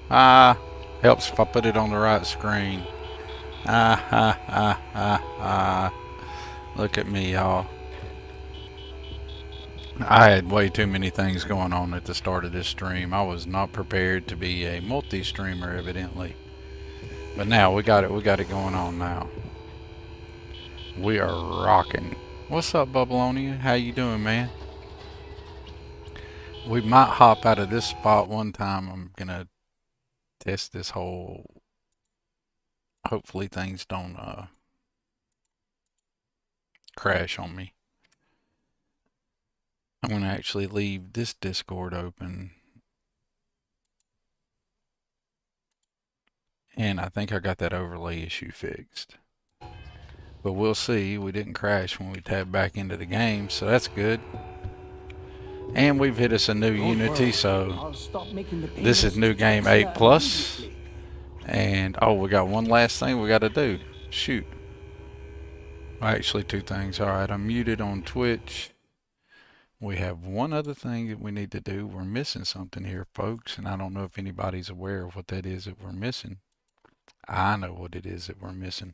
Ah, helps if I put it on the right screen. Ah. Look at me, y'all. I had way too many things going on at the start of this stream. I was not prepared to be a multi-streamer, evidently. But now we got it going on now. We are rocking. What's up, Bubbleonia? How you doing, man? We might hop out of this spot one time. I'm gonna test this whole. Hopefully things don't crash on me. I'm gonna actually leave this Discord open. And I think I got that overlay issue fixed. But we'll see. We didn't crash when we tabbed back into the game, so that's good. And we've hit us a new Unity, so this is new game 8 plus. And oh, we got one last thing we got to do. Shoot. Actually, two things. All right, I'm muted on Twitch. We have one other thing that we need to do. We're missing something here, folks, and I don't know if anybody's aware of what that is that we're missing. I know what it is that we're missing.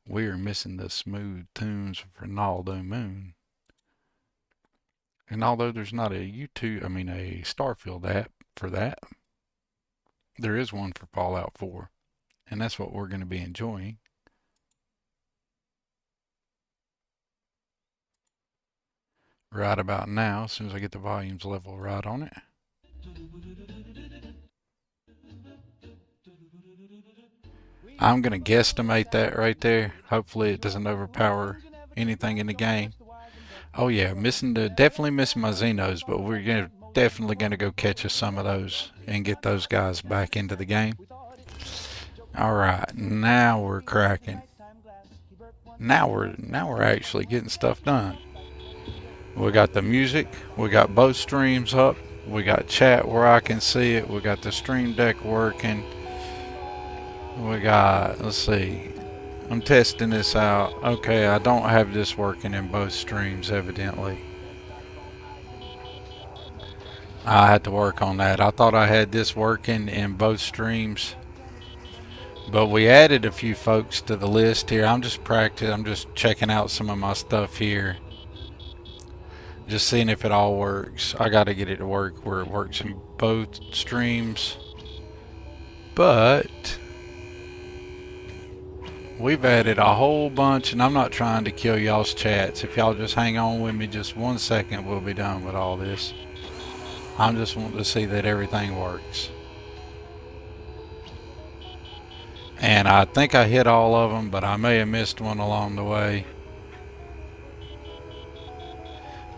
We are missing the smooth tunes for Naldo Moon. And although there's not a Starfield app for that, There is one for Fallout 4, and that's what we're going to be enjoying. Right about now, as soon as I get the volumes level right on it. I'm going to guesstimate that right there. Hopefully it doesn't overpower anything in the game. Oh yeah, definitely missing my Xenos, but we're definitely going to go catch us some of those and get those guys back into the game. Alright, now we're cracking. Now we're actually getting stuff done. We got the music, we got both streams up, we got chat where I can see it, we got the stream deck working. We got, let's see, I'm testing this out. Okay, I don't have this working in both streams evidently. I had to work on that. I thought I had this working in both streams, but we added a few folks to the list here. I'm just checking out some of my stuff here, just seeing if it all works. I got to get it to work where it works in both streams, but we've added a whole bunch, and I'm not trying to kill y'all's chats. If y'all just hang on with me just 1 second, we'll be done with all this. I'm just wanting to see that everything works. And I think I hit all of them, but I may have missed one along the way.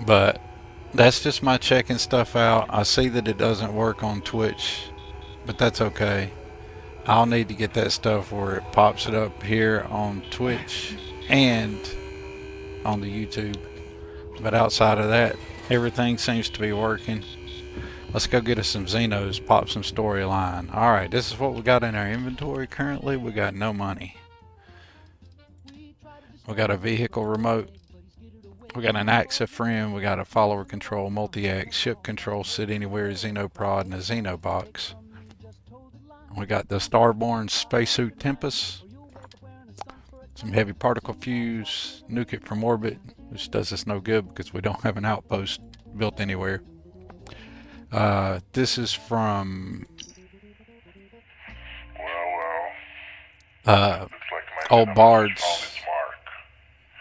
But that's just my checking stuff out. I see that it doesn't work on Twitch, but that's okay. I'll need to get that stuff where it pops it up here on Twitch and on the YouTube. But outside of that, everything seems to be working. Let's go get us some Xenos, pop some storyline. Alright, this is what we got in our inventory currently. We got no money. We got a vehicle remote. We got an axe of friend. We got a follower control, multi-axe, ship control, sit anywhere, Xenoprod, and a Xenobox. We got the Starborn Spacesuit Tempest. Some heavy particle fuse, nuke it from orbit, which does us no good because we don't have an outpost built anywhere. This is from Old Bard's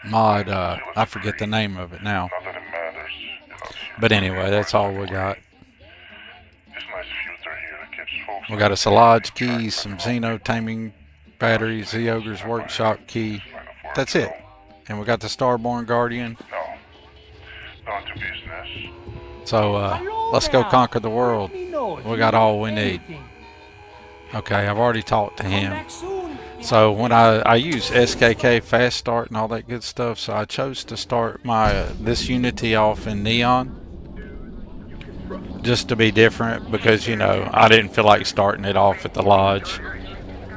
mod. I forget the name of it now. But anyway, that's all we got. We got a Salage key, some Xeno taming batteries, the Ogre's workshop key. That's it. And we got the Starborn Guardian. So let's go conquer the world. We got all we need. Okay, I've already talked to him. So when I use SKK fast start and all that good stuff, so I chose to start my this Unity off in Neon, just to be different, because you know I didn't feel like starting it off at the lodge,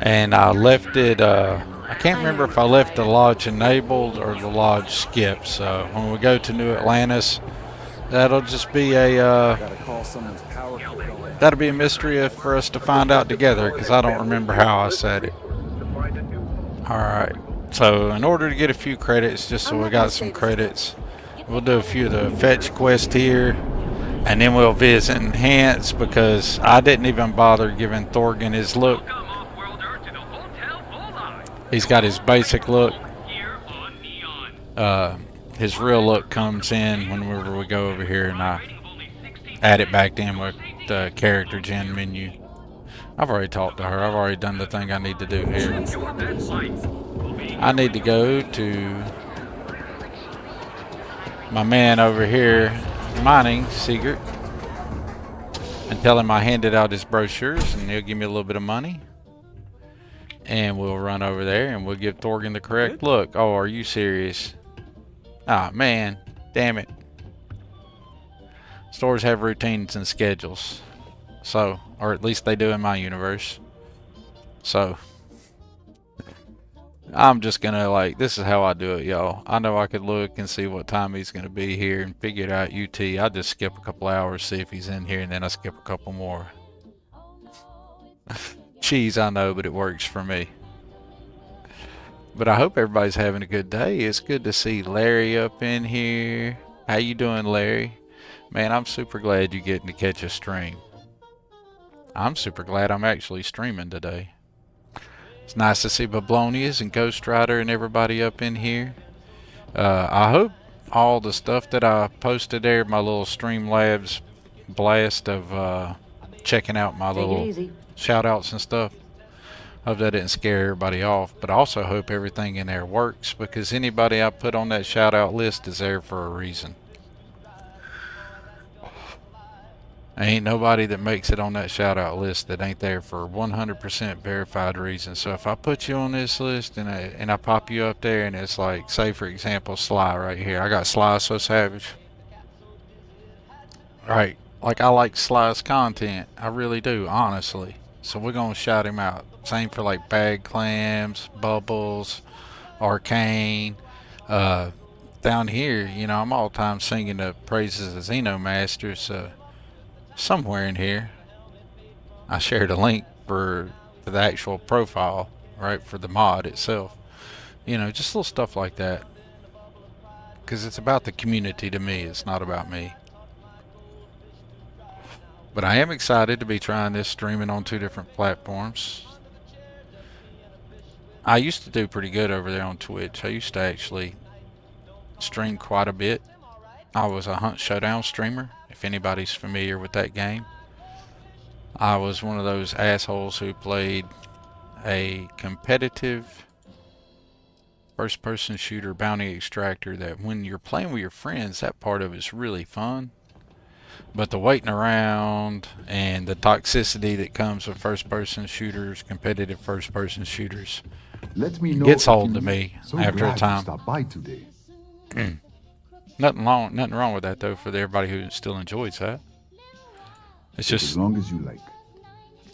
and I left it. I can't remember if I left the lodge enabled or the lodge skipped. So when we go to New Atlantis, that'll just be a that'll be a mystery for us to find out together, because I don't remember how I said it. Alright, so in order to get a few credits, just so we got some credits, we'll do a few of the fetch quests here, and then we'll visit Enhance, because I didn't even bother giving Thorgan his look. He's got his basic look. His real look comes in whenever we go over here and I add it back in with the character gen menu. I've already talked to her. I've already done the thing I need to do here. I need to go to my man over here, Mining Secret, and tell him I handed out his brochures and he'll give me a little bit of money. And we'll run over there and we'll give Thorgan the correct look. Oh, are you serious? Ah, man. Damn it. Stores have routines and schedules. So, or at least they do in my universe. So, I'm just gonna this is how I do it, y'all. I know I could look and see what time he's gonna be here and figure it out UT. I just skip a couple hours, see if he's in here, and then I skip a couple more. Cheese, I know, but it works for me. But I hope everybody's having a good day. It's good to see Larry up in here. How you doing, Larry? Man, I'm super glad you're getting to catch a stream. I'm super glad I'm actually streaming today. It's nice to see Bablonius and Ghost Rider and everybody up in here. I hope all the stuff that I posted there, my little Streamlabs blast of checking out my little shout outs and stuff, hope that didn't scare everybody off, but I also hope everything in there works, because anybody I put on that shout out list is there for a reason. Ain't nobody that makes it on that shout out list that ain't there for 100% verified reason. So if I put you on this list and I pop you up there and it's like, say for example, Sly right here. I got Sly So Savage. Right. Like, I like Sly's content. I really do, honestly. So we're going to shout him out. Same for like Bag Clams, Bubbles, Arcane. Down here, you know, I'm all the time singing the praises of Xenomaster, so somewhere in here I shared a link for the actual profile, right, for the mod itself. You know, just little stuff like that. Because it's about the community to me, it's not about me. But I am excited to be trying this streaming on 2 different platforms. I used to do pretty good over there on Twitch. I used to actually stream quite a bit. I was a Hunt Showdown streamer, if anybody's familiar with that game. I was one of those assholes who played a competitive first-person shooter bounty extractor that when you're playing with your friends, that part of it's really fun. But the waiting around and the toxicity that comes with first-person shooters, competitive first-person shooters, gets hold to me after a time. Nothing wrong with that though, for everybody who still enjoys that. It's just as long as you like.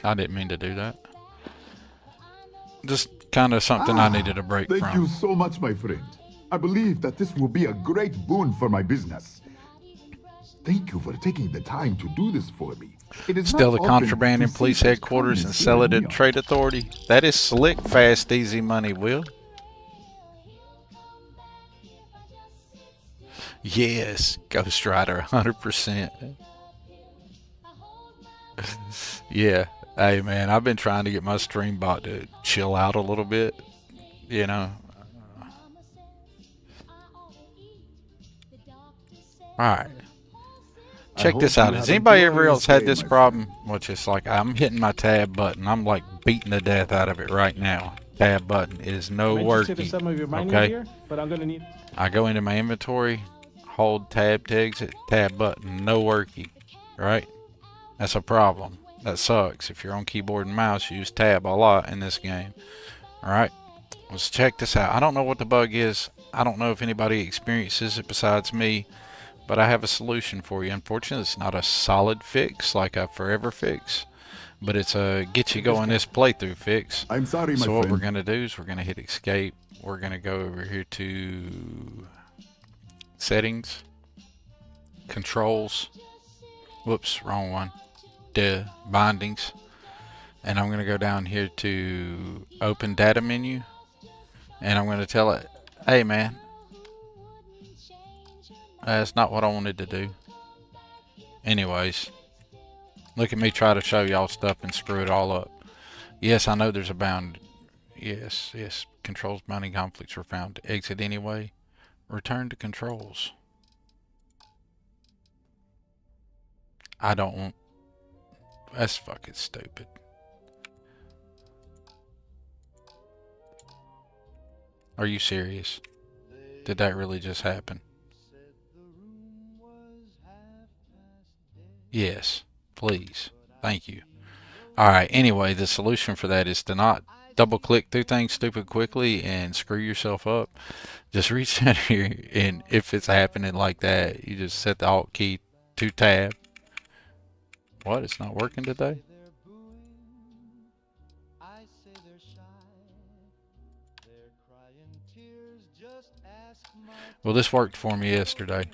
I didn't mean to do that. Just kind of something I needed a break from. Thank you so much, my friend. I believe that this will be a great boon for my business. Thank you for taking the time to do this for me. It is Steal the contraband in police headquarters and sell it at Trade Authority. That is slick, fast, easy money, Will. Yes, Ghost Rider, 100%. Yeah, hey man, I've been trying to get my stream bot to chill out a little bit, you know. Alright. Check this out. Has anybody ever else had this problem? Which is like, I'm hitting my tab button. I'm like beating the death out of it right now. Tab button is no working. Okay? But I'm gonna need... I go into my inventory, hold tab to exit, tab button, no worky. Right? That's a problem. That sucks. If you're on keyboard and mouse, you use tab a lot in this game. Alright? Let's check this out. I don't know what the bug is. I don't know if anybody experiences it besides me. But I have a solution for you. Unfortunately, it's not a solid fix like a forever fix. But it's a get you going this playthrough fix. I'm sorry, my So what friend. we're going to do is we're going to hit escape. We're going to go over here to settings, controls. Whoops, wrong one. Bindings. And I'm going to go down here to open data menu. And I'm going to tell it, hey man, that's not what I wanted to do. Anyways, look at me try to show y'all stuff and screw it all up. Yes, I know there's a bound. Yes. Controls bounding conflicts were found. Exit anyway. Return to controls. I don't want... That's fucking stupid. Are you serious? Did that really just happen? Yes, please. Thank you. Alright, anyway, the solution for that is to not double click through things stupid quickly and screw yourself up. Just reach down here, and if it's happening like that, you just set the Alt key to tab. What? It's not working today? Well, this worked for me yesterday.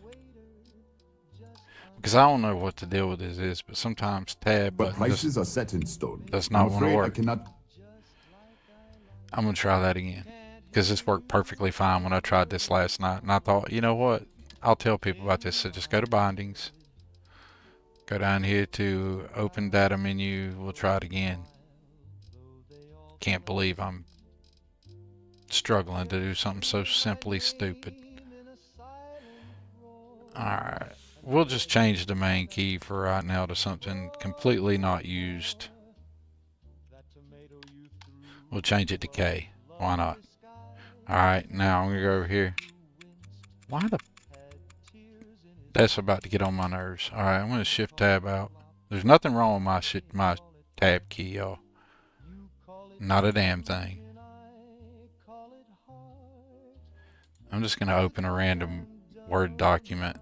Because I don't know what the deal with this is, but sometimes tab But button prices are set in stone. does not want to work. I cannot... I'm going to try that again. Because this worked perfectly fine when I tried this last night. And I thought, you know what? I'll tell people about this. So just go to bindings. Go down here to open data menu. We'll try it again. Can't believe I'm struggling to do something so simply stupid. Alright. We'll just change the main key for right now to something completely not used. We'll change it to K. Why not? Alright, now I'm going to go over here. Why the... That's about to get on my nerves. Alright, I'm going to shift tab out. There's nothing wrong with my tab key, y'all. Not a damn thing. I'm just going to open a random Word document.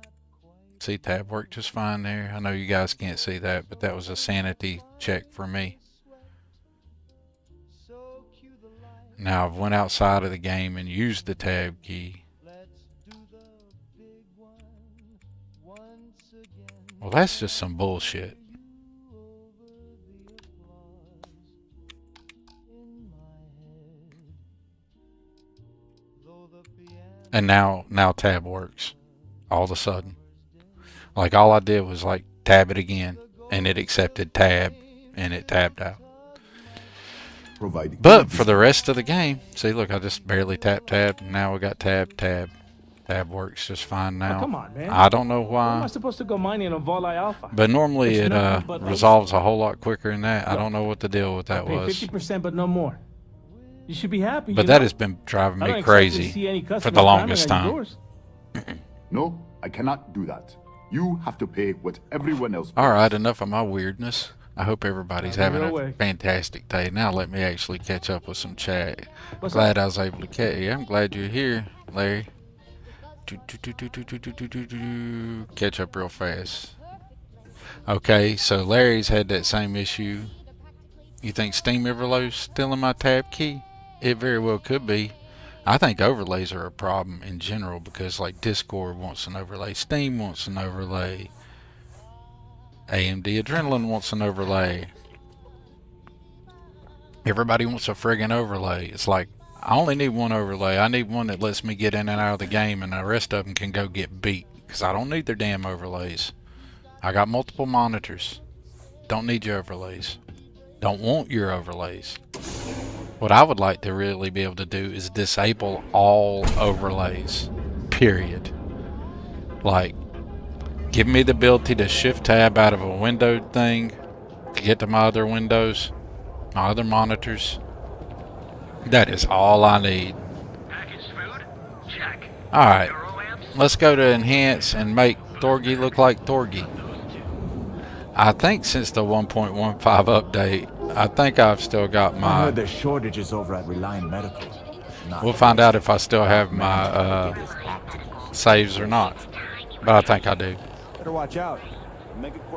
See, tab worked just fine there. I know you guys can't see that, but that was a sanity check for me. Now I've went outside of the game and used the tab key. Well, that's just some bullshit. And now tab works. All of a sudden. Like all I did was like tab it again and it accepted tab and it tabbed out. But for the rest of the game, see, look, I just barely tapped tab. Now we got tab. Tab works just fine now. Oh, come on, man. I don't know Why am I why, supposed to go mining on Walleye Alpha? but normally It's it nothing but resolves a whole lot quicker than that. I don't know what the deal with that Pay was. 50%, but no more. You should be happy. But that has been driving I don't me expect to crazy see any for customers the longest climbing on time. your doors. No, I cannot do that. You have to pay what everyone else pays. Alright, enough of my weirdness. I hope everybody's having No a way. fantastic day. Now let me actually catch up with some chat. What's Glad I was able to catch you. I'm glad you're here, Larry. Catch up real fast. Okay, so Larry's had that same issue. You think Steam Overlay's stealing my tab key? It very well could be. I think overlays are a problem in general because like Discord wants an overlay, Steam wants an overlay, AMD Adrenaline wants an overlay. Everybody wants a friggin' overlay. It's like, I only need one overlay. I need one that lets me get in and out of the game and the rest of them can go get beat. Because I don't need their damn overlays. I got multiple monitors. Don't need your overlays. Don't want your overlays. What I would like to really be able to do is disable all overlays. Period. Like, give me the ability to shift tab out of a windowed thing to get to my other windows, my other monitors. That is all I need. Packaged food? Check. Alright, Neuroamps? let's go to enhance and make Thorgy look like Thorgy. I think since the 1.15 update, I think I've still got I my... heard there's shortages over at Reliant Medical. We'll find out if I still have my saves or not. But I think I do. Better watch out.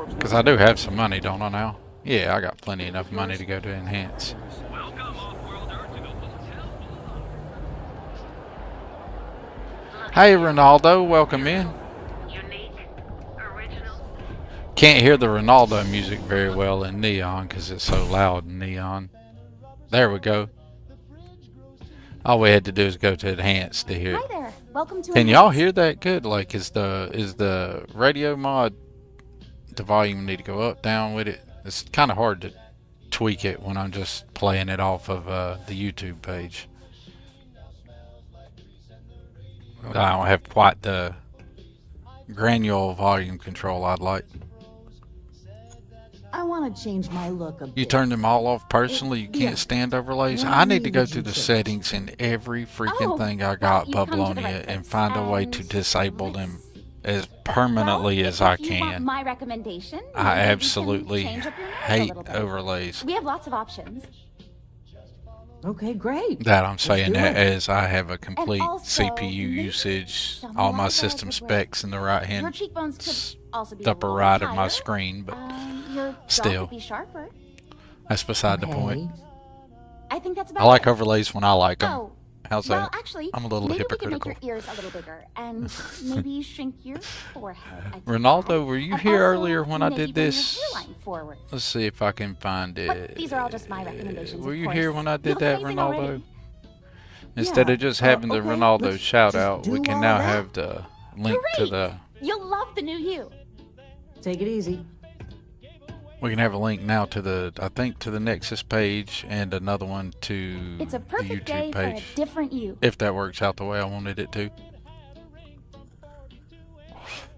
Because I do have some money, don't I now? Yeah, I got plenty enough money to go to enhance. Welcome, off-worlder, to the hotel. Hey, Ronaldo, welcome in. Unique, original. Can't hear the Ronaldo music very well in Neon because it's so loud in Neon. There we go. All we had to do is go to enhance to hear Hi it. there. Welcome to Can y'all Enhance. hear that good? Like, is the radio mod, the volume need to go up, down with it? It's kind of hard to tweak it when I'm just playing it off of the YouTube page. I don't have quite the granular volume control I'd like. I want to change my look a bit. You turned them all off personally? You can't stand overlays? Why I need to go would through you the change? settings in every freaking Oh, thing I well, got, you've come to the Bublonia, right and place. find a way to And disable them as Well, permanently as I if you want can. my recommendation, I maybe we can absolutely change up your nose a hate little bit. overlays. We have lots of options. Okay, great. That I'm saying do that it. as I have a complete also, CPU maybe usage, some all my more system eyebrows would specs in the right Your hand cheekbones could also be a upper little right of my higher. screen, but Your jaw still. could be sharper. that's beside the point. I think that's about I like it. overlays when I like them. Oh, How's well, that? actually, I'm a little maybe hypocritical. we can make your ears a little bigger and maybe shrink your forehead. a Ronaldo, tad. were you And here also earlier when I maybe did bring your this? hairline forward. Let's see if I can find it. But these are all just my recommendations. Were of you course. here when I You did look that, amazing Ronaldo? already. Instead Yeah, of just having the okay, Ronaldo let's shout just out, we do can all now that. have the link to Great! the... You'll love the new you. Take it easy. We can have a link now to the, I think, to the Nexus page and another one to It's a the perfect day YouTube for a page. different you. If that works out the way I wanted it to.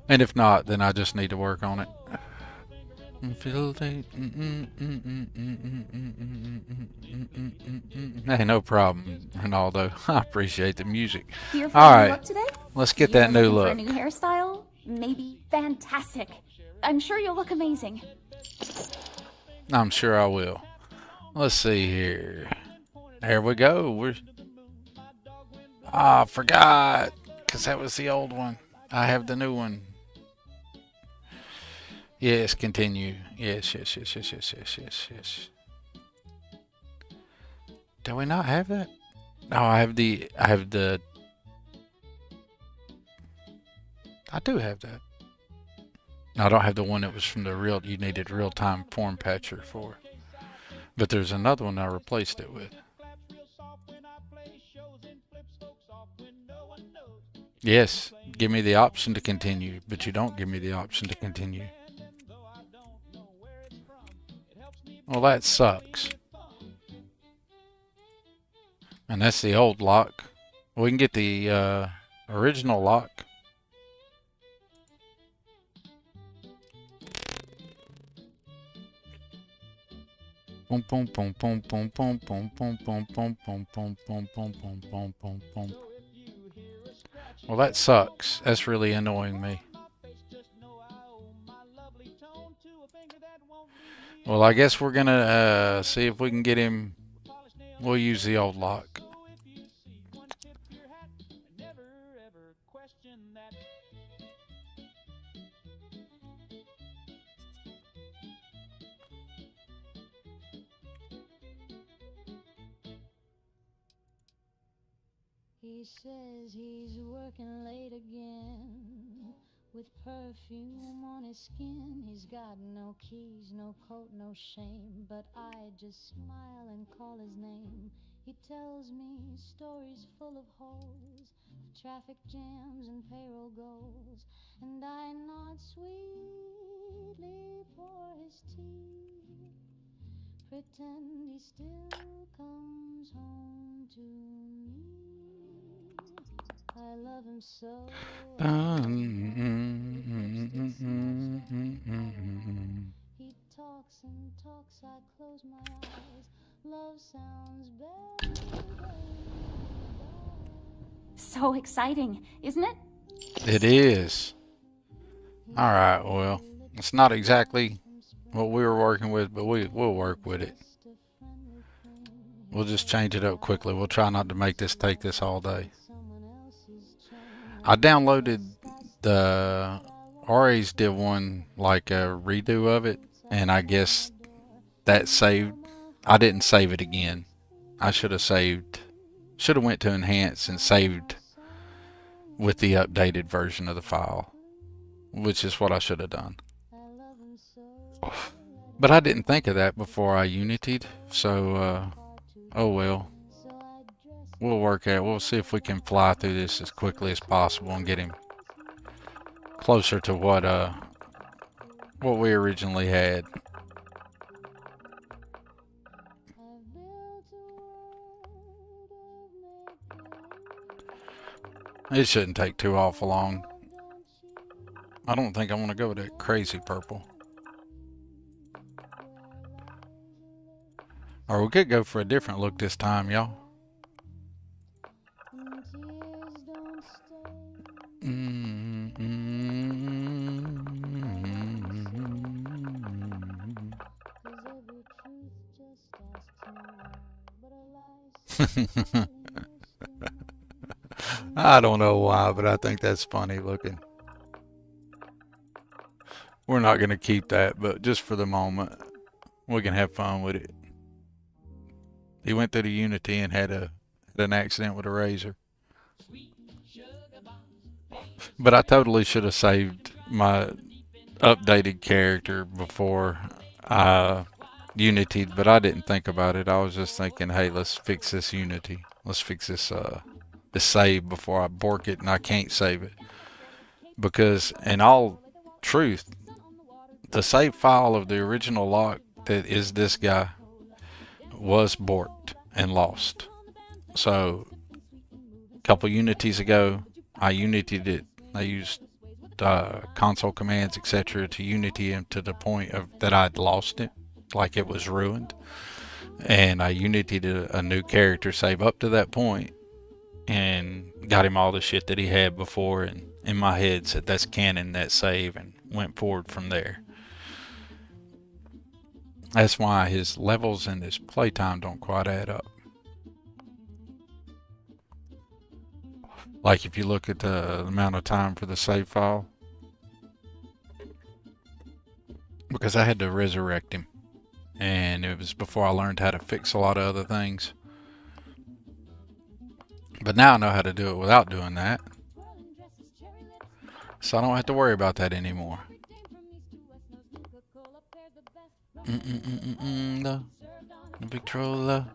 And if not, then I just need to work on it. Hey, no problem, Ronaldo. I appreciate the music. Here for All a new right, look today? let's get You're that new looking for a look. new hairstyle? Maybe. Fantastic. I'm sure you'll look amazing. I'm sure I will. Let's see here. There we go. I forgot, because that was the old one. I have the new one. Yes, continue. Yes. Do we not have that? No, I do have that. No, I don't have the one that was from the real, you needed real-time form patcher for. But there's another one I replaced it with. Yes, give me the option to continue, but you don't give me the option to continue. Well, that sucks. And that's the old lock. We can get the original lock. Boom boom boom boom boom boom boom boom boom boom boom boom boom boom boom boom boom boom. Well, that sucks. That's really annoying me. Well, I guess we're gonna see if we can get him. We'll use the old lock. He says he's working late again, with perfume on his skin. He's got no keys, no coat, no shame, but I just smile and call his name. He tells me stories full of holes, traffic jams and payroll goals, and I nod sweetly for his tea, pretend he still comes home to me. I love him so. He talks and talks, I close my eyes. Love sounds better. So exciting, isn't it? It is. All right. Well, it's not exactly what we were working with, but we'll work with it. We'll just change it up quickly. We'll try not to make this take this all day. I downloaded the Ari's did one like a redo of it, and I guess that saved. I didn't save it again. I should have went to enhance and saved with the updated version of the file, which is what I should have done. But I didn't think of that before I Unity'd, so oh well. We'll work at it. We'll see if we can fly through this as quickly as possible and get him closer to what we originally had. It shouldn't take too awful long. I don't think I want to go with that crazy purple. Or we could go for a different look this time, y'all. I don't know why, but I think that's funny looking. We're not going to keep that, but just for the moment, we can have fun with it. He went through the Unity and had an accident with a razor. But I totally should have saved my updated character before I Unity'd, but I didn't think about it. I was just thinking, hey, let's fix this Unity. Let's fix this save before I bork it and I can't save it. Because in all truth, the save file of the original Locke that is this guy was borked and lost. So a couple Unities ago, I Unitied it. I used console commands, etc., to Unity him to the point of that I'd lost it, like it was ruined. And I Unitied a new character save up to that point, and got him all the shit that he had before, and in my head said that's canon, that save, and went forward from there. That's why his levels and his playtime don't quite add up. Like if you look at the amount of time for the save file, because I had to resurrect him, and it was before I learned how to fix a lot of other things. But now I know how to do it without doing that, so I don't have to worry about that anymore. The Victrola.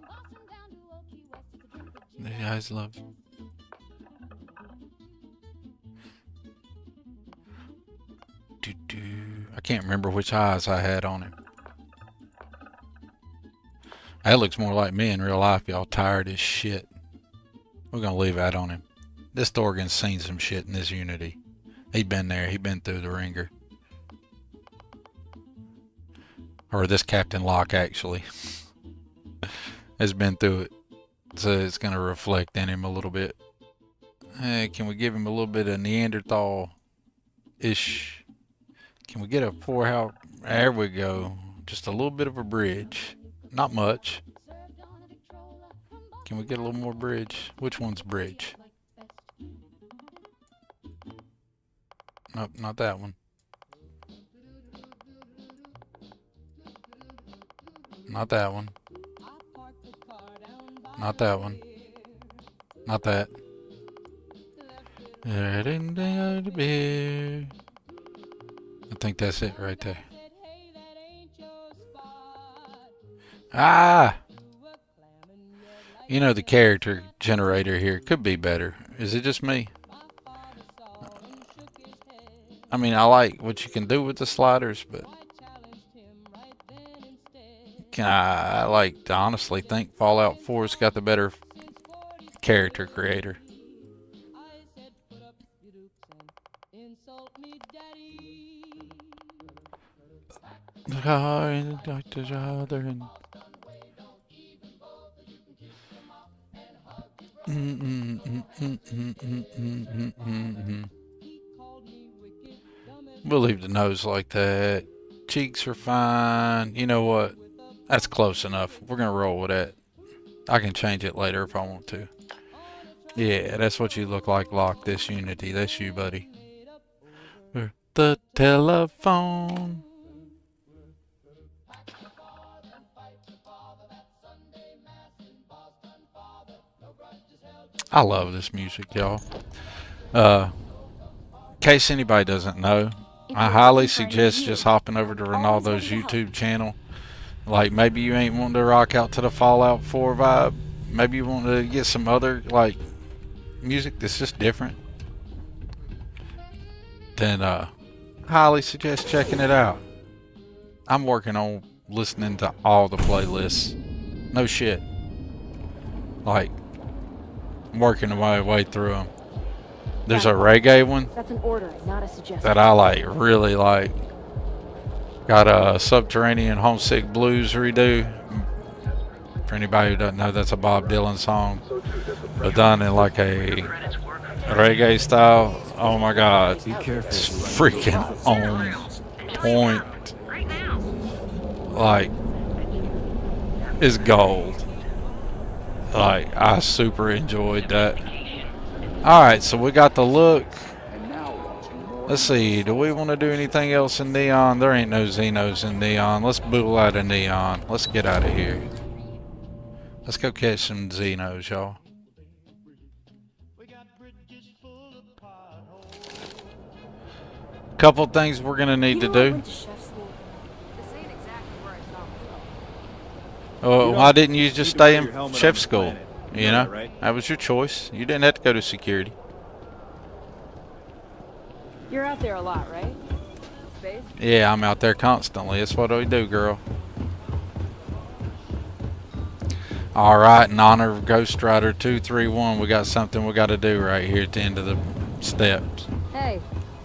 The guys love. I can't remember which eyes I had on him. That looks more like me in real life, y'all. Tired as shit. We're gonna leave that on him. This Dorgan's seen some shit in this Unity. He'd been there. He'd been through the ringer. Or this Captain Locke, actually, has been through it. So it's gonna reflect in him a little bit. Hey, can we give him a little bit of Neanderthal-ish? Can we get a 4-hour? There we go. Just a little bit of a bridge. Not much. Can we get a little more bridge? Which one's bridge? Nope, not that one. Not that one. Not that one. Not that. I think that's it right there. Ah! You know, the character generator here could be better. Is it just me? I mean, I like what you can do with the sliders, but I like to honestly think Fallout 4's got the better character creator. We'll leave the nose like that. Cheeks are fine. You know what? That's close enough. We're gonna roll with that. I can change it later if I want to. Yeah, that's what you look like, Locke. This Unity. That's you, buddy. The telephone. I love this music, y'all. In case anybody doesn't know, I highly suggest just hopping over to Ronaldo's YouTube channel. Like, maybe you ain't wanting to rock out to the Fallout 4 vibe. Maybe you want to get some other, like, music that's just different. Then, highly suggest checking it out. I'm working on listening to all the playlists. No shit. Like, I'm working my way through them. There's a reggae one That's an order, not a suggestion. that I like, really like. Got a Subterranean Homesick Blues redo. For anybody who doesn't know, that's a Bob Dylan song, but done in like a reggae style. Oh my God, it's freaking on point. Like, it's gold. Like, I super enjoyed that. Alright, so we got the look. Let's see, do we want to do anything else in Neon? There ain't no Xenos in Neon. Let's boot out of Neon. Let's get out of here. Let's go catch some Xenos, y'all. Couple things we're going to need to do. Why didn't you just stay in chef school? You know, that was your choice. You didn't have to go to security. You're out there a lot, right? space? Yeah, I'm out there constantly. That's what we do, girl. Alright, in honor of Ghost Rider 231, we got something we got to do right here at the end of the steps. Hey,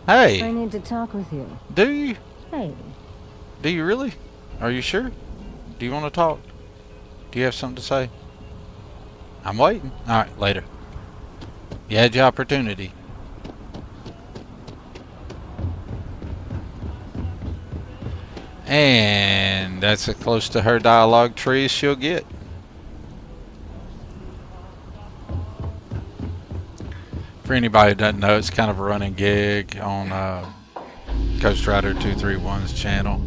I Hey, need to talk with you. do you? Hey, Do you really? Are you sure? Do you want to talk? Do you have something to say? I'm waiting. Alright, later. You had your opportunity. And that's as close to her dialogue tree as she'll get. For anybody who doesn't know, it's kind of a running gig on Ghost Rider 231's channel.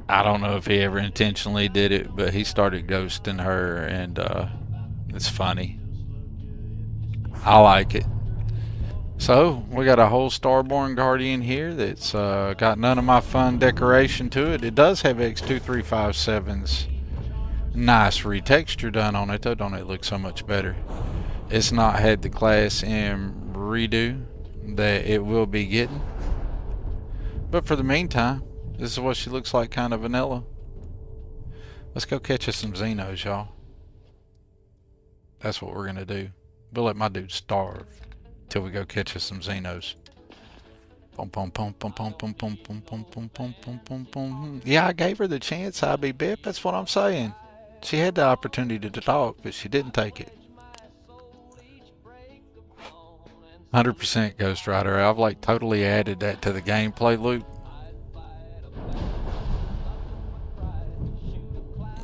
I don't know if he ever intentionally did it, but he started ghosting her, and it's funny. I like it. So, we got a whole Starborn Guardian here that's got none of my fun decoration to it. It does have X2357's nice retexture done on it, though. Don't it look so much better? It's not had the Class M redo that it will be getting. But for the meantime, this is what she looks like, kind of vanilla. Let's go catch us some Xenos, y'all. That's what we're going to do. We'll let my dude starve till we go catch us some Xenos. Yeah, I gave her the chance, I be bip. That's what I'm saying. She had the opportunity to talk, but she didn't take it. 100% Ghost Rider. I've like totally added that to the gameplay loop.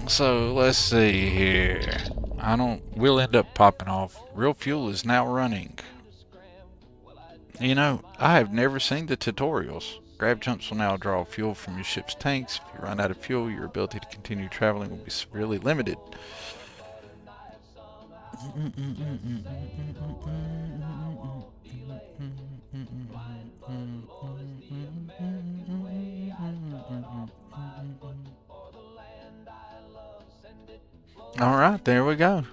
So let's see here. We'll end up popping off. Real fuel is now running. You know, I have never seen the tutorials. Grab jumps will now draw fuel from your ship's tanks. If you run out of fuel, your ability to continue traveling will be severely limited. Alright, there we go.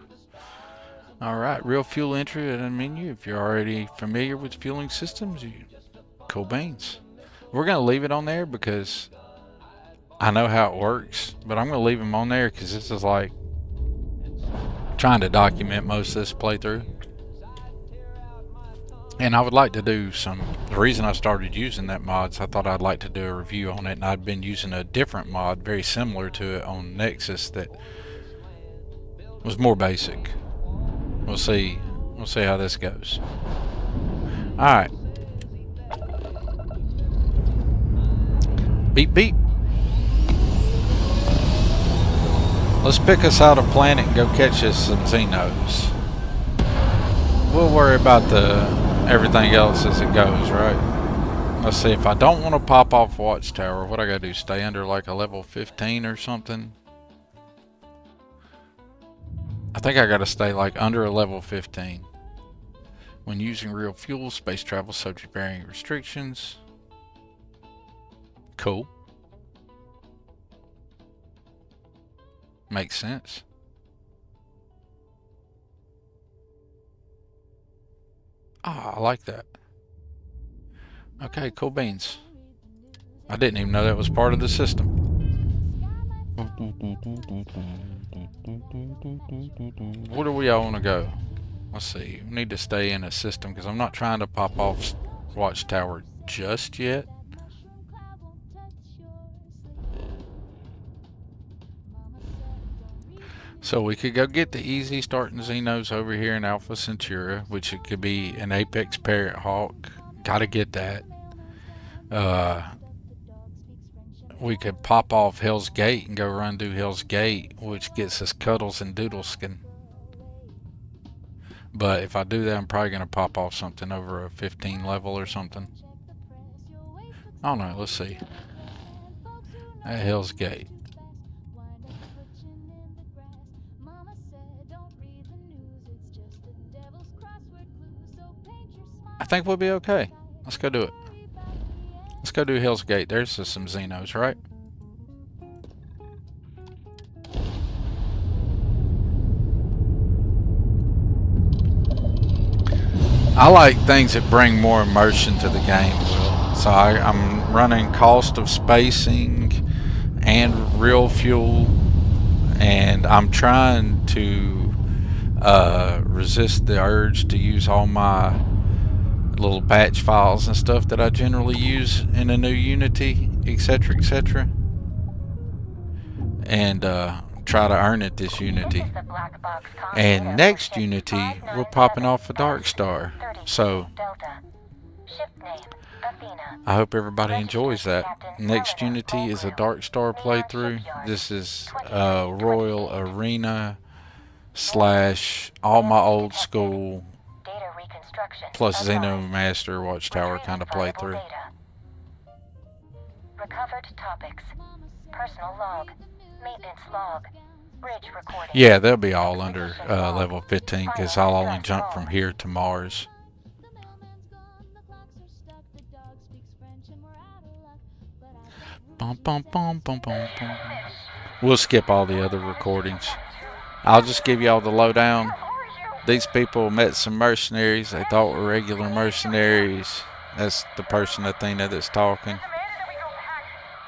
Alright, real fuel entry in the menu. If you're already familiar with fueling systems, cool beans. We're going to leave it on there because I know how it works, but I'm going to leave them on there because this is like trying to document most of this playthrough. And I would like to do the reason I started using that mod is I thought I'd like to do a review on it, and I'd been using a different mod very similar to it on Nexus that was more basic. We'll see how this goes. Alright. Beep beep. Let's pick us out a planet and go catch us some Xenos. We'll worry about everything else as it goes, right? Let's see, if I don't want to pop off Watchtower, what I gotta do? Stay under like a level 15 or something? I think I gotta stay like under a level 15. When using real fuel, space travel subject to varying restrictions. Cool. Makes sense. Ah, I like that. Okay, cool beans. I didn't even know that was part of the system. Where do we all want to go? Let's see. We need to stay in a system because I'm not trying to pop off Watchtower just yet. So we could go get the easy starting Xenos over here in Alpha Centauri, which it could be an Apex Parrot Hawk. Gotta get that. We could pop off Hell's Gate and go run through Hell's Gate, which gets us Cuddles and Doodleskin. But if I do that, I'm probably gonna pop off something over a 15 level or something. I don't know. Let's see. At Hell's Gate. I think we'll be okay. Let's go do it. Let's go do Hell's Gate. There's some Xenos, right? I like things that bring more immersion to the game, Will. So I'm running cost of spacing and real fuel, and I'm trying to resist the urge to use all my little batch files and stuff that I generally use in a new Unity, etc., etc., and try to earn it this Unity. And next Unity, we're popping off a Dark Star. So I hope everybody enjoys that. Next Unity is a Dark Star playthrough. This is Royal Arena / all my old school plus Xeno Master Watchtower kind of playthrough. Recovered topics. Personal log. Maintenance log. Bridge recording. Yeah, they'll be all under level 15 because I'll only jump from here to Mars. Bum, bum, bum, bum, bum, bum. We'll skip all the other recordings. I'll just give you all the lowdown. These people met some mercenaries they thought were regular mercenaries. That's the person, Athena, that's talking.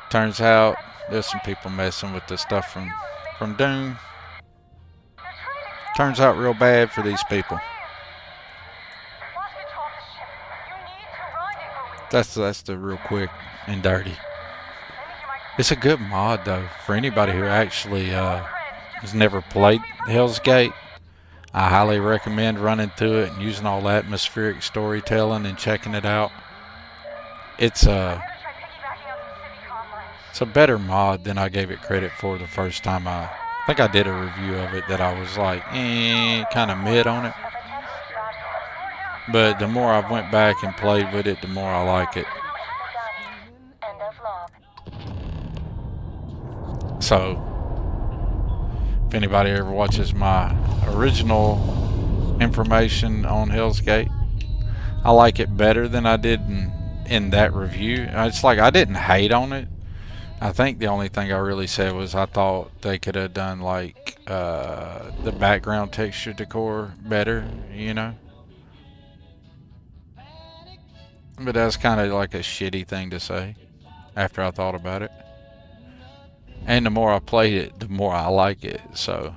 Turns out there's some people messing with the stuff from Doom. Turns out real bad for these people. That's the real quick and dirty. It's a good mod though for anybody who actually has never played Hell's Gate. I highly recommend running through it and using all the atmospheric storytelling and checking it out. It's a better mod than I gave it credit for the first time. I think I did a review of it that I was like, kind of mid on it. But the more I went back and played with it, the more I like it. So, if anybody ever watches my original information on Hell's Gate, I like it better than I did in that review. It's like I didn't hate on it. I think the only thing I really said was I thought they could have done like the background texture decor better, you know. But that's kind of like a shitty thing to say after I thought about it. And the more I played it, the more I like it. So,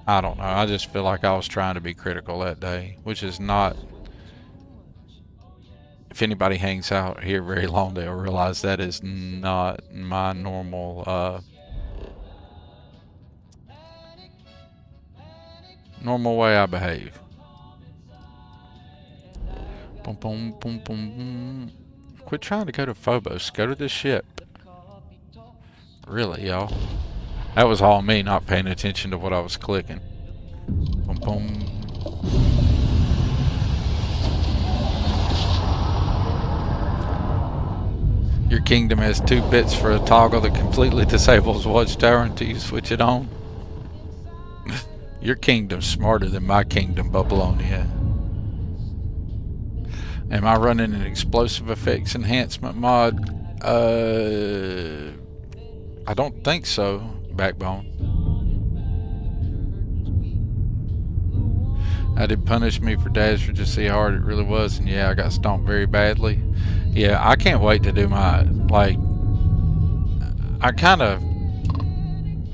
I don't know. I just feel like I was trying to be critical that day, which is not... If anybody hangs out here very long, they'll realize that is not my normal way I behave. Boom, boom, boom, boom, boom. Quit trying to go to Phobos. Go to the ship. Really, y'all. That was all me not paying attention to what I was clicking. Boom, boom. Your kingdom has 2 bits for a toggle that completely disables Watchtower until you switch it on. Your kingdom's smarter than my kingdom, Babylonia. Am I running an explosive effects enhancement mod? I don't think so, Backbone. I did punish me for Dash for just see how hard it really was, and yeah, I got stomped very badly. Yeah, I can't wait to do my, like, I kind of,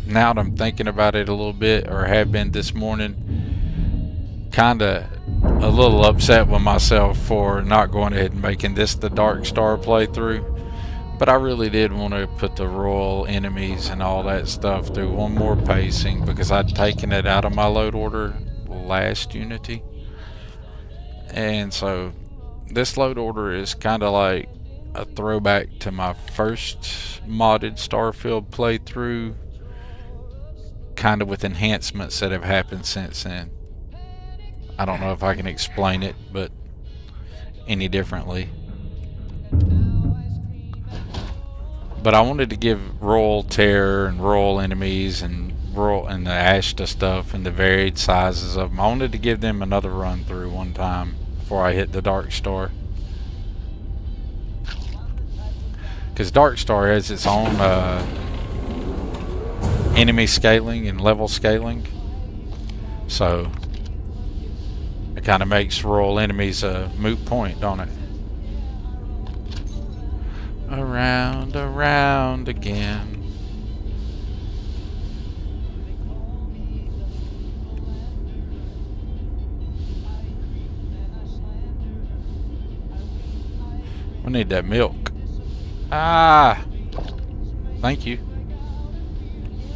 now that I'm thinking about it a little bit, or have been this morning, kind of a little upset with myself for not going ahead and making this the Dark Star playthrough. But I really did want to put the royal enemies and all that stuff through one more pacing because I'd taken it out of my load order last Unity. And so this load order is kind of like a throwback to my first modded Starfield playthrough, kind of with enhancements that have happened since then. I don't know if I can explain it, but any differently. But I wanted to give royal terror and royal enemies and the Ashta stuff and the varied sizes of them. I wanted to give them another run through one time before I hit the Dark Star. Because Dark Star has its own enemy scaling and level scaling. So it kind of makes royal enemies a moot point, don't it? Around, around again. We need that milk. Ah! Thank you.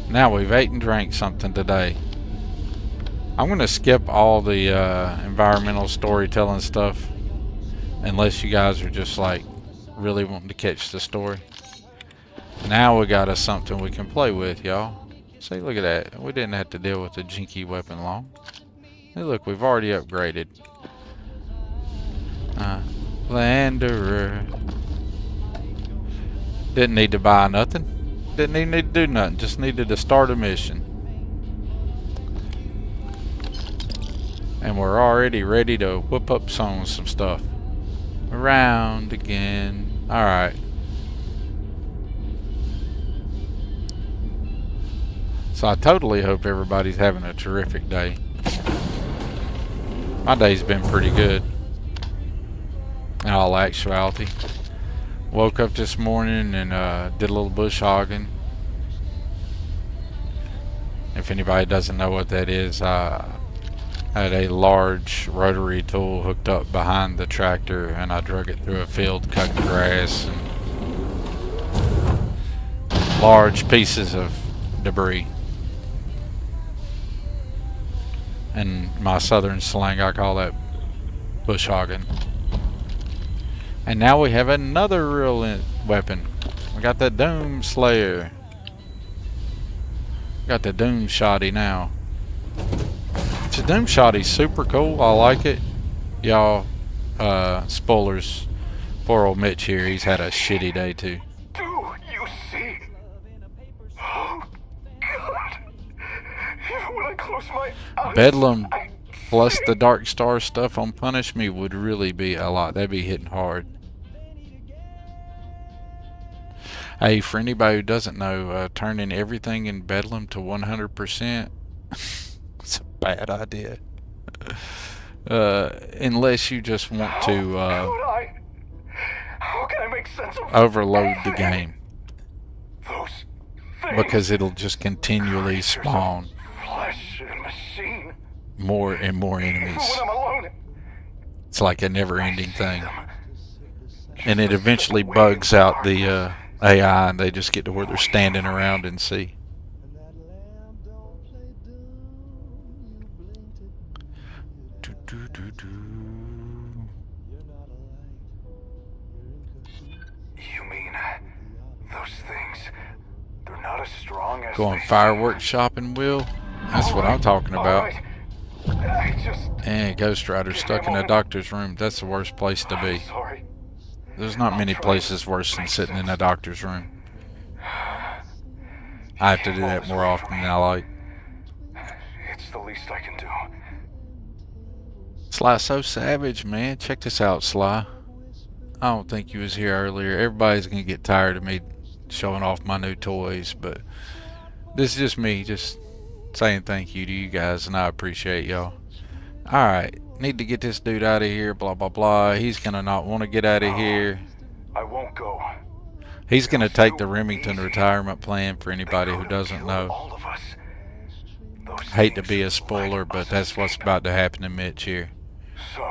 Now we've ate and drank something today. I'm going to skip all the environmental storytelling stuff. Unless you guys are just like really wanting to catch the story. Now we got us something we can play with, y'all. See, look at that. We didn't have to deal with the jinky weapon long. Hey, look, we've already upgraded. Landerer. Didn't need to buy nothing. Didn't even need to do nothing. Just needed to start a mission. And we're already ready to whip up some stuff. Around again. Alright. So I totally hope everybody's having a terrific day. My day's been pretty good. In all actuality. Woke up this morning and did a little bush hogging. If anybody doesn't know what that is, I had a large rotary tool hooked up behind the tractor and I drug it through a field cutting grass and large pieces of debris. In my southern slang, I call that bush hogging. And now we have another real weapon. We got the Doom Slayer. Got the Doom Shotty now. The Doom Shotty's super cool. I like it. Y'all, spoilers. Poor old Mitch here. He's had a shitty day too. Do you see? Oh, God. Even when I close my eyes, Bedlam plus the Dark Star stuff on Punish Me would really be a lot. That'd be hitting hard. Hey, for anybody who doesn't know, turning everything in Bedlam to 100%, it's a bad idea. Unless you just want to how can I make sense of overload the game. those things? Because it'll just continually spawn Flesh and machine. more and more enemies. When I'm alone, It's like a never-ending thing. And it eventually bugs out the AI and they just get to where they're standing around and see. You mean those things? They're not as strong as Going they fireworks shopping, Will? That's what I'm talking about. I just And Ghost Rider stuck in a doctor's room. That's the worst place to be. sorry. There's not many places worse than sitting in a doctor's room. I have to do that more often than I like. It's the least I can do. Sly's so savage, man. Check this out, Sly. I don't think you was here earlier. Everybody's gonna get tired of me showing off my new toys, but this is just me just saying thank you to you guys, and I appreciate y'all. Alright, need to get this dude out of here, blah blah blah. He's gonna not want to get out of here. I won't go. He's gonna take the Remington retirement plan for anybody who doesn't Kill know. all of us. Those Hate to things be a let spoiler, us but that's what's escape. about to happen to Mitch here. So,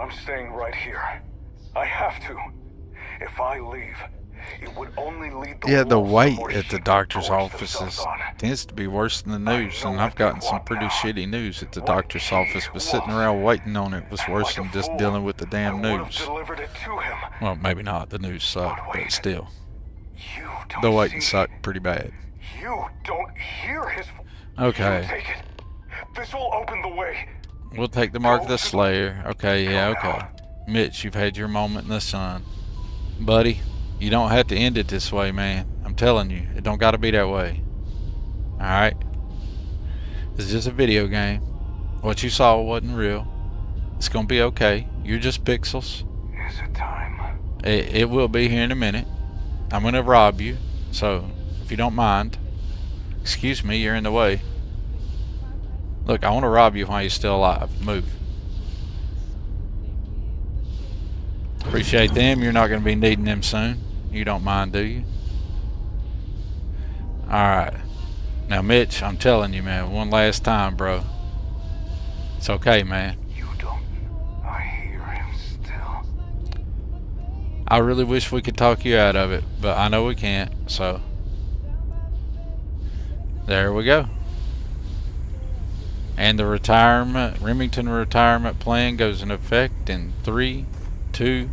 I'm staying right here. I have to. If I leave, it would only lead the Yeah, the wolves to wait more at the shit doctor's to gorge office themselves is, on. tends to be worse than the news, and I've gotten some pretty shitty news at the When doctor's he office, but sitting lost, around waiting on it was and worse like a than just fool, dealing with the damn I would've news. delivered it to him. Well, maybe not. The news sucked, but wait. still. You don't The waiting see. sucked pretty bad. You don't hear his. Okay. You take it. This will open the way. We'll take the Mark of the Slayer. Okay, yeah, okay. Mitch, you've had your moment in the sun. Buddy, you don't have to end it this way, man. I'm telling you, it don't gotta be that way. Alright? It's just a video game. What you saw wasn't real. It's gonna be okay. You're just pixels. Is it time? It will be here in a minute. I'm gonna rob you, so if you don't mind. Excuse me, you're in the way. Look, I want to rob you while you're still alive. Move. Appreciate them. You're not going to be needing them soon. You don't mind, do you? Alright. Now, Mitch, I'm telling you, man, one last time, bro. It's okay, man. You don't. I hear him still. I really wish we could talk you out of it, but I know we can't, so. There we go. And the Remington retirement plan goes into effect in 3, 2,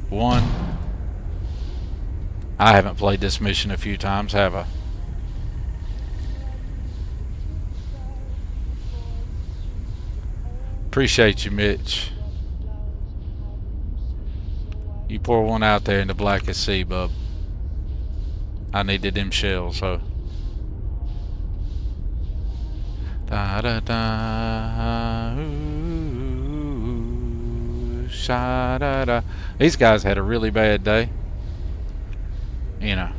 1. I haven't played this mission a few times, have I? Appreciate you, Mitch. You pour one out there in the blackest sea, bub. I needed them shells, so. Da da da. Ooh, sha da da. These guys had a really bad day. You know.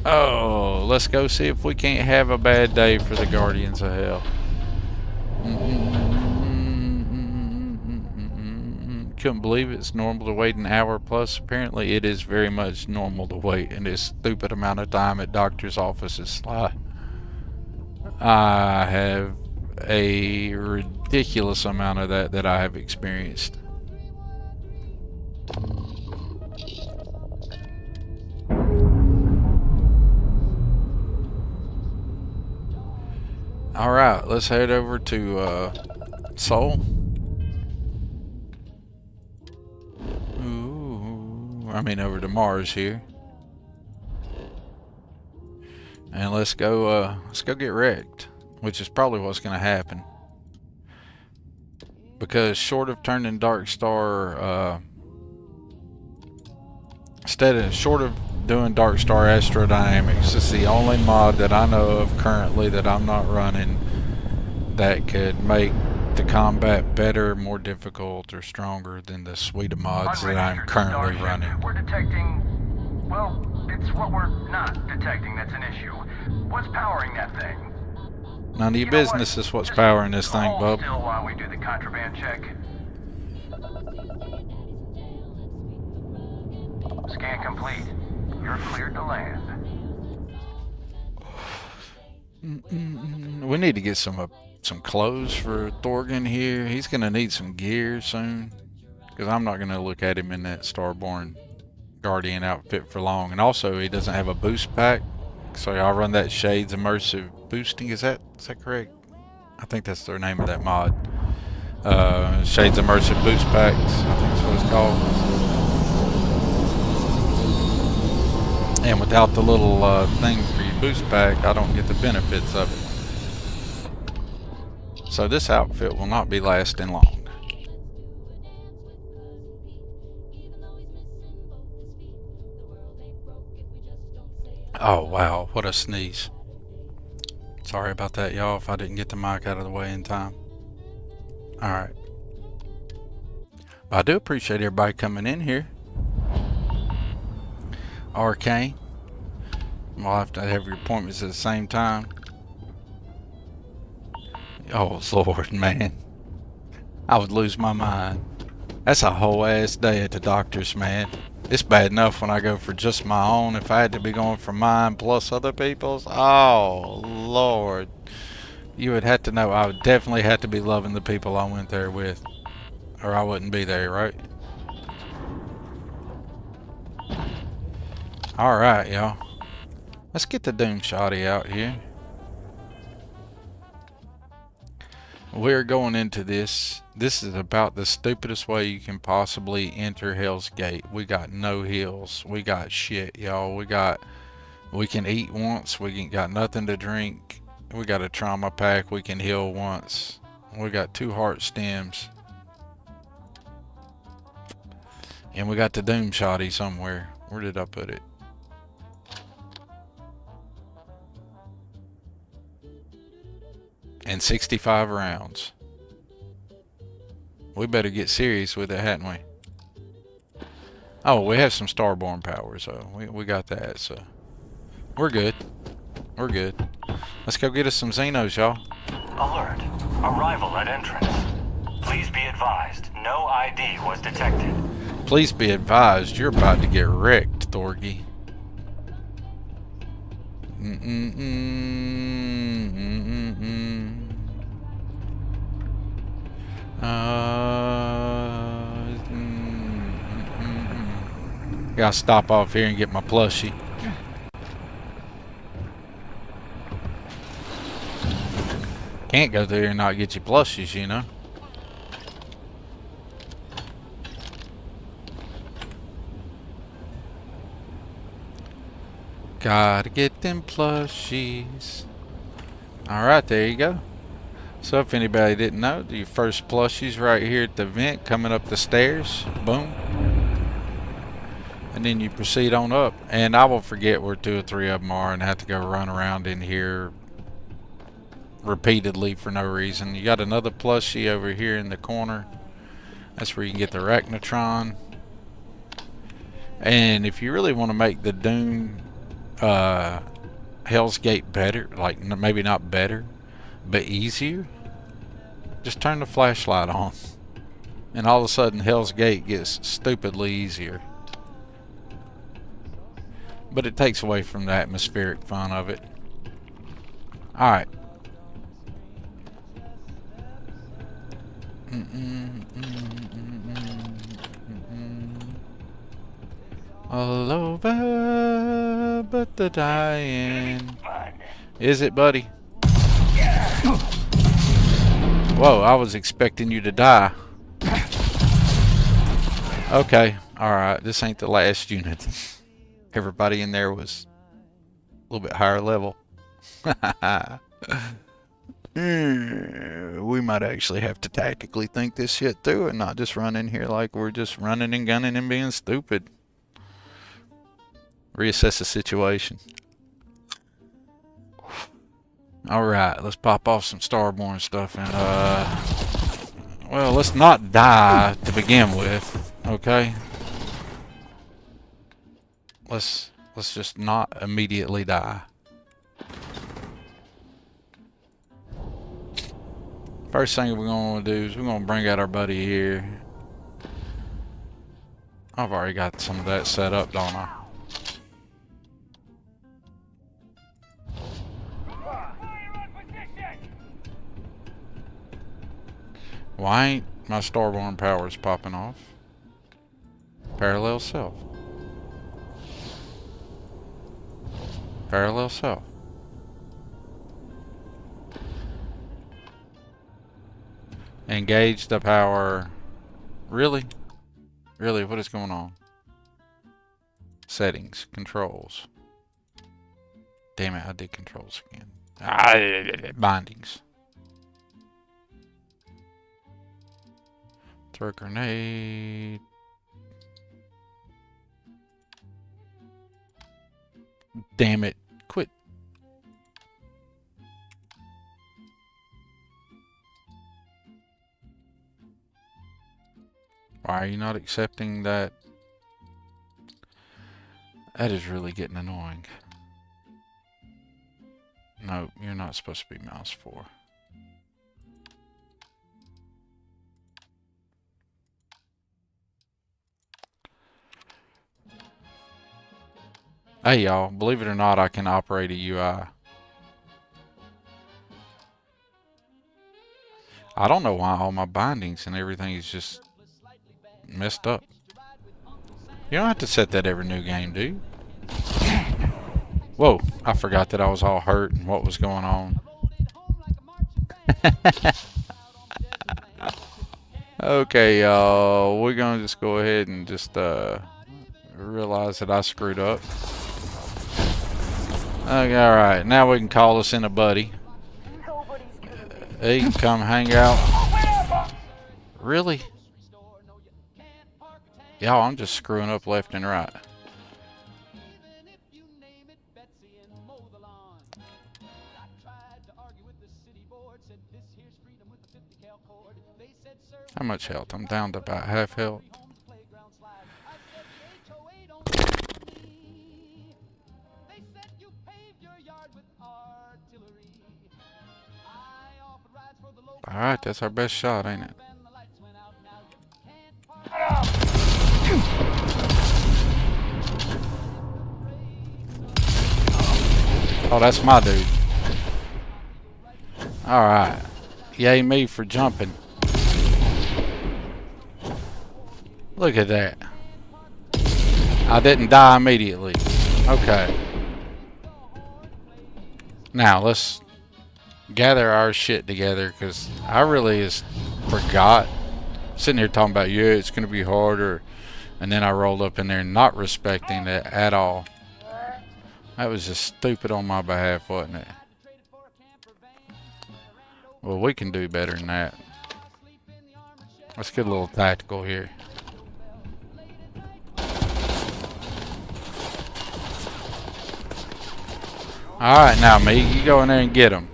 Oh, let's go see if we can't have a bad day for the Guardians of Hell. Couldn't believe it's normal to wait an hour plus. Apparently it is very much normal to wait in this stupid amount of time at doctor's offices. I have a ridiculous amount of that I have experienced. Alright, let's head over to Seoul. Over to Mars here. And let's go get wrecked, which is probably what's going to happen. Because short of turning Dark Star, short of doing Dark Star Astrodynamics, it's the only mod that I know of currently that I'm not running that could make the combat better, more difficult, or stronger than the suite of mods that I'm currently running. We're detecting, well, it's what we're not detecting that's an issue. What's powering that thing? None of your business is what's powering this thing, bub. Still while we do the contraband check. Scan complete. You're cleared to land. We need to get some clothes for Thorgan here. He's gonna need some gear soon, because I'm not gonna look at him in that Starborn Guardian outfit for long. And also, he doesn't have a boost pack, so I'll run that Shades Immersive Boosting. Is that correct? I think that's the name of that mod. Shades Immersive Boost Packs, I think that's what it's called. And without the little thing for your boost pack, I don't get the benefits of it. So this outfit will not be lasting long. Oh wow, what a sneeze. Sorry about that, y'all, if I didn't get the mic out of the way in time. Alright. I do appreciate everybody coming in here. Arcane. We'll have to have your appointments at the same time. Oh Lord, man. I would lose my mind. That's a whole ass day at the doctor's, man. It's bad enough when I go for just my own. If I had to be going for mine plus other people's, oh Lord. You would have to know I would definitely have to be loving the people I went there with, or I wouldn't be there, right? Alright, y'all. Let's get the Doom Shotty out here. We're going into this. This is about the stupidest way you can possibly enter Hell's Gate. We got no heals. We got shit, y'all. We can eat once. We got nothing to drink. We got a trauma pack. We can heal once. We got 2 heart stems. And we got the Doom Shotty somewhere. Where did I put it? And 65 rounds. We better get serious with it, hadn't we? Oh, we have some Starborn power, so we got that, so we're good. We're good. Let's go get us some Xenos, y'all. Alert. Arrival at entrance. Please be advised, no ID was detected. Please be advised, you're about to get wrecked, Thorgy. Gotta stop off here and get my plushie. Can't go through here and not get your plushies, you know. Gotta get them plushies. Alright, there you go. So if anybody didn't know, your first plushies right here at the vent coming up the stairs. Boom. And then you proceed on up. And I will forget where 2 or 3 of them are and have to go run around in here repeatedly for no reason. You got another plushie over here in the corner. That's where you can get the Arachnotron. And if you really want to make the Doom Hell's Gate better, like maybe not better, but easier, just turn the flashlight on. And all of a sudden Hell's Gate gets stupidly easier. But it takes away from the atmospheric fun of it. Alright. All over but the dying. Is it, buddy? Whoa, I was expecting you to die. Okay, alright, this ain't the last unit. Everybody in there was a little bit higher level. We might actually have to tactically think this shit through and not just run in here like we're just running and gunning and being stupid. Reassess the situation. Alright, let's pop off some Starborn stuff and well, let's not die to begin with, okay? Let's just not immediately die. First thing we're going to do is we're going to bring out our buddy here. I've already got some of that set up, don't I? Why ain't my Starborn powers popping off? Parallel self. Parallel self. Engage the power. Really? Really, what is going on? Settings. Controls. Damn it, I did controls again. Bindings. Throw a grenade. Damn it. Quit. Why are you not accepting that? That is really getting annoying. No, you're not supposed to be mouse 4. Hey y'all, believe it or not, I can operate a UI. I don't know why all my bindings and everything is just messed up. You don't have to set that every new game, do you? Whoa, I forgot that I was all hurt and what was going on. Okay, y'all, we're gonna just go ahead and just realize that I screwed up. Okay, alright, now we can call us in a buddy. He can come hang out. Really? Y'all, I'm just screwing up left and right. How much health? I'm down to about half health. Alright, that's our best shot, ain't it? Oh, that's my dude. Alright. Yay me for jumping. Look at that. I didn't die immediately. Okay. Now, let's gather our shit together, because I really just forgot. Sitting here talking about, yeah, it's going to be harder. And then I rolled up in there not respecting it at all. That was just stupid on my behalf, wasn't it? Well, we can do better than that. Let's get a little tactical here. Alright, now, me, you go in there and get him.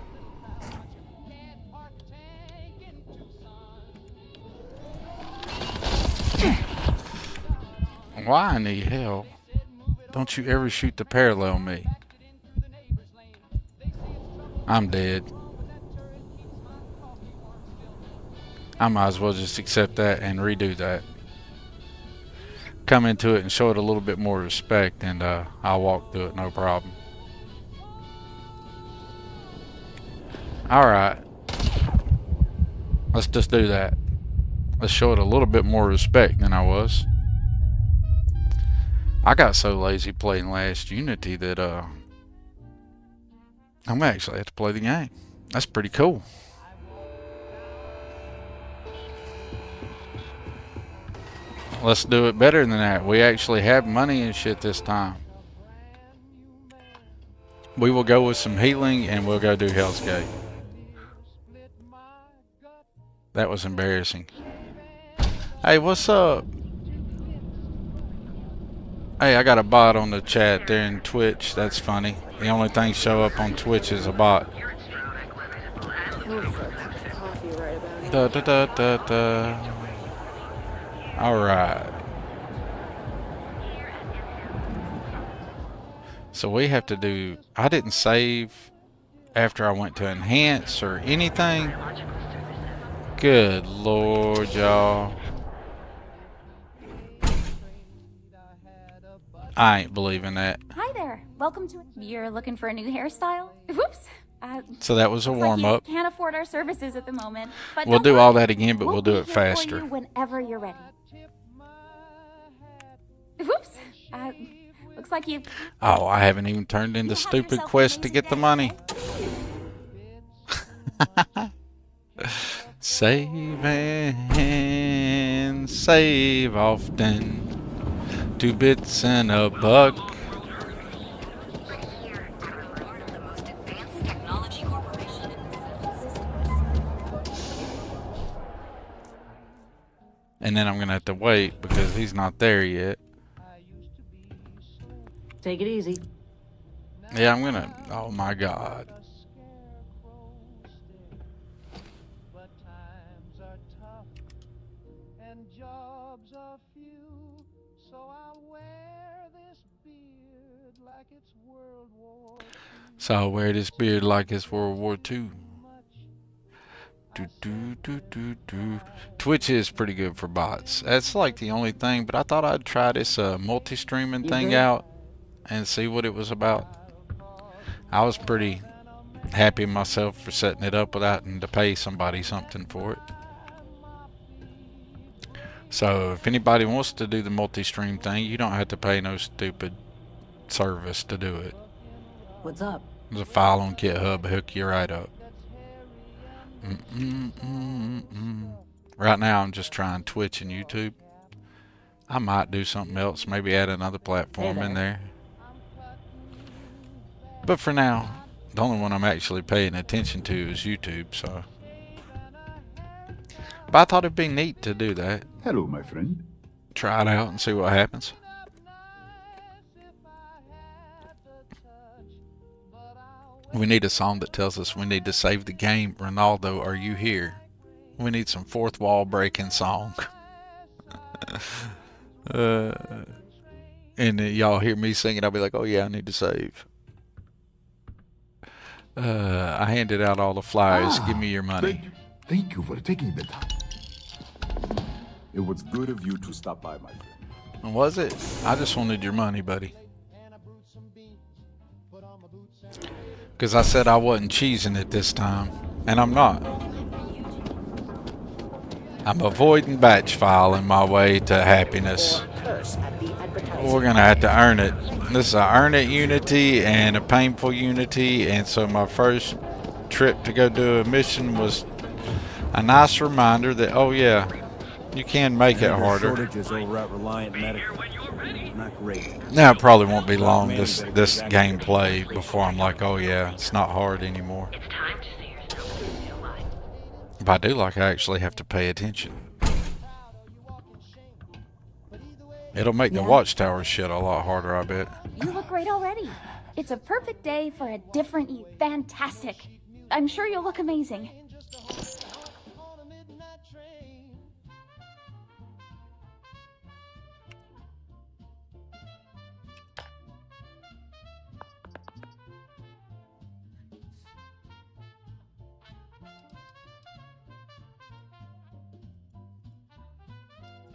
Why in the hell don't you ever shoot to parallel me? I'm dead. I might as well just accept that and redo that. Come into it and show it a little bit more respect, and I'll walk through it, no problem. Alright. Let's just do that. Let's show it a little bit more respect than I was. I got so lazy playing last Unity that I'm gonna actually have to play the game. That's pretty cool. Let's do it better than that. We actually have money and shit this time. We will go with some healing and we'll go do Hell's Gate. That was embarrassing. Hey, what's up? Hey, I got a bot on the chat there in Twitch. That's funny. The only thing show up on Twitch is a bot. Da da da da da. Alright. So we have to do... I didn't save after I went to enhance or anything. Good lord, y'all. I ain't believing that. Hi there. Welcome to... You're looking for a new hairstyle? Whoops. So that was a warm-up. Can't afford our services at the moment. But We'll do all that again, but we'll do it faster. For you whenever you're ready. Whoops. Looks like you... Oh, I haven't even turned in the stupid quest to get the money. Save and save often. 2 bits and a buck. And then I'm gonna have to wait because he's not there yet. Take it easy. Yeah, I'm gonna... Oh my god. So I wear this beard like it's World War II. Twitch is pretty good for bots. That's like the only thing, but I thought I'd try this multi-streaming thing out and see what it was about. I was pretty happy myself for setting it up without having to pay somebody something for it. So if anybody wants to do the multi-stream thing, you don't have to pay no stupid service to do it. What's up? There's a file on GitHub, hook you right up. Right now I'm just trying Twitch and YouTube. I might do something else, maybe add another platform in there. But for now, the only one I'm actually paying attention to is YouTube, so. But I thought it'd be neat to do that. Hello, my friend. Try it out and see what happens. We need a song that tells us we need to save the game. Ronaldo, are you here? We need some fourth wall breaking song. And y'all hear me singing, I'll be like, oh yeah, I need to save. I handed out all the flyers. Give me your money. Thank you for taking the time. It was good of you to stop by, my friend. Was it? I just wanted your money, buddy. Because I said I wasn't cheesing it this time. And I'm not. I'm avoiding batch filing my way to happiness. We're going to have to earn it. This is a earn it Unity and a painful Unity. And so my first trip to go do a mission was a nice reminder that, oh yeah, you can make it harder. Shortages over at Reliant Medical. Not great. Now it probably won't be long this gameplay before I'm like, oh yeah, it's not hard anymore. If I do like, I actually have to pay attention. It'll make the watchtower shit a lot harder, I bet. You look great already. It's a perfect day for a different you. Fantastic. I'm sure you'll look amazing.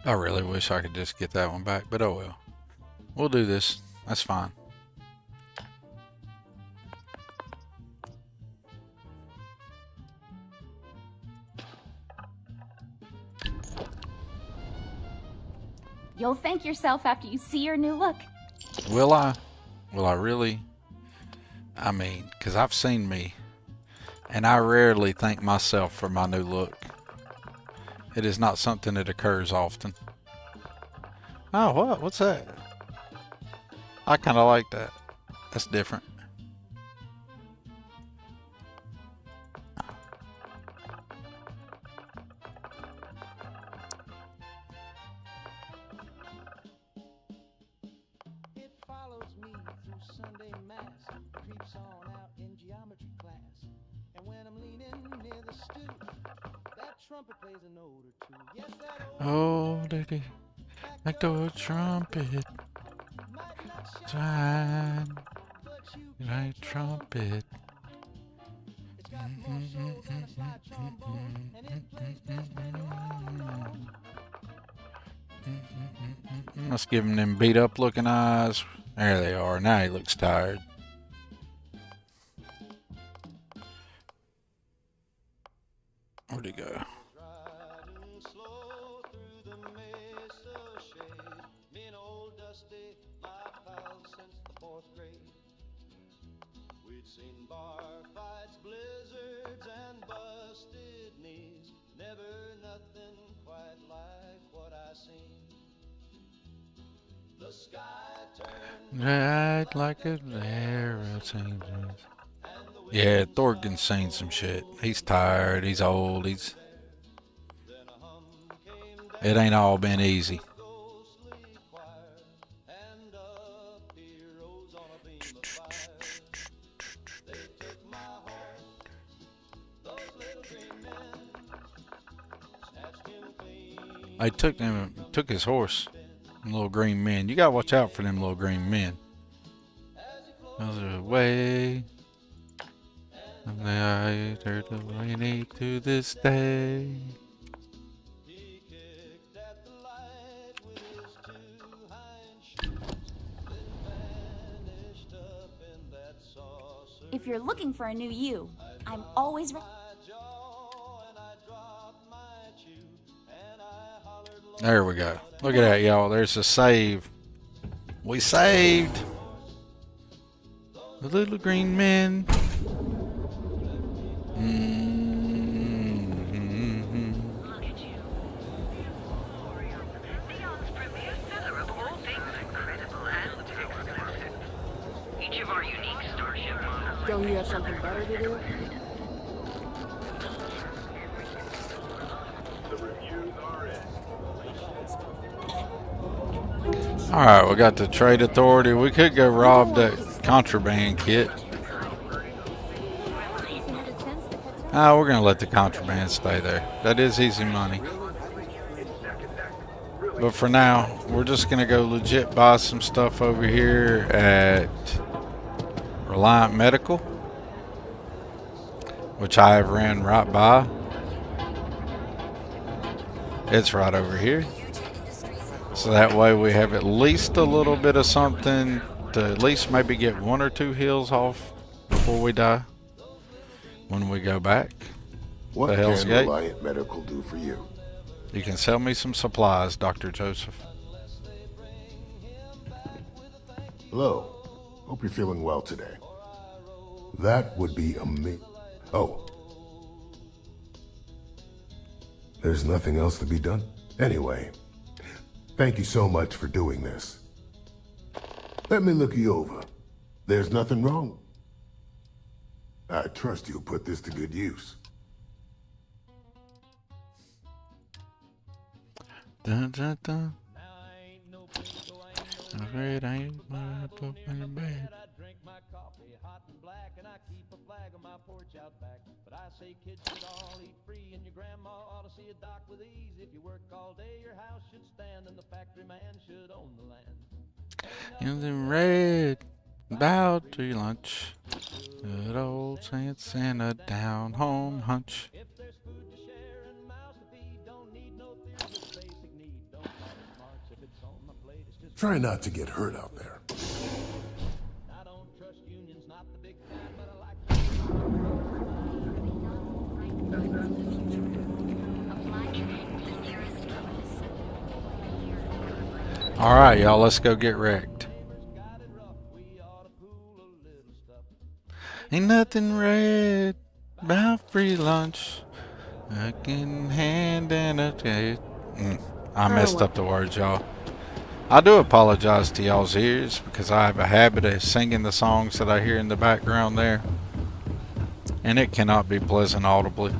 I really wish I could just get that one back, but oh well. We'll do this. That's fine. You'll thank yourself after you see your new look. Will I? Will I really? I mean, because I've seen me, and I rarely thank myself for my new look. It is not something that occurs often. Oh, what? What's that? I kind of like that. That's different. It follows me through Sunday mass, creeps on out in geometry class, and when I'm leaning near the stew, that trumpet plays a note or two. Yes, that Oh, lady, like the trumpet. Time, like trumpet. Let's give him them beat up looking eyes. There they are. Now he looks tired. Where'd he go? Right like a arrow changes. Yeah, Thorgan's seen some shit. He's tired, he's old, it ain't all been easy. I took his horse. Little green men. You gotta watch out for them little green men. Those are way. And they are the rainy to this day. If you're looking for a new you, I'm always ready. There we go. Look at that, y'all. There's a save. We saved the little green men. Look at you. Neon's premier seller of all things incredible and exclusive. Each of our unique starship models. Don't you have something better to do? Alright, we got the trade authority. We could go rob that contraband kit. We're gonna let the contraband stay there. That is easy money. But for now, we're just gonna go legit buy some stuff over here at Reliant Medical, which I have ran right by. It's right over here. So that way we have at least a little bit of something to at least maybe get 1 or 2 heals off before we die when we go back. What The can Hell's Gate. Reliant Medical do for you? You can sell me some supplies, Dr. Joseph. Hello. Hope you're feeling well today. That would be amazing. Oh. There's nothing else to be done? Anyway, thank you so much for doing this. Let me look you over. There's nothing wrong. I trust you'll put this to good use. Dun, dun, dun. I'm afraid I ain't my top in the bed. But I say kids should all eat free, and your grandma ought to see a doc with ease. If you work all day, your house should stand, and the factory man should own the land. In the red, bow to your lunch. Good old Saint Santa down home hunch. If there's food to share and mouths to feed, don't need no theory, just basic need. Don't call it smarts if it's on my plate. It's just Try not to get hurt out there. I don't trust unions, not the big fan, but I like. Alright, y'all, let's go get wrecked. Ain't nothing red about free lunch. I can hand and a taste. I messed up the words, y'all. I do apologize to y'all's ears because I have a habit of singing the songs that I hear in the background there. And it cannot be pleasant audibly.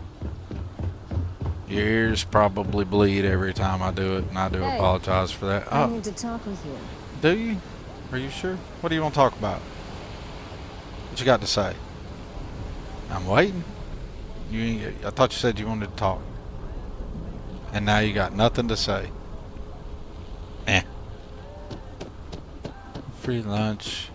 Your ears probably bleed every time I do it, and I do apologize for that. I need to talk with you. Do you? Are you sure? What do you want to talk about? What you got to say? I'm waiting. I thought you said you wanted to talk. And now you got nothing to say. Eh. Free lunch.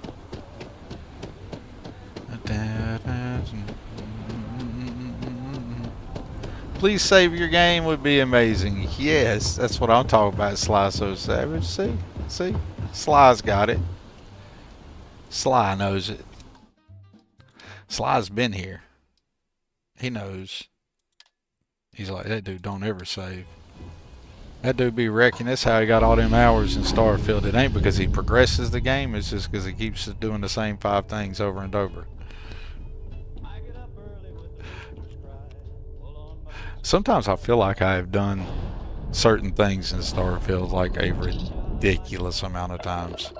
Please save your game would be amazing. Yes, that's what I'm talking about, Sly So Savage. See? Sly's got it. Sly knows it. Sly's been here. He knows. He's like, that dude don't ever save. That dude be wrecking. That's how he got all them hours in Starfield. It ain't because he progresses the game. It's just because he keeps doing the same 5 things over and over. Sometimes I feel like I have done certain things in Starfield like a ridiculous amount of times.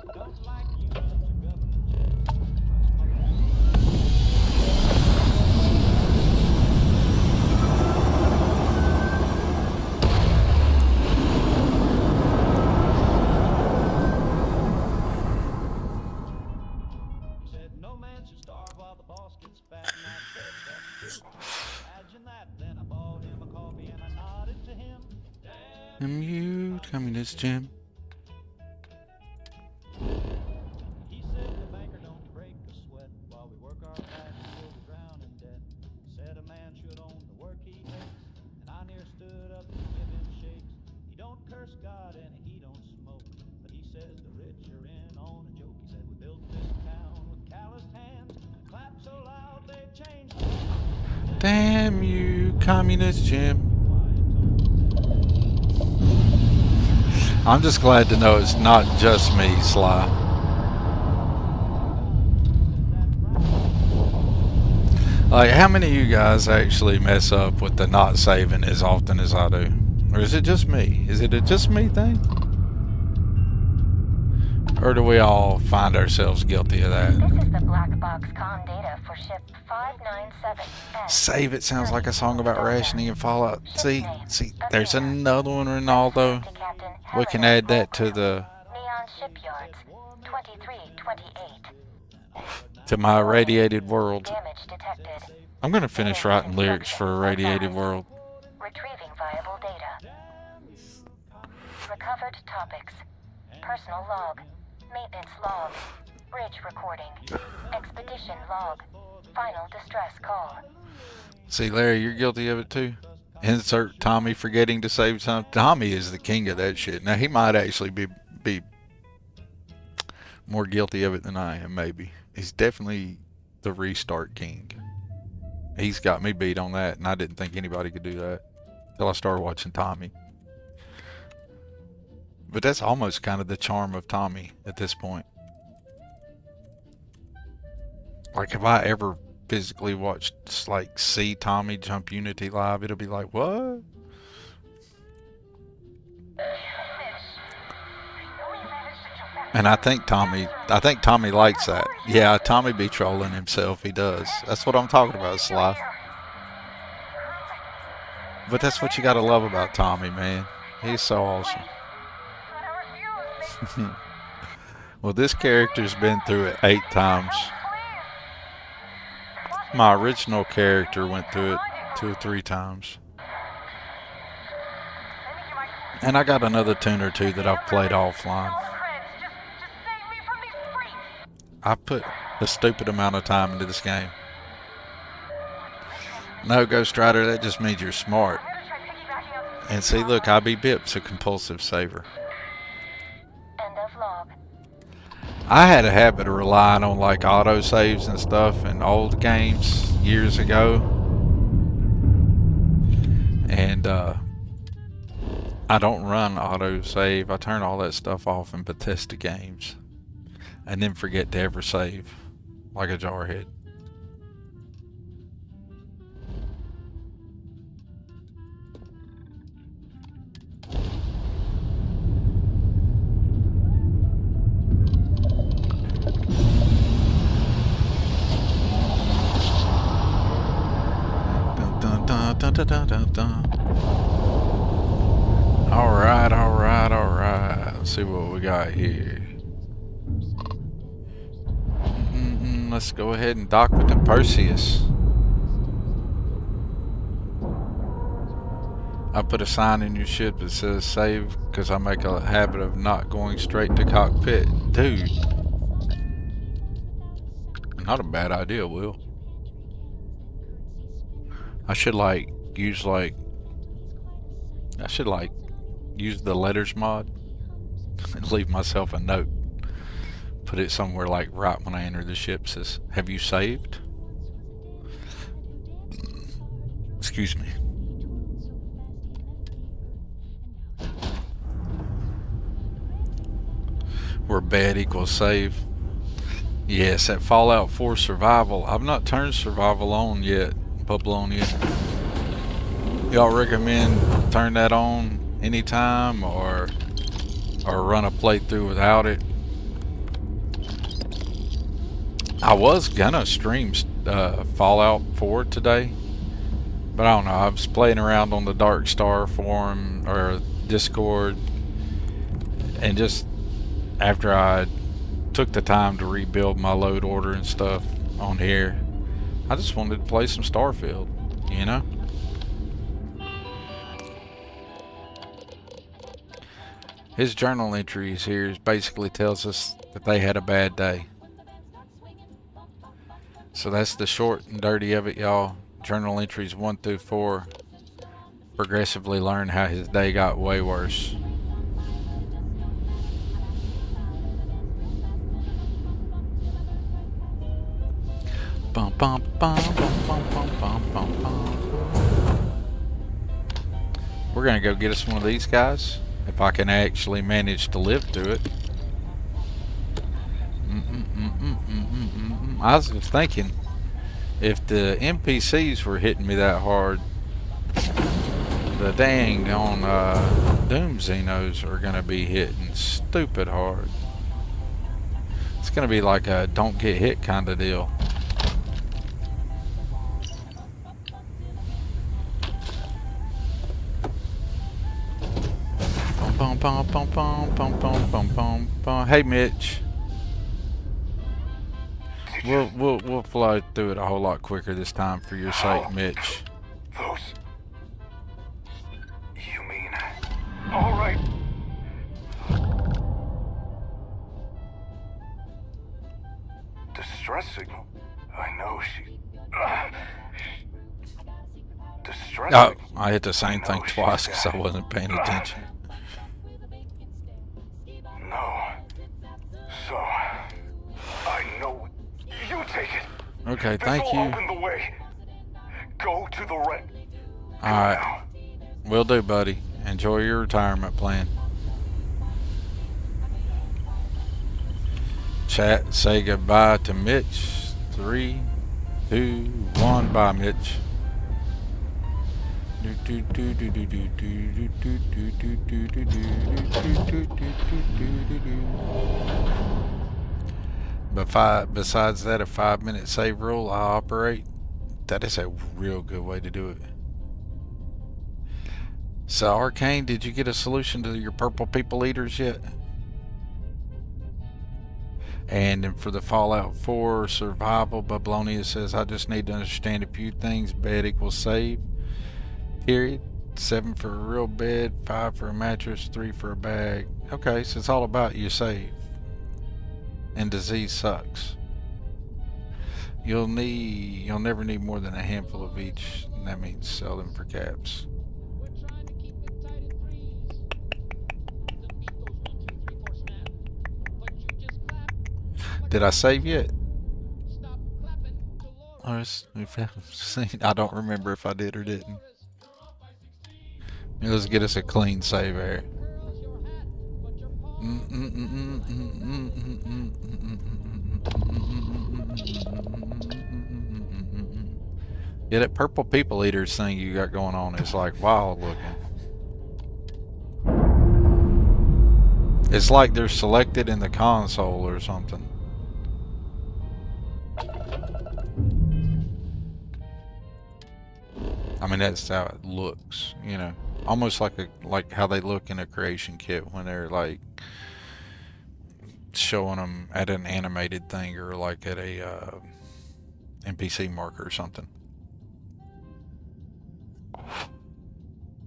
Mute communist Jim. He said the banker don't break a sweat while we work our backs till we drown in debt. Said a man should own the work he makes, and I near stood up to give him shakes. He don't curse God and he don't smoke, but he says the rich are in on a joke. He said we built this town with calloused hands, clapped so loud they changed. Damn you, communist Jim. I'm just glad to know it's not just me, Sly. Like, how many of you guys actually mess up with the not saving as often as I do? Or is it just me? Is it a just me thing? Or do we all find ourselves guilty of that? This is the black box comm data for ship 597S. Save it sounds like a song about rationing and Fallout. See, there's another one, Ronaldo. We can add that to the Neon Shipyards 2328. to my irradiated world. Damage detected. I'm gonna finish writing lyrics for Irradiated World. Retrieving viable data. Recovered topics. Personal log. Maintenance log. Bridge recording. Expedition log. Final distress call. See, Larry, you're guilty of it too. Insert Tommy forgetting to save time. Tommy is the king of that shit. Now he might actually be more guilty of it than I am. Maybe he's definitely the restart king. He's got me beat on that, and I didn't think anybody could do that until I started watching Tommy. But that's almost kind of the charm of Tommy at this point. Like if I ever physically watched, like, see Tommy jump Unity live, it'll be like, what? And I think Tommy likes that. Yeah, Tommy be trolling himself. He does. That's what I'm talking about, Sly. But that's what you gotta love about Tommy, man. He's so awesome. Well, this character's been through it 8 times. My original character went through it 2 or 3 times. And I got another tune or 2 that I've played offline. I put a stupid amount of time into this game. No, Ghost Rider, that just means you're smart. And see, look, IB-Bip's a compulsive saver. End of log. I had a habit of relying on like auto saves and stuff in old games years ago. And I don't run auto save. I turn all that stuff off in Bethesda games. And then forget to ever save, like a jarhead. Dun, dun, dun, dun, dun, dun, dun. All right, all right, all right. Let's see what we got here. Let's go ahead and dock with the Perseus. I put a sign in your ship that says save because I make a habit of not going straight to cockpit. Dude. Not a bad idea, Will. I should use the letters mod and leave myself a note. Put it somewhere like right when I enter the ship, says, have you saved? Excuse me. Where bad equals save. Yes, at Fallout 4 survival. I've not turned survival on yet. Bubble on yet. Y'all recommend turn that on anytime or run a playthrough without it? I was gonna stream Fallout 4 today, but I don't know. I was playing around on the Dark Star forum or Discord, and just after I took the time to rebuild my load order and stuff on here, I just wanted to play some Starfield, you know? His journal entries here basically tells us that they had a bad day. So that's the short and dirty of it, y'all. Journal entries 1 through 4 progressively learn how his day got way worse. Bum, bum, bum, bum, bum, bum, bum, bum, bum. We're gonna go get us one of these guys, if I can actually manage to live through it. I was just thinking, if the NPCs were hitting me that hard, the dang on Doom Xenos are gonna be hitting stupid hard. It's gonna be like a don't get hit kind of deal. Bum, bum, bum, bum, bum, bum, bum, bum, bum. Hey, Mitch. We'll fly through it a whole lot quicker this time for your sake, Mitch. Those... You mean... All right. Distress signal. I know she... Distress Oh, I hit the same thing twice because I wasn't paying attention. No. So, I know. You take it. Okay, thank you. Open the way. Go to the right. Alright. Will do, buddy. Enjoy your retirement plan. Chat, say goodbye to Mitch. 3, 2, 1. Bye, Mitch. But besides that, a 5-minute save rule I operate. That is a real good way to do it. So, Arcane, did you get a solution to your purple people eaters yet? And then for the Fallout 4 survival, Bablonia says, I just need to understand a few things. Bed equals save. Period. 7 for a real bed, 5 for a mattress, 3 for a bag. Okay, so it's all about you save. And disease sucks. You'll never need more than a handful of each, and that means sell them for caps. Did I save yet? I don't remember if I did or didn't. Let's get us a clean save here. Yeah, that purple people eaters thing you got going on is like wild looking. It's like they're selected in the console or something. I mean, that's how it looks, you know. Almost like how they look in a creation kit when they're like showing them at an animated thing or like at a NPC marker or something.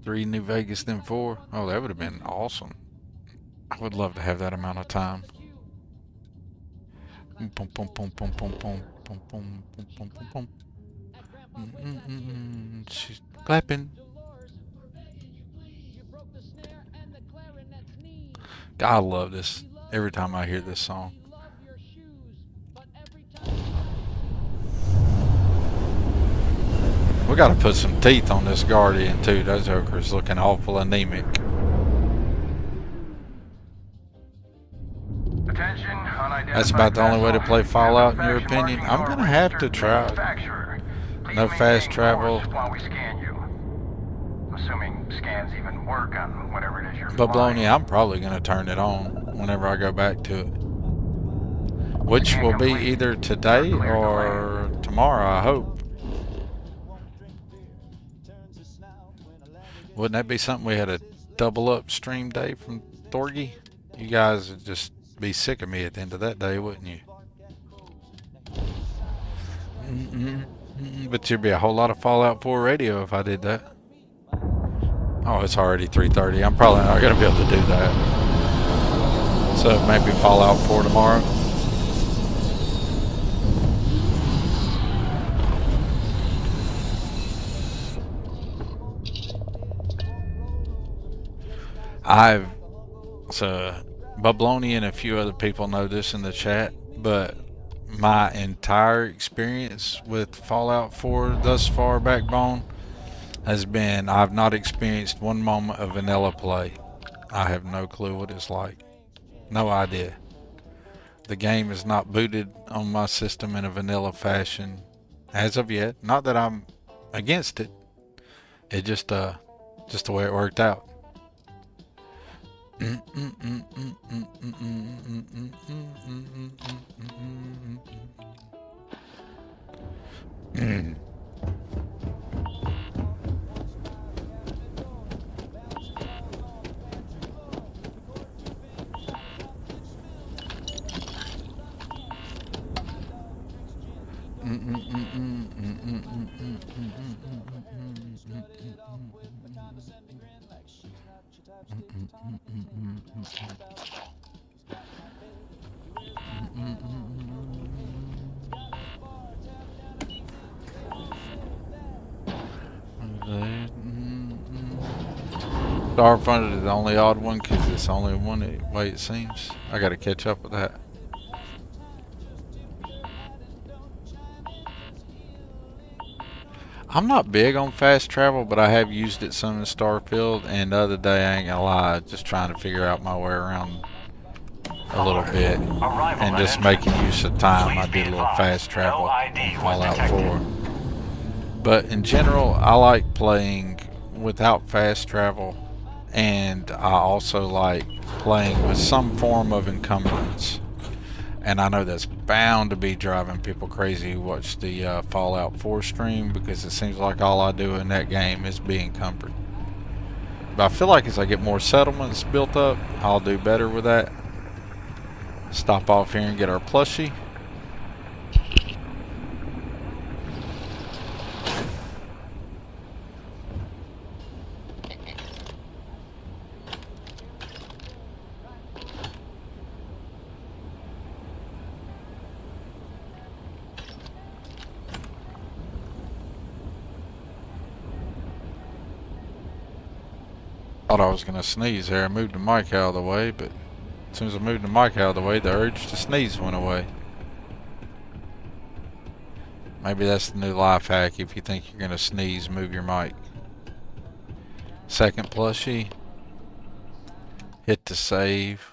3 New Vegas, then 4. Oh, that would have been awesome. I would love to have that amount of time. She's clapping. God, I love this every time I hear this song. We got to put some teeth on this Guardian too. That Joker's looking awful anemic. That's about the only way to play Fallout in your opinion. I'm going to have to try. No fast travel. Assuming scans even work on whatever it is you're Bablonia, I'm probably going to turn it on whenever I go back to it. Which will be either today or tomorrow, I hope. Wouldn't that be something we had a double up stream day from Thorgy? You guys would just be sick of me at the end of that day, wouldn't you? But there'd be a whole lot of Fallout 4 radio if I did that. Oh, it's already 3:30. I'm probably not going to be able to do that. So maybe Fallout 4 tomorrow. Bablonia and a few other people know this in the chat, but my entire experience with Fallout 4 thus far, Backbone, has been I've not experienced one moment of vanilla play. I have no clue what it's like. No idea. The game is not booted on my system in a vanilla fashion as of yet. Not that I'm against it. It just the way it worked out. Starfield is the only odd one because it's the only one way it seems. I gotta catch up with that. I'm not big on fast travel, but I have used it some in Starfield, and the other day, I ain't gonna lie, just trying to figure out my way around a little bit, and just making use of time. I did a little fast travel in Fallout 4. But in general, I like playing without fast travel, and I also like playing with some form of encumbrance. And I know that's bound to be driving people crazy who watch the Fallout 4 stream, because it seems like all I do in that game is be encumbered. But I feel like as I get more settlements built up, I'll do better with that. Stop off here and get our plushie. Thought I was gonna sneeze there. I moved the mic out of the way, but as soon as I moved the mic out of the way, the urge to sneeze went away. Maybe that's the new life hack. If you think you're gonna sneeze, move your mic. Second plushie. Hit the save.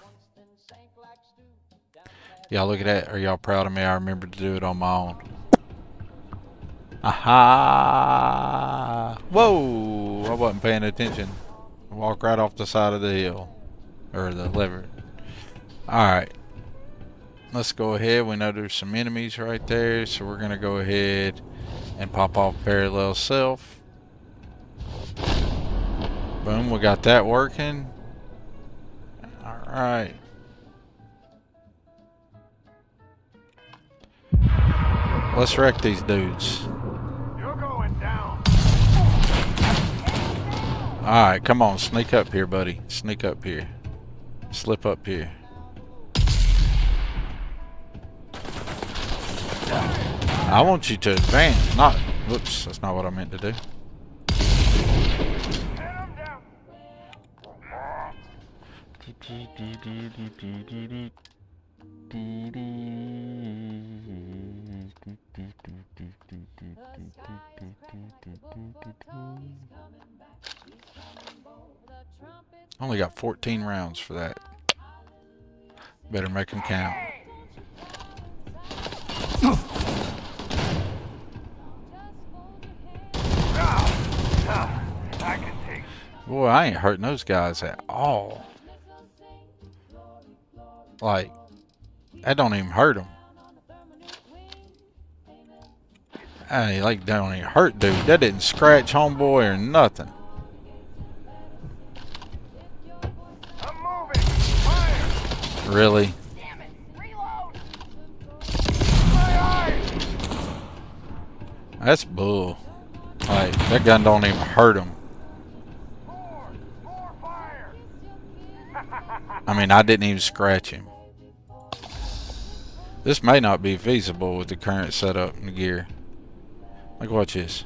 Y'all look at that. Are y'all proud of me? I remembered to do it on my own. Aha! Whoa! I wasn't paying attention. Walk right off the side of the hill. Or the lever. Alright. Let's go ahead. We know there's some enemies right there. So we're going to go ahead and pop off parallel self. Boom. We got that working. Alright. Let's wreck these dudes. You're going down. Alright, come on. Sneak up here, buddy. Sneak up here. Slip up here. I want you to advance, not... Whoops, that's not what I meant to do. Only got 14 rounds for that. Better make them count. Boy, I ain't hurting those guys at all. Like, that don't even hurt them. Hey, like, that don't even hurt, dude. That didn't scratch homeboy or nothing. I'm moving. Fire. Really? Damn it. Reload. My eyes. That's bull. Like, that gun don't even hurt him. More fire. I mean, I didn't even scratch him. This may not be feasible with the current setup and gear. Like, watch this.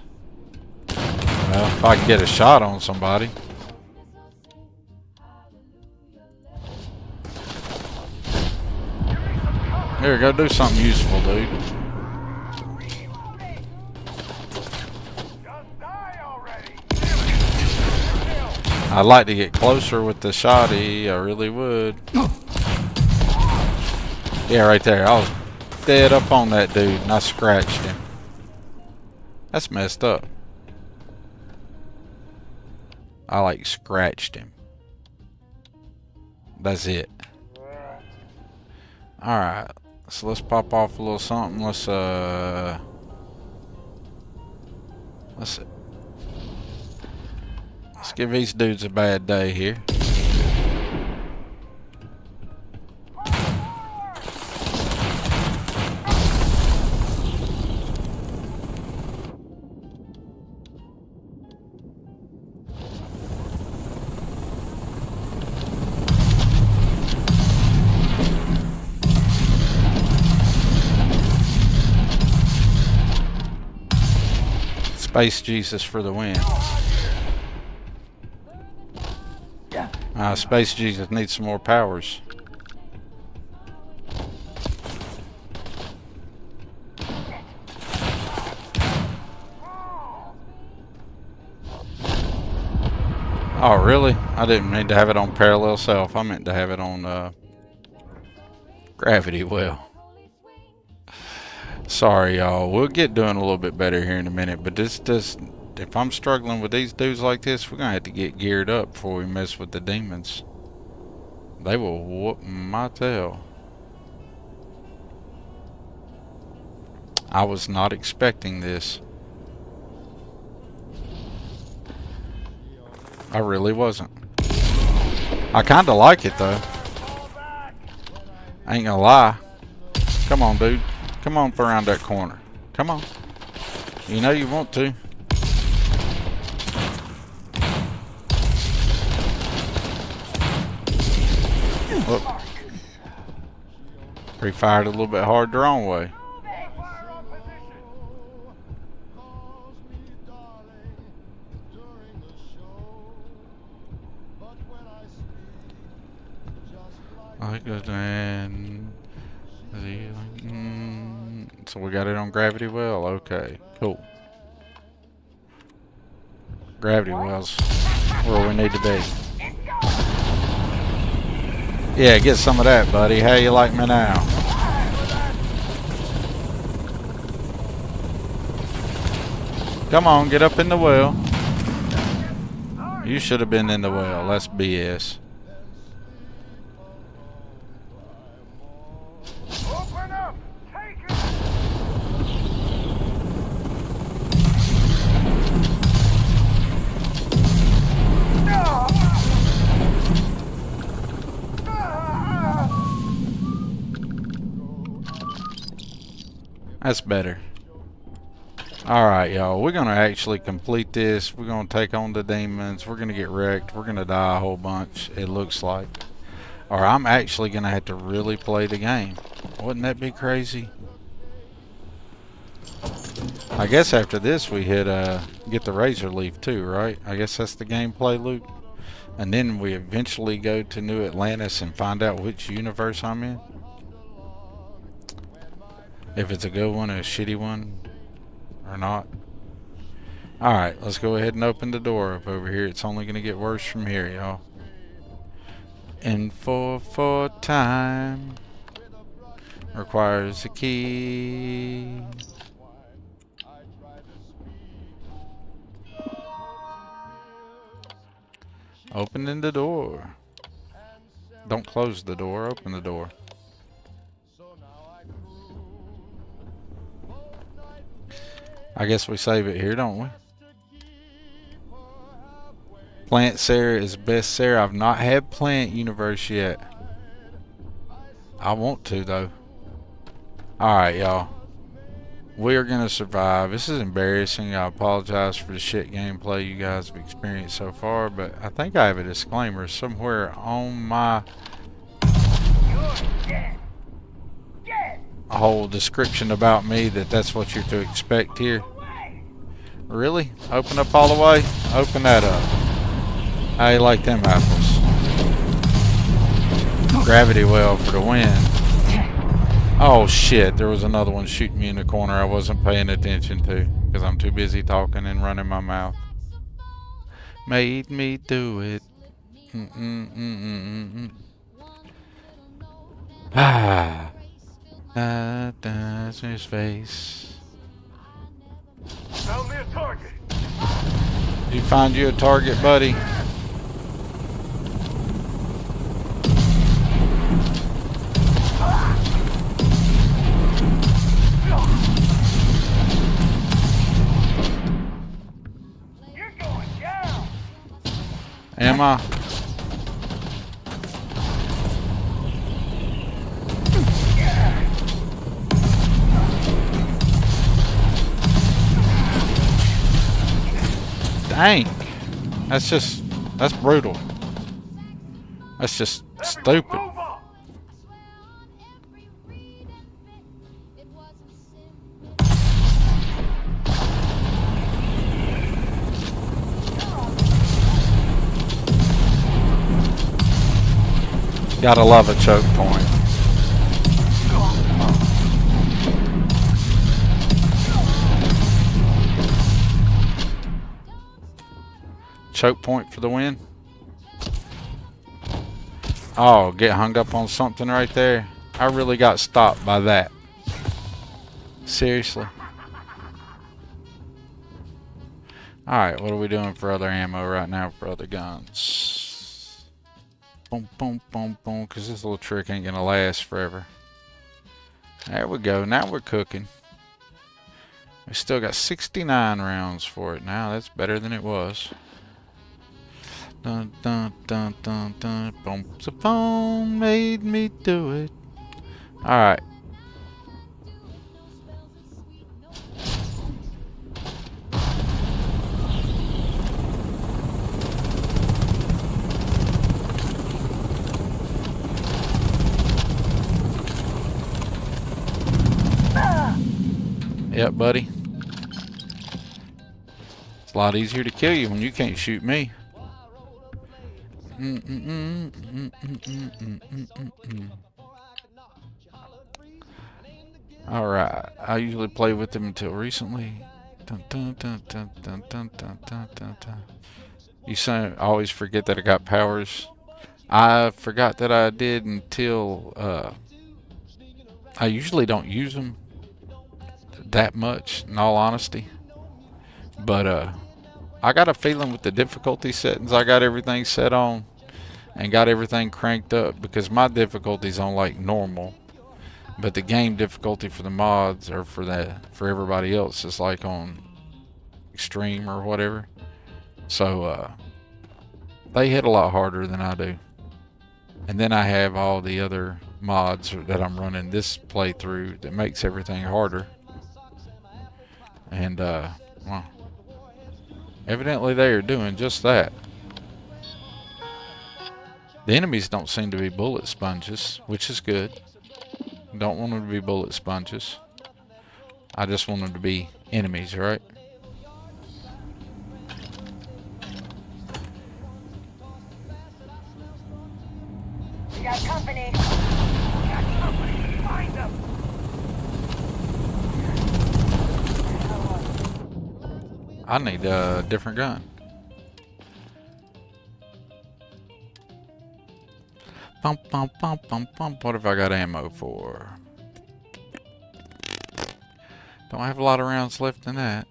Well, if I can get a shot on somebody. Here, go do something useful, dude. I'd like to get closer with the shotty. I really would. Yeah, right there. I was dead up on that dude and I scratched him. That's messed up. I like scratched him. That's it. Alright. So let's pop off a little something. Let's give these dudes a bad day here. Space Jesus for the win. Space Jesus needs some more powers. Oh, really? I didn't mean to have it on parallel self. I meant to have it on gravity well. Sorry, y'all. We'll get doing a little bit better here in a minute, but this does. If I'm struggling with these dudes like this, we're gonna have to get geared up before we mess with the demons. They will whoop my tail. I was not expecting this. I really wasn't. I kinda like it though. I ain't gonna lie. Come on, dude. Come on around that corner. Come on. You know you want to. Whoop. Pre-fired a little bit hard the wrong way. So we got it on gravity well. Okay, cool. Gravity wells where we need to be. Yeah, get some of that, buddy. How you like me now? Come on, get up in the well. You should have been in the well. That's BS. Open up! Take it! That's better. Alright, y'all. We're going to actually complete this. We're going to take on the demons. We're going to get wrecked. We're going to die a whole bunch, it looks like. Or I'm actually going to have to really play the game. Wouldn't that be crazy? I guess after this we hit get the Razor Leaf too, right? I guess that's the gameplay loop. And then we eventually go to New Atlantis and find out which universe I'm in. If it's a good one or a shitty one or not. Alright, let's go ahead and open the door up over here. It's only going to get worse from here, y'all. And for time requires a key. Opening the door. Don't close the door, open the door. I guess we save it here, don't we? Plant Sarah is best Sarah. I've not had Plant Universe yet. I want to though. Alright, y'all. We are going to survive. This is embarrassing. I apologize for the shit gameplay you guys have experienced so far, but I think I have a disclaimer somewhere on my whole description about me that's what you're to expect here. Really? Open up all the way? Open that up. How you like them apples? Gravity well for the win. Oh shit, there was another one shooting me in the corner I wasn't paying attention to because I'm too busy talking and running my mouth. Made me do it. Ah. That's his face. Found me a target. Did you find you a target, buddy? You're going down. Am I? Dang. That's brutal. That's just stupid. Gotta love a choke point. Choke point for the win. Oh, get hung up on something right there. I really got stopped by that. Seriously. Alright, what are we doing for other ammo right now for other guns? Boom, boom, boom, boom, because this little trick ain't gonna last forever. There we go, now we're cooking. We still got 69 rounds for it now. That's better than it was. Dun dun dun dun dun. Boom, the phone made me do it. Alright. Yep, buddy. It's a lot easier to kill you when you can't shoot me. Alright, I usually play with them until recently. Dun, dun, dun, dun, dun, dun, dun, dun, dun, dun. You say I always forget that I got powers. I forgot that I did until I usually don't use them that much, in all honesty. But I got a feeling with the difficulty settings, I got everything set on and got everything cranked up, because my difficulty's on like normal, but the game difficulty for the mods or for everybody else is like on extreme or whatever. So they hit a lot harder than I do. And then I have all the other mods that I'm running this playthrough that makes everything harder. And well, evidently they are doing just that. The enemies don't seem to be bullet sponges, which is good. Don't want them to be bullet sponges. I just want them to be enemies, right? We got company. We got company. Find them. I need a different gun. Bump, bump, bump, bump, bump. What have I got ammo for? Don't have a lot of rounds left in that.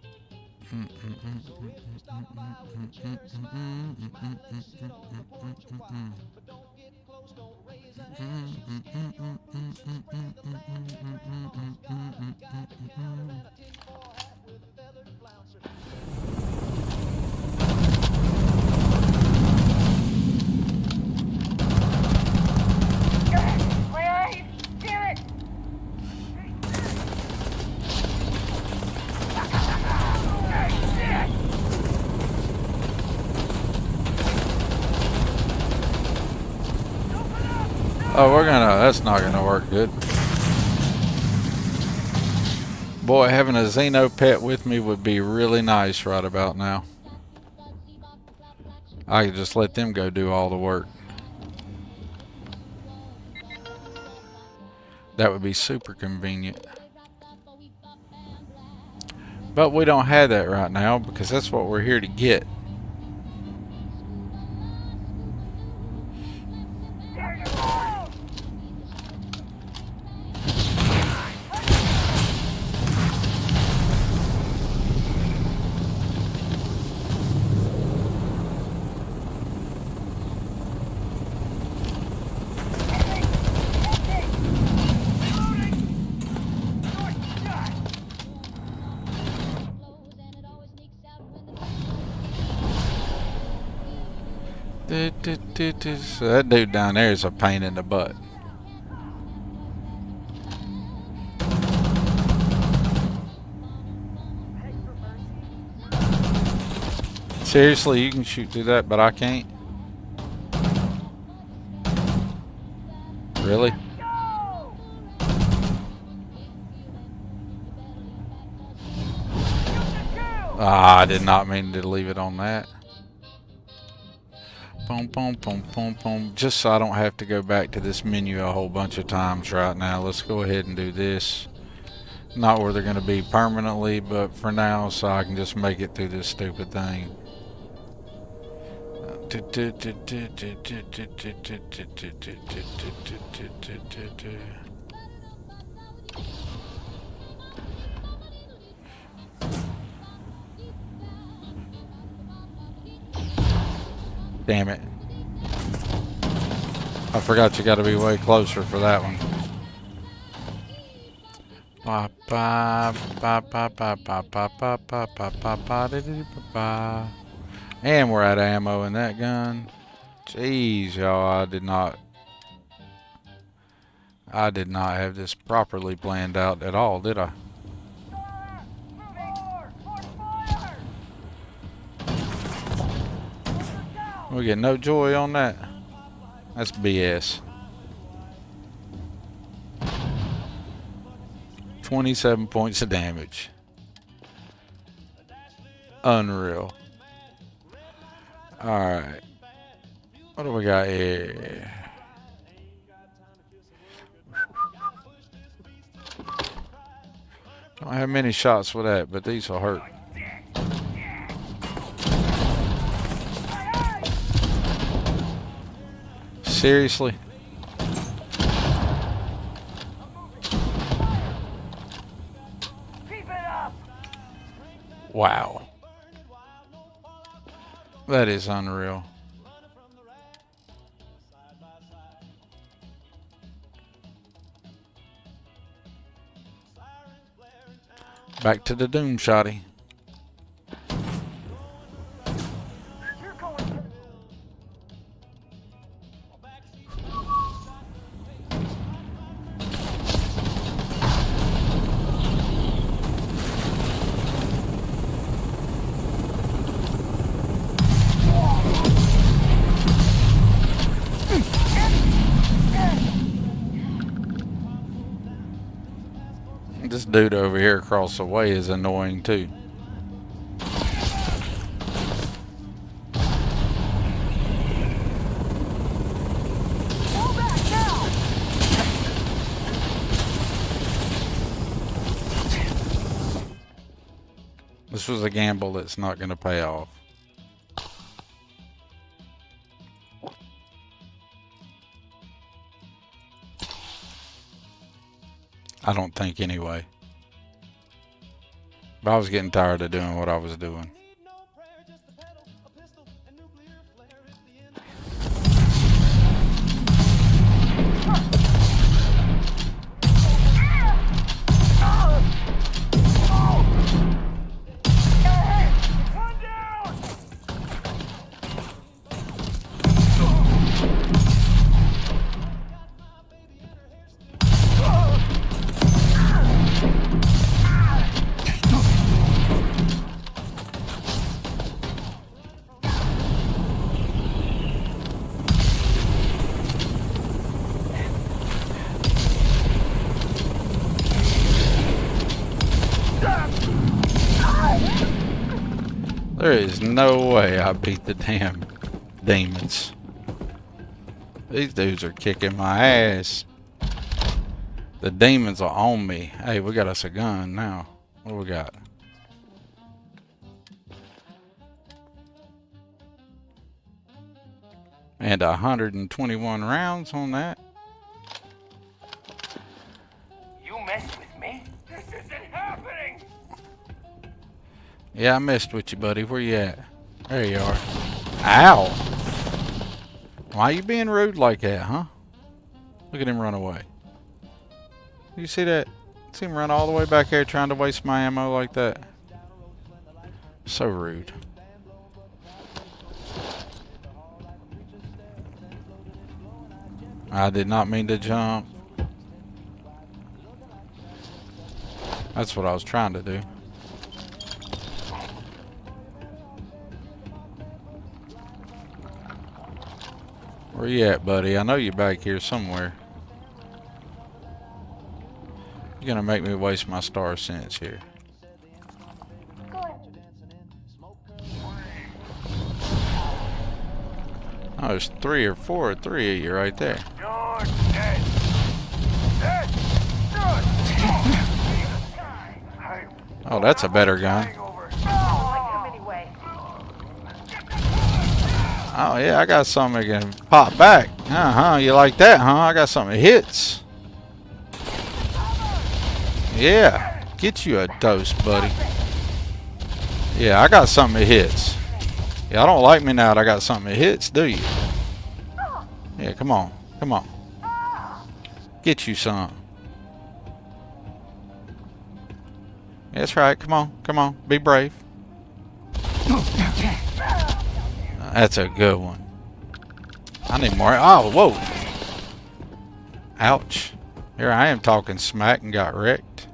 Oh, that's not gonna work good. Boy, having a Xeno pet with me would be really nice right about now. I could just let them go do all the work. That would be super convenient. But we don't have that right now because that's what we're here to get. So that dude down there is a pain in the butt. Seriously, you can shoot through that, but I can't? Really? Ah, I did not mean to leave it on that. Boom, boom, boom, boom, boom. Just so I don't have to go back to this menu a whole bunch of times right now. Let's go ahead and do this. Not where they're going to be permanently, but for now, so I can just make it through this stupid thing. Damn it. I forgot you got to be way closer for that one. Ba ba ba ba ba ba ba ba ba ba ba ba ba. And we're out of ammo in that gun. Jeez, y'all, I did not have this properly planned out at all, did I? We get no joy on that. That's BS. 27 points of damage. Unreal. Alright. What do we got here? Don't have many shots with that, but these will hurt. Seriously? Wow. That is unreal. Back to the Doom Shotty. This dude over here across the way is annoying too. This was a gamble that's not going to pay off. I don't think anyway. But I was getting tired of doing what I was doing. There is no way I beat the damn demons. These dudes are kicking my ass. The demons are on me. Hey, we got us a gun now. What do we got? And 121 rounds on that. You messed with me? This isn't happening! Yeah, I messed with you, buddy. Where you at? There you are. Ow! Why you being rude like that, huh? Look at him run away. You see that? See him run all the way back there trying to waste my ammo like that? So rude. I did not mean to jump. That's what I was trying to do. Where you at, buddy? I know you're back here somewhere. You're gonna make me waste my star sense here. Oh, there's 3 or 4 or 3 of you right there. You're dead. Dead. Good. Oh, that's a better gun. Oh yeah, I got something that can pop back. You like that, huh? I got something that hits. Yeah, get you a dose, buddy. Yeah, I got something that hits. Yeah, I don't like me now that I got something that hits, do you? Yeah, come on. Come on. Get you some. That's right. Come on. Come on. Be brave. That's a good one. I need more. Oh, whoa. Ouch. Here I am talking smack and got wrecked.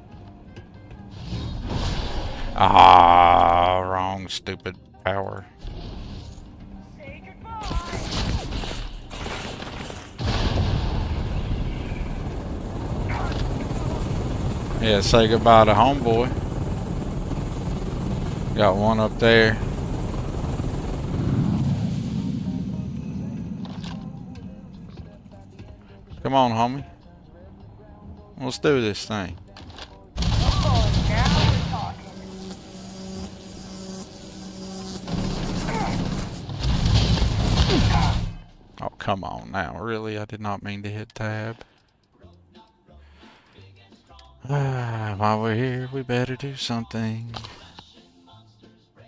Ah, wrong stupid power. Yeah, say goodbye to homeboy. Got one up there. Come on, homie. Let's do this thing. Oh, come on now. Really? I did not mean to hit tab. While we're here, we better do something.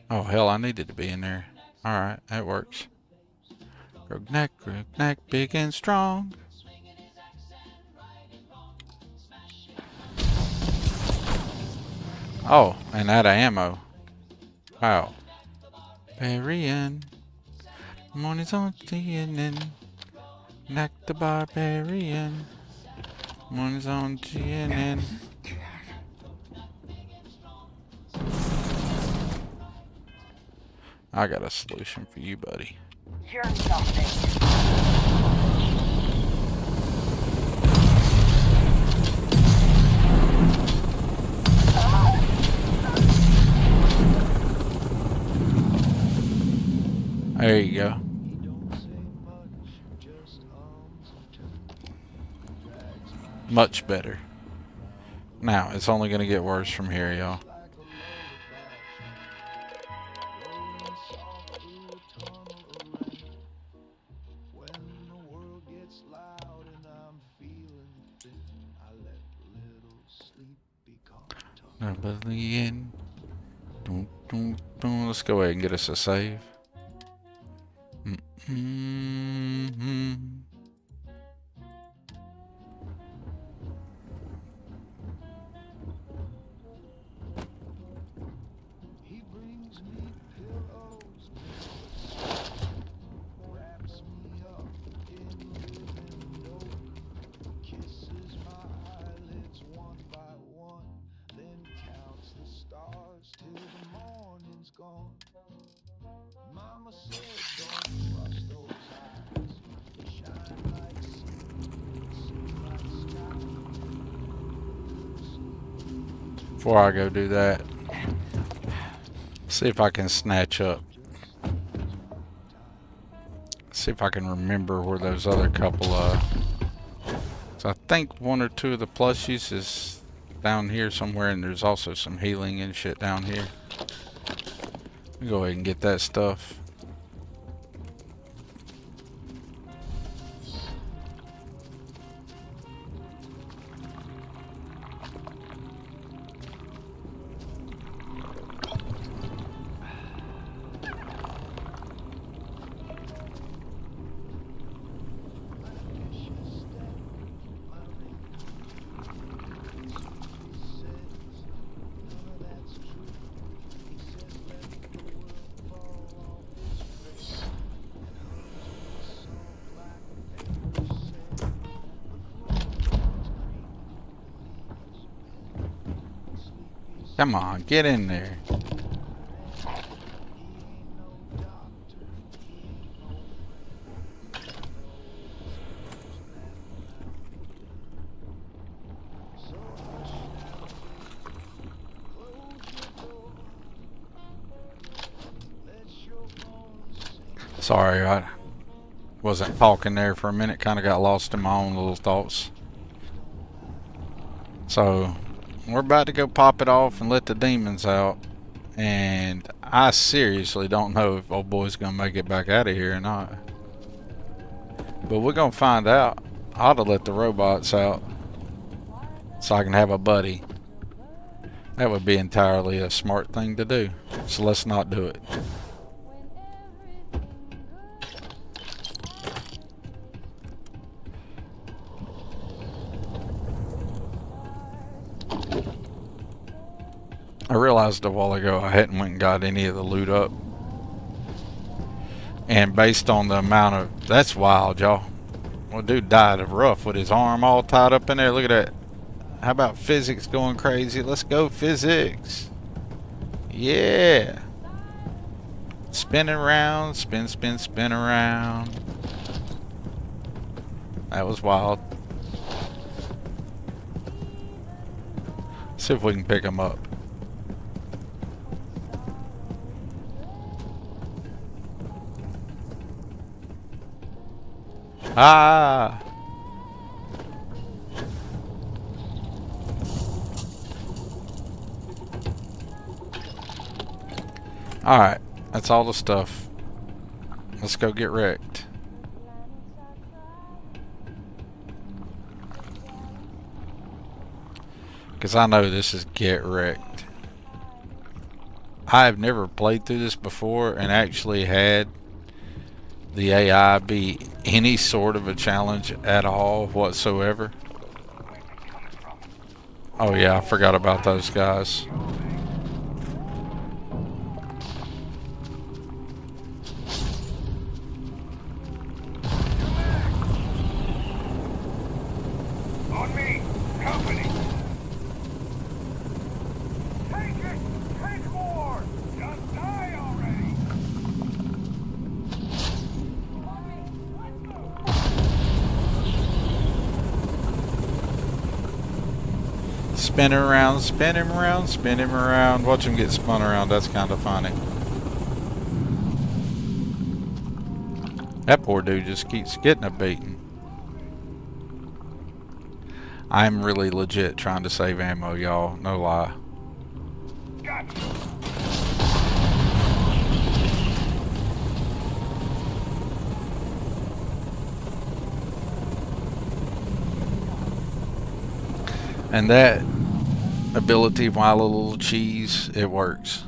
Oh, hell, I needed to be in there. Alright, that works. Grog neck, big and strong. Oh, and out of ammo. Wow. Barbarian. Morning's on CNN. Knack the barbarian. Morning's on CNN. I got a solution for you, buddy. You're nothing. There you go. Much better. Now, it's only going to get worse from here, y'all. Let's go ahead and get us a save. Before I go do that, see if I can snatch up. See if I can remember where those other couple so I think 1 or 2 of the plushies is down here somewhere, and there's also some healing and shit down here. Let me go ahead and get that stuff. Come on, get in there. Sorry, Wasn't talking there for a minute. Kind of got lost in my own little thoughts. So, we're about to go pop it off and let the demons out. And I seriously don't know if old boy's gonna make it back out of here or not. But we're gonna find out. I ought to let the robots out so I can have a buddy. That would be entirely a smart thing to do. So let's not do it. I realized a while ago I hadn't went and got any of the loot up. And based on the amount of... That's wild, y'all. Well, dude died of rough with his arm all tied up in there. Look at that. How about physics going crazy? Let's go physics. Yeah. Spinning around. Spin, spin, spin around. That was wild. See if we can pick him up. Ah! Alright, that's all the stuff. Let's go get wrecked. Because I know this is get wrecked. I have never played through this before and actually had the AI be any sort of a challenge at all whatsoever. Oh yeah, I forgot about those guys. On me, company. Take it. Take more. Just die already. Spin him around, spin him around, spin him around. Watch him get spun around. That's kind of funny. That poor dude just keeps getting a beating. I'm really legit trying to save ammo, y'all. No lie. Gotcha. And that ability, while a little cheese, it works.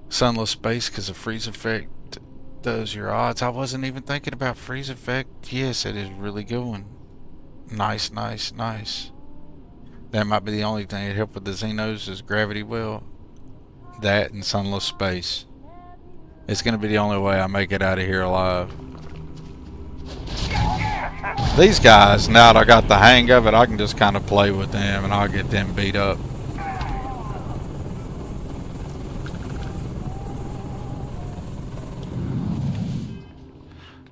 Sunless space because of freeze effect does your odds. I wasn't even thinking about freeze effect. Yes, it is really good one. Nice, nice, nice. That might be the only thing that help with the Xenos is gravity well. That and sunless space. It's going to be the only way I make it out of here alive. These guys, now that I got the hang of it, I can just kind of play with them and I'll get them beat up.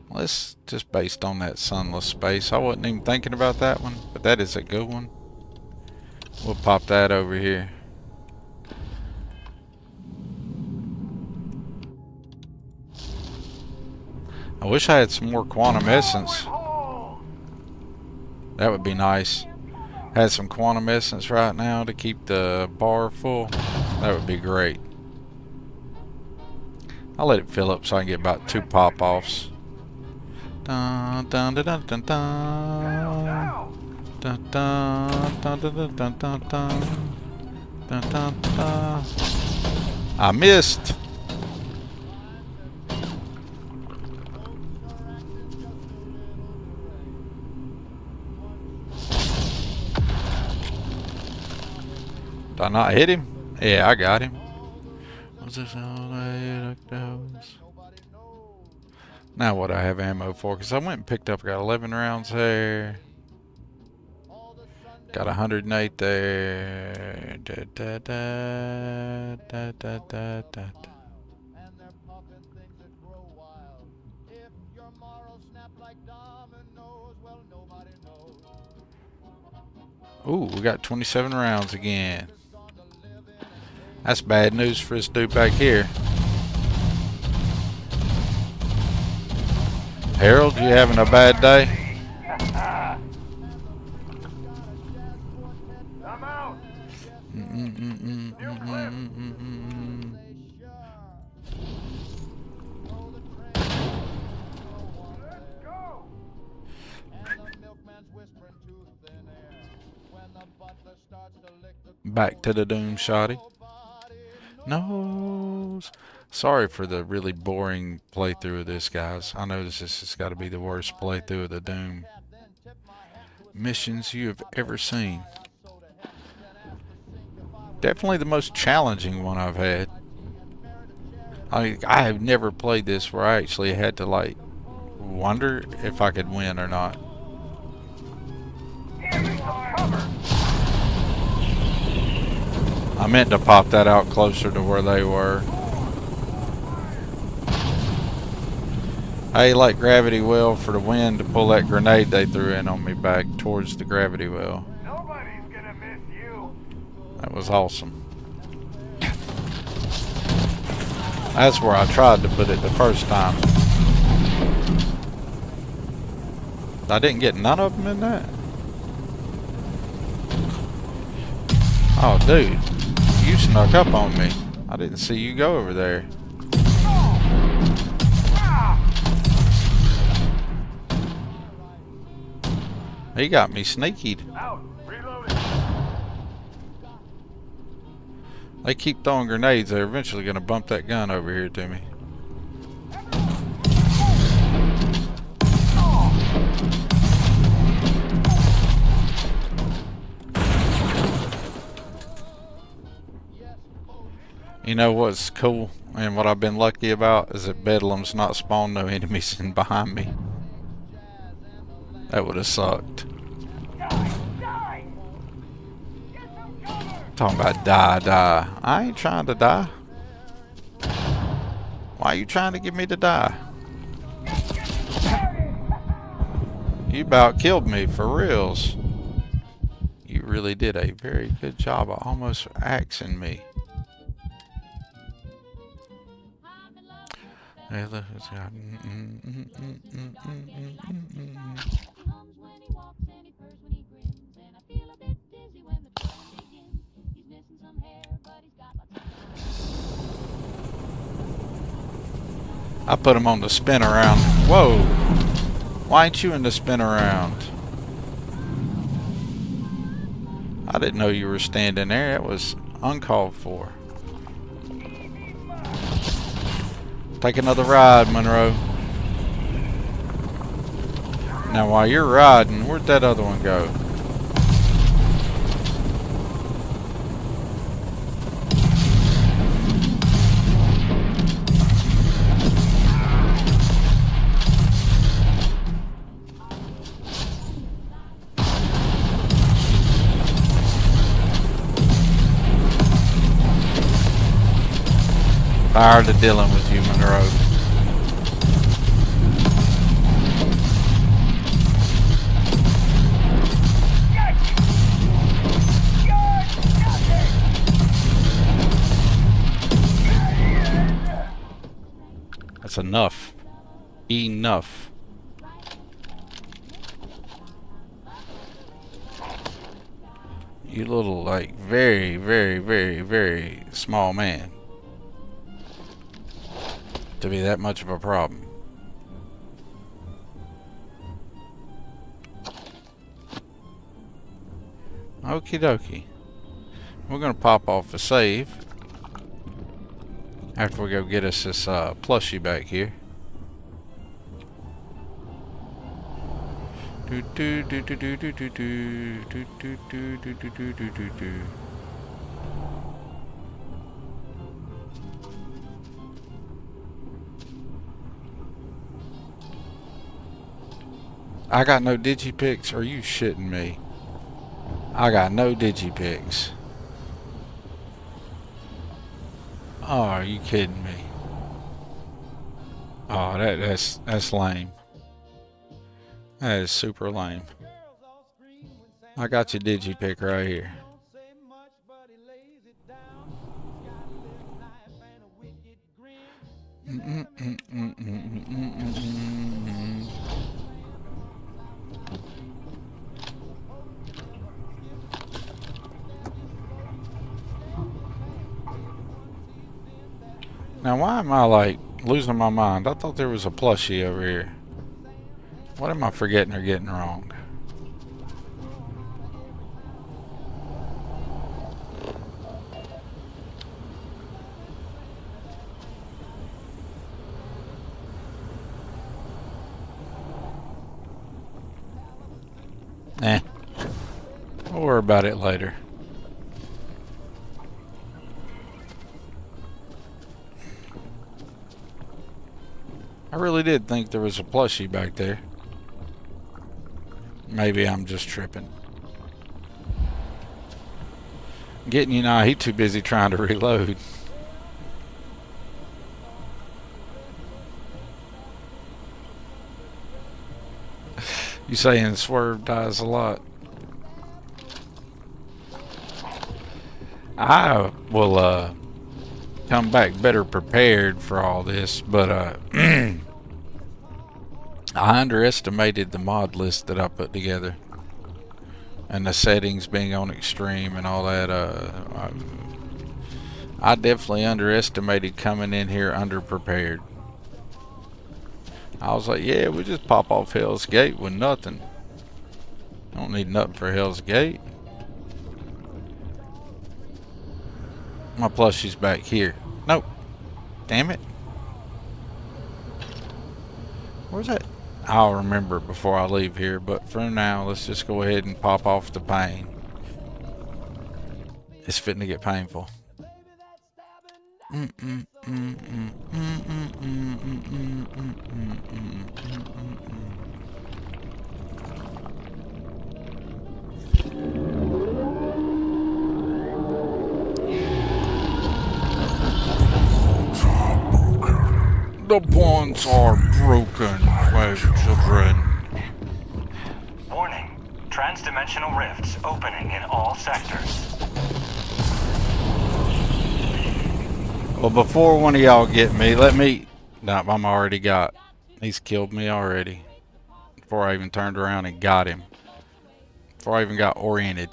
Let's just based on that sunless space. I wasn't even thinking about that one, but that is a good one. We'll pop that over here. I wish I had some more quantum essence. That would be nice. Had some quantum essence right now to keep the bar full. That would be great. I'll let it fill up so I can get about 2 pop-offs. Dun dun dun dun dun dun. Dun dun dun dun dun dun dun dun dun dun. I missed. Did I not hit him? Yeah, I got him. What's this all I knows? Now what I have ammo for? Because I went and picked up, got 11 rounds there. Got 108 there. Da, da, da, da, da, da, da. Ooh, we got 27 rounds again. That's bad news for this dude back here. Harold, you having a bad day? I'm out. Back to the Doom Shotty. No. Sorry for the really boring playthrough of this, guys. I know this has got to be the worst playthrough of the Doom missions you have ever seen. Definitely the most challenging one I've had. I have never played this where I actually had to like wonder if I could win or not. I meant to pop that out closer to where they were. Hey, like gravity well for the wind to pull that grenade they threw in on me back towards the gravity well. Nobody's gonna miss you. That was awesome. That's where I tried to put it the first time. I didn't get none of them in that. Oh, dude. You snuck up on me. I didn't see you go over there. He got me sneakied. They keep throwing grenades. They're eventually going to bump that gun over here to me. You know what's cool and what I've been lucky about is that Bedlam's not spawned no enemies in behind me. That would have sucked. Talking about die. I ain't trying to die. Why are you trying to get me to die? You about killed me for reals. You really did a very good job of almost axing me. I put him on the spin around. Whoa! Why ain't you in the spin around? I didn't know you were standing there. That was uncalled for. Take another ride, Monroe. Now while you're riding, where'd that other one go? Tired of dealing with you, Monroe. That's enough. Enough. You little, like, very, very, very, very small man to be that much of a problem. Okie dokie. We're gonna pop off a save after we go get us this plushie back here. I got no digipicks. Are you shitting me? I got no digipicks. Oh, are you kidding me? Oh, that's lame. That is super lame. I got your digipick right here. Now, why am I like losing my mind? I thought there was a plushie over here. What am I forgetting or getting wrong? Eh. We'll worry about it later. I really did think there was a plushie back there. Maybe I'm just tripping. Getting you now, he's too busy trying to reload. You saying Swerve dies a lot. I will come back better prepared for all this, but I underestimated the mod list that I put together and the settings being on extreme and all that. I definitely underestimated coming in here underprepared. I was like, yeah, we just pop off Hell's Gate with nothing. Don't need nothing for Hell's Gate. My plushie's back here. Nope. Damn it. Where's that? I'll remember before I leave here, but for now, let's just go ahead and pop off the pain. It's fitting to get painful. The bonds are broken, my children. Warning. Transdimensional rifts opening in all sectors. Well, before one of y'all get me, let me... Nah, I'm already got. He's killed me already. Before I even turned around and got him. Before I even got oriented.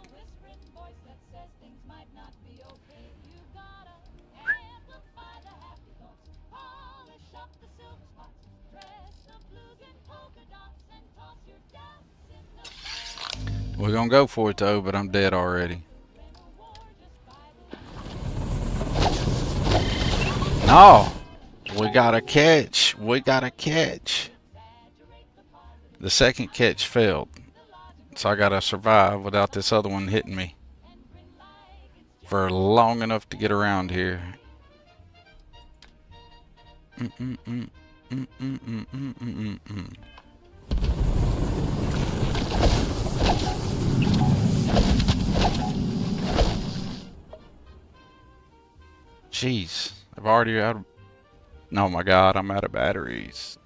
We're gonna go for it though, but I'm dead already. No! We got a catch. We got a catch. The second catch failed. So I gotta survive without this other one hitting me. For long enough to get around here. Jeez, I've already out of... Oh my god, I'm out of batteries.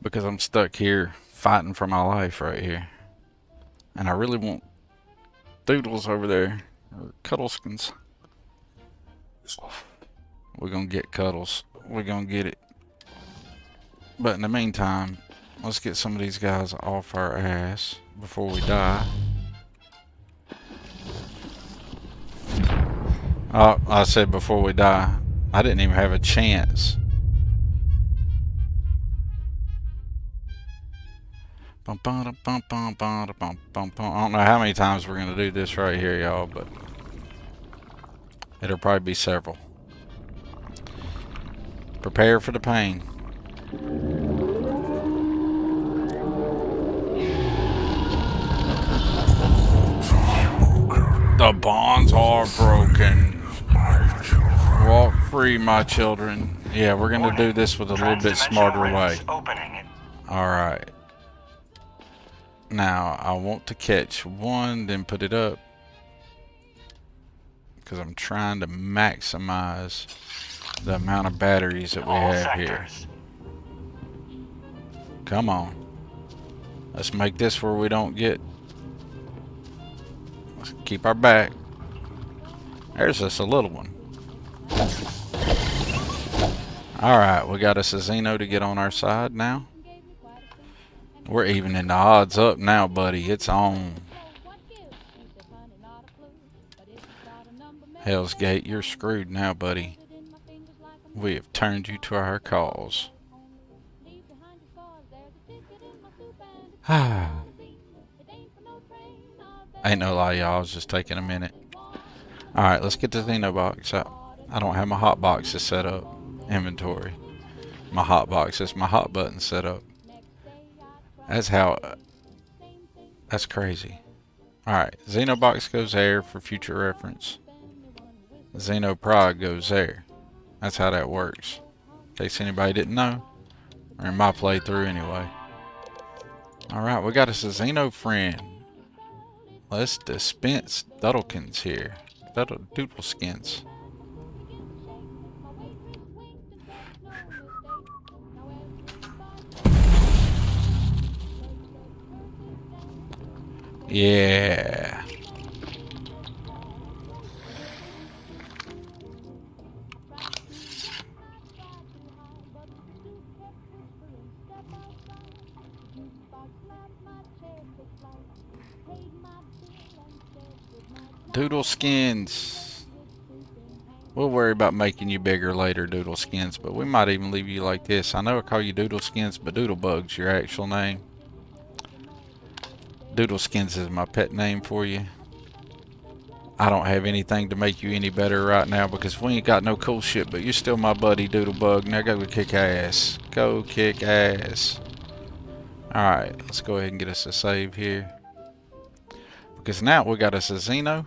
Because I'm stuck here fighting for my life right here. And I really want Doodles over there. Or Cuddleskins. We're gonna get Cuddles. We're gonna get it. But in the meantime, let's get some of these guys off our ass before we die. Oh, I said before we die. I didn't even have a chance. I don't know how many times we're going to do this right here, y'all, but it'll probably be several. Prepare for the pain. The bonds are broken. Walk free, my children. Yeah, we're gonna do this with a little bit smarter way. Alright. Now, I want to catch one, then put it up. Because I'm trying to maximize the amount of batteries that we have here. Come on. Let's make this where we don't get... Let's keep our back. There's just a little one. Alright, we got us a Xeno to get on our side now. We're evening the odds up now, buddy. It's on. Hell's Gate, you're screwed now, buddy. We have turned you to our cause. Ain't no lie, y'all. I was just taking a minute. Alright, let's get the Xeno box out. I don't have my hot boxes set up. Inventory. My hot boxes, my hot button set up. That's how. That's crazy. Alright, Xeno box goes there for future reference. Xeno prod goes there. That's how that works. In case anybody didn't know. Or in my playthrough anyway. Alright, we got us a Xeno friend. Let's dispense Doodlekins here. Doodleskins. Yeah. Doodleskins. We'll worry about making you bigger later, Doodleskins, but we might even leave you like this. I know I call you Doodleskins, but Doodlebug's your actual name. Doodleskins is my pet name for you. I don't have anything to make you any better right now because we ain't got no cool shit, but you're still my buddy, Doodlebug. Now go kick ass. Go kick ass. Alright, let's go ahead and get us a save here. Because now we got us a Xeno.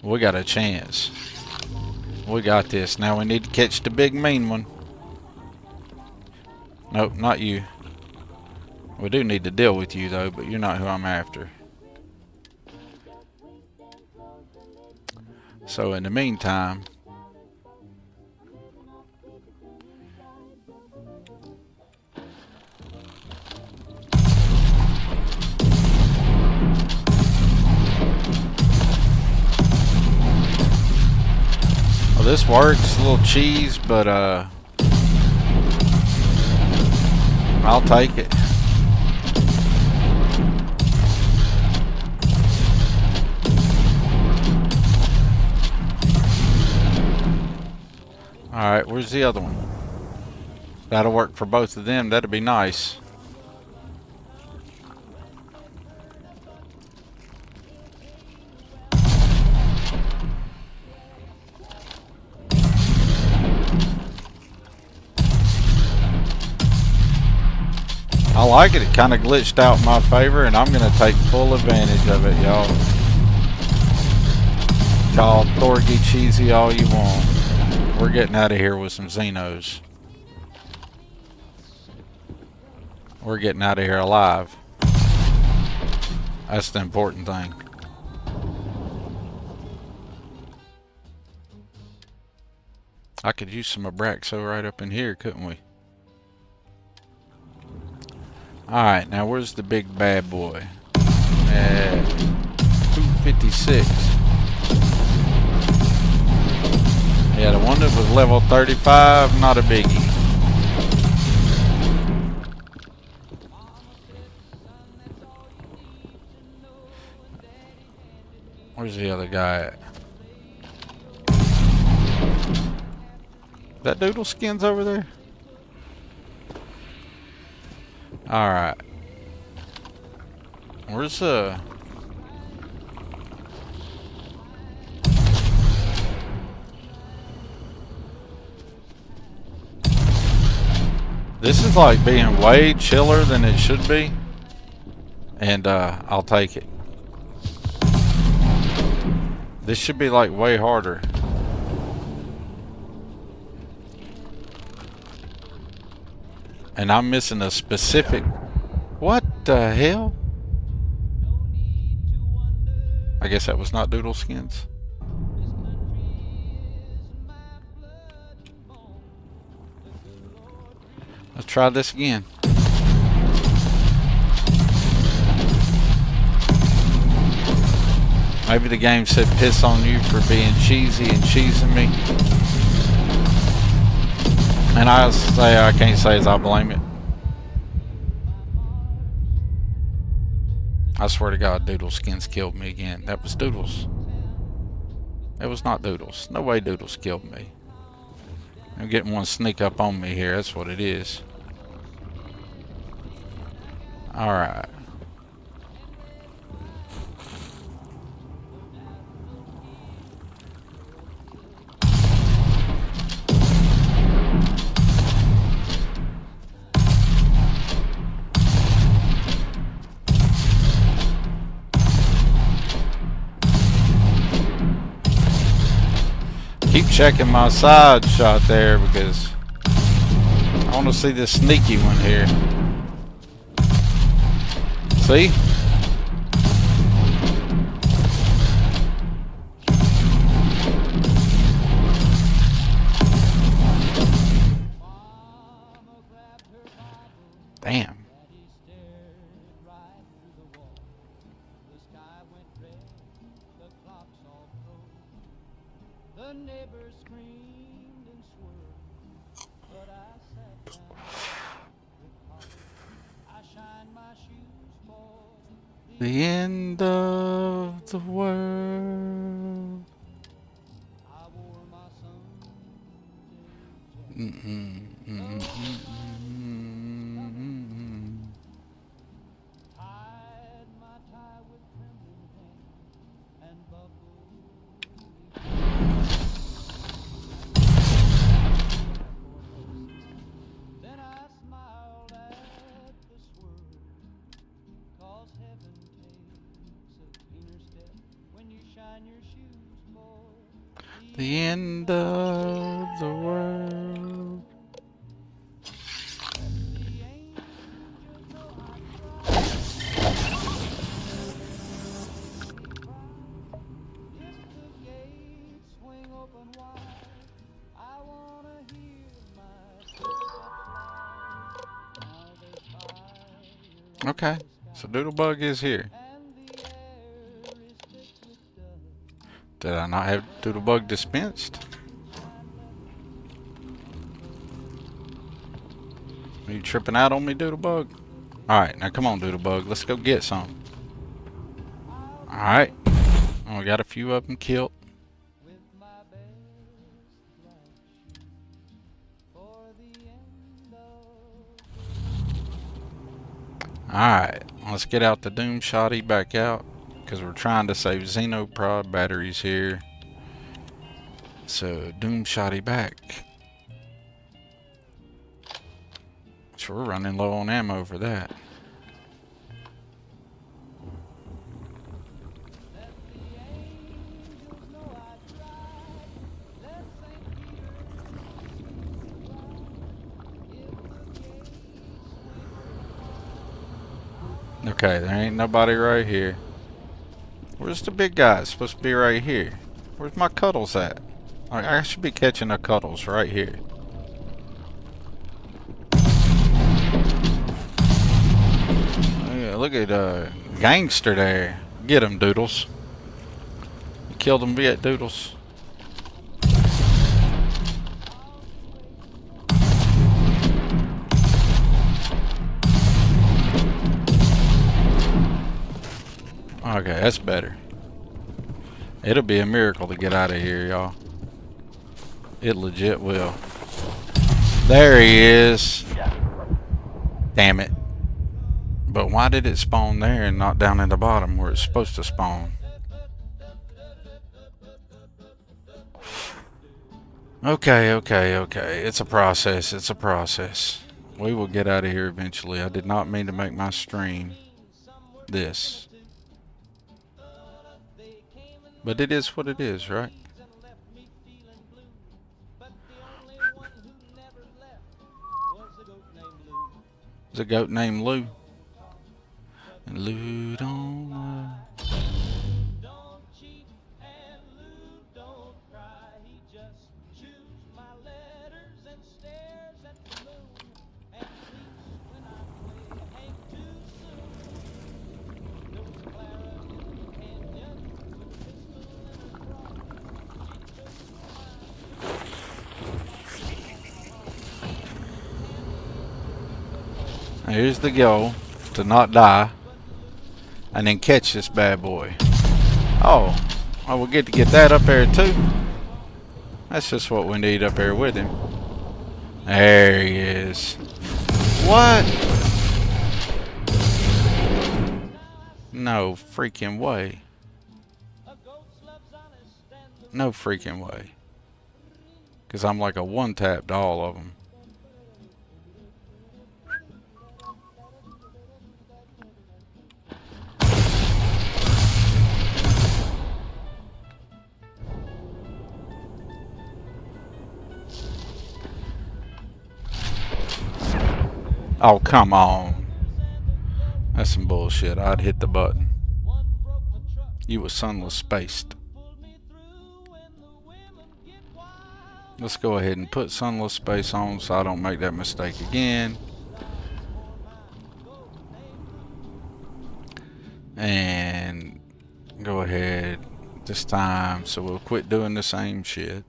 We got a chance. We got this. Now we need to catch the big mean one. Nope, not you. We do need to deal with you though, but you're not who I'm after. So in the meantime, well, this works, a little cheese, but I'll take it. Alright, where's the other one? That'll work for both of them. That'd be nice. I like it. It kind of glitched out in my favor, and I'm going to take full advantage of it, y'all. Call Thorgy cheesy all you want. We're getting out of here with some Xenos. We're getting out of here alive. That's the important thing. I could use some Abraxo right up in here, couldn't we? Alright, now where's the big bad boy? At 256. Yeah, the one that was level 35, not a biggie. Where's the other guy at? That Doodleskins over there? Alright. Where's This is like being way chiller than it should be. And I'll take it. This should be like way harder. And I'm missing a specific... What the hell? I guess that was not Doodleskins. Let's try this again. Maybe the game said piss on you for being cheesy and cheesing me. And I can't say as I blame it. I swear to God, Doodleskins killed me again. That was Doodles. It was not Doodles. No way Doodles killed me. I'm getting one sneak up on me here. That's what it is. Alright. Keep checking my side shot there because I want to see this sneaky one here. See? Damn. The neighbors screamed and swerved, but I sat down with Papa. I shined my shoes for The end of the world. I wore my tied my tie with trembling hand and buckled. Then I smiled at the swerve, 'cause heaven takes a cleaner step when you shine your shoes for The end of the world. Okay, so Doodlebug is here. Did I not have Doodlebug dispensed? Are you tripping out on me, Doodlebug? Alright, now come on, Doodlebug. Let's go get some. Alright. Oh, we got a few of them killed. Alright, let's get out the Doom Shotty back out. Because we're trying to save Xenoprod batteries here. So, Doom Shotty back. So we're running low on ammo for that. Okay, there ain't nobody right here. Where's the big guy? It's supposed to be right here. Where's my Cuddles at? I should be catching a Cuddles right here. Yeah, look at Gangster there. Get him, Doodles. You killed him yet, Doodles? Okay, that's better. It'll be a miracle to get out of here, y'all. It legit will. There he is. Damn it. But why did it spawn there and not down in the bottom where it's supposed to spawn? Okay. It's a process. It's a process. We will get out of here eventually. I did not mean to make my stream this. But it is what it is, right? There's a goat named Lou. And Lou don't lie. Here's the goal, to not die, and then catch this bad boy. Oh, we'll get to get that up there too. That's just what we need up there with him. There he is. What? No freaking way. No freaking way. Because I'm like a one-tap to all of them. Oh, come on. That's some bullshit. I'd hit the button. You were sunless spaced. Let's go ahead and put sunless space on so I don't make that mistake again. And go ahead this time so we'll quit doing the same shit.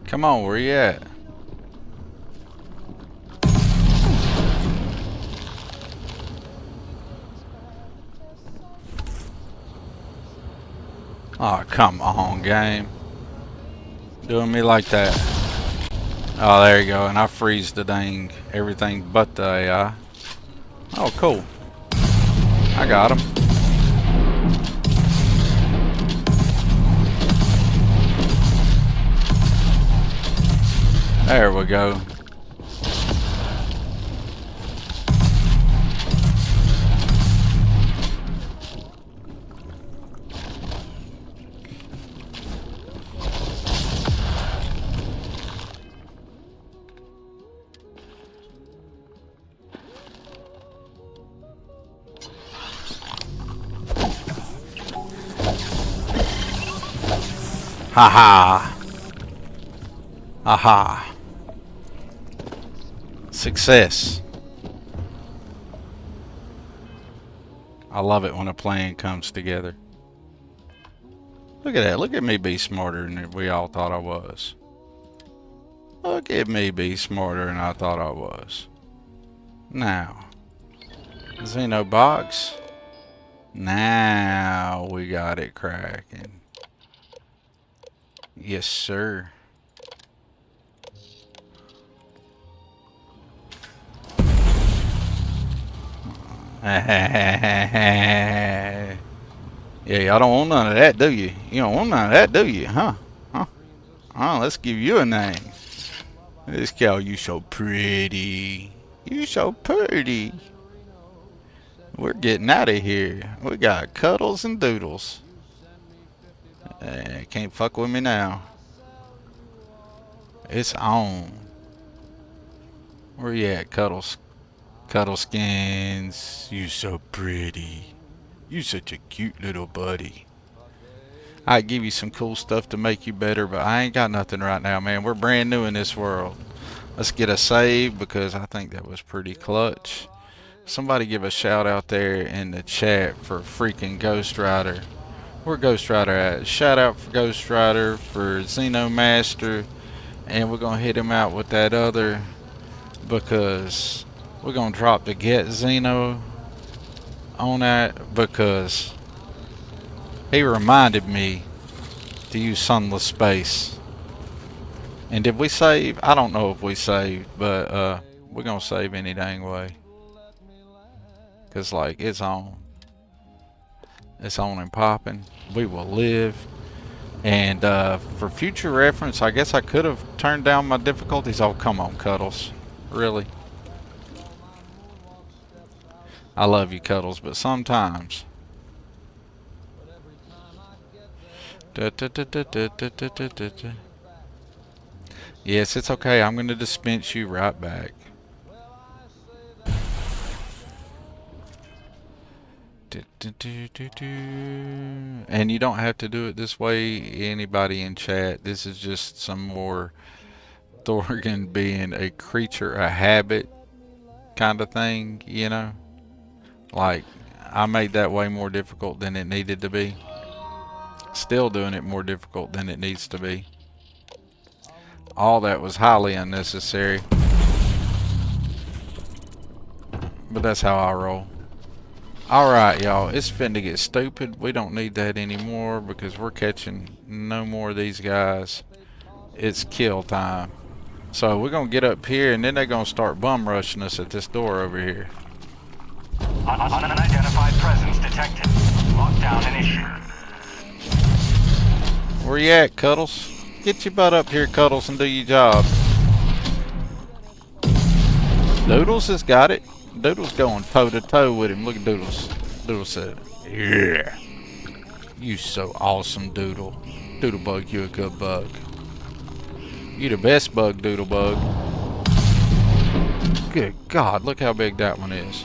Come on, where you at? Oh, come on, game. Doing me like that. Oh, there you go. And I freeze the dang everything but the AI. Oh, cool. I got him. There we go. Ha-ha. Aha. Success. I love it when a plan comes together. Look at that. Look at me be smarter than we all thought I was. Look at me be smarter than I thought I was. Now, Xeno box. Now we got it cracking. Yes, sir. Yeah, y'all don't want none of that, do you? You don't want none of that, do you? Huh? Huh? Oh, let's give you a name. Let's call you so pretty. You so pretty. We're getting out of here. We got cuddles and doodles. Can't fuck with me now. It's on. Where you at, Cuddles? Cuddle skins, you so pretty. You such a cute little buddy. I'd give you some cool stuff to make you better, but I ain't got nothing right now, man. We're brand new in this world. Let's get a save because I think that was pretty clutch. Somebody give a shout out there in the chat for freaking Ghost Rider. Where Ghost Rider at? Shout out for Ghost Rider, for Xeno Master, and we're gonna hit him out with that other because we're going to drop the Get Xeno on that because he reminded me to use sunless space. And did we save? I don't know if we saved, but we're going to save any dang way. Because, like, it's on. It's on and popping. We will live. And for future reference, I guess I could have turned down my difficulties. Oh, come on, Cuddles. Really? I love you, Cuddles, but sometimes. Yes, it's okay. I'm going to dispense you right back. And you don't have to do it this way, anybody in chat. This is just some more Thorgan being a creature, a habit kind of thing, you know? Like, I made that way more difficult than it needed to be. Still doing it more difficult than it needs to be. All that was highly unnecessary. But that's how I roll. Alright, y'all. It's finna get stupid. We don't need that anymore because we're catching no more of these guys. It's kill time. So we're gonna get up here and then they're gonna start bum rushing us at this door over here. Unidentified presence detected. Lockdown initiated. Where you at, Cuddles? Get your butt up here, Cuddles, and do your job. Doodles has got it. Doodles going toe to toe with him. Look at Doodles. Doodles said, "Yeah, you so awesome, Doodle. Doodlebug, you a good bug. You the best bug, Doodlebug." Good God, look how big that one is.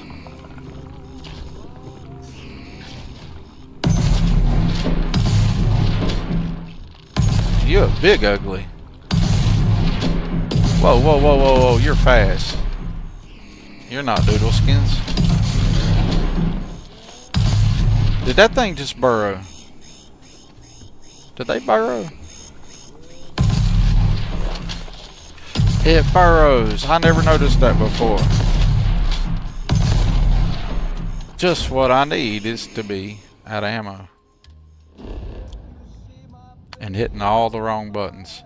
You a big ugly. Whoa, whoa, whoa, whoa, whoa, you're fast. You're not Doodleskins. Did that thing just burrow? Did they burrow? It burrows. I never noticed that before. Just what I need is to be out of ammo. And hitting all the wrong buttons.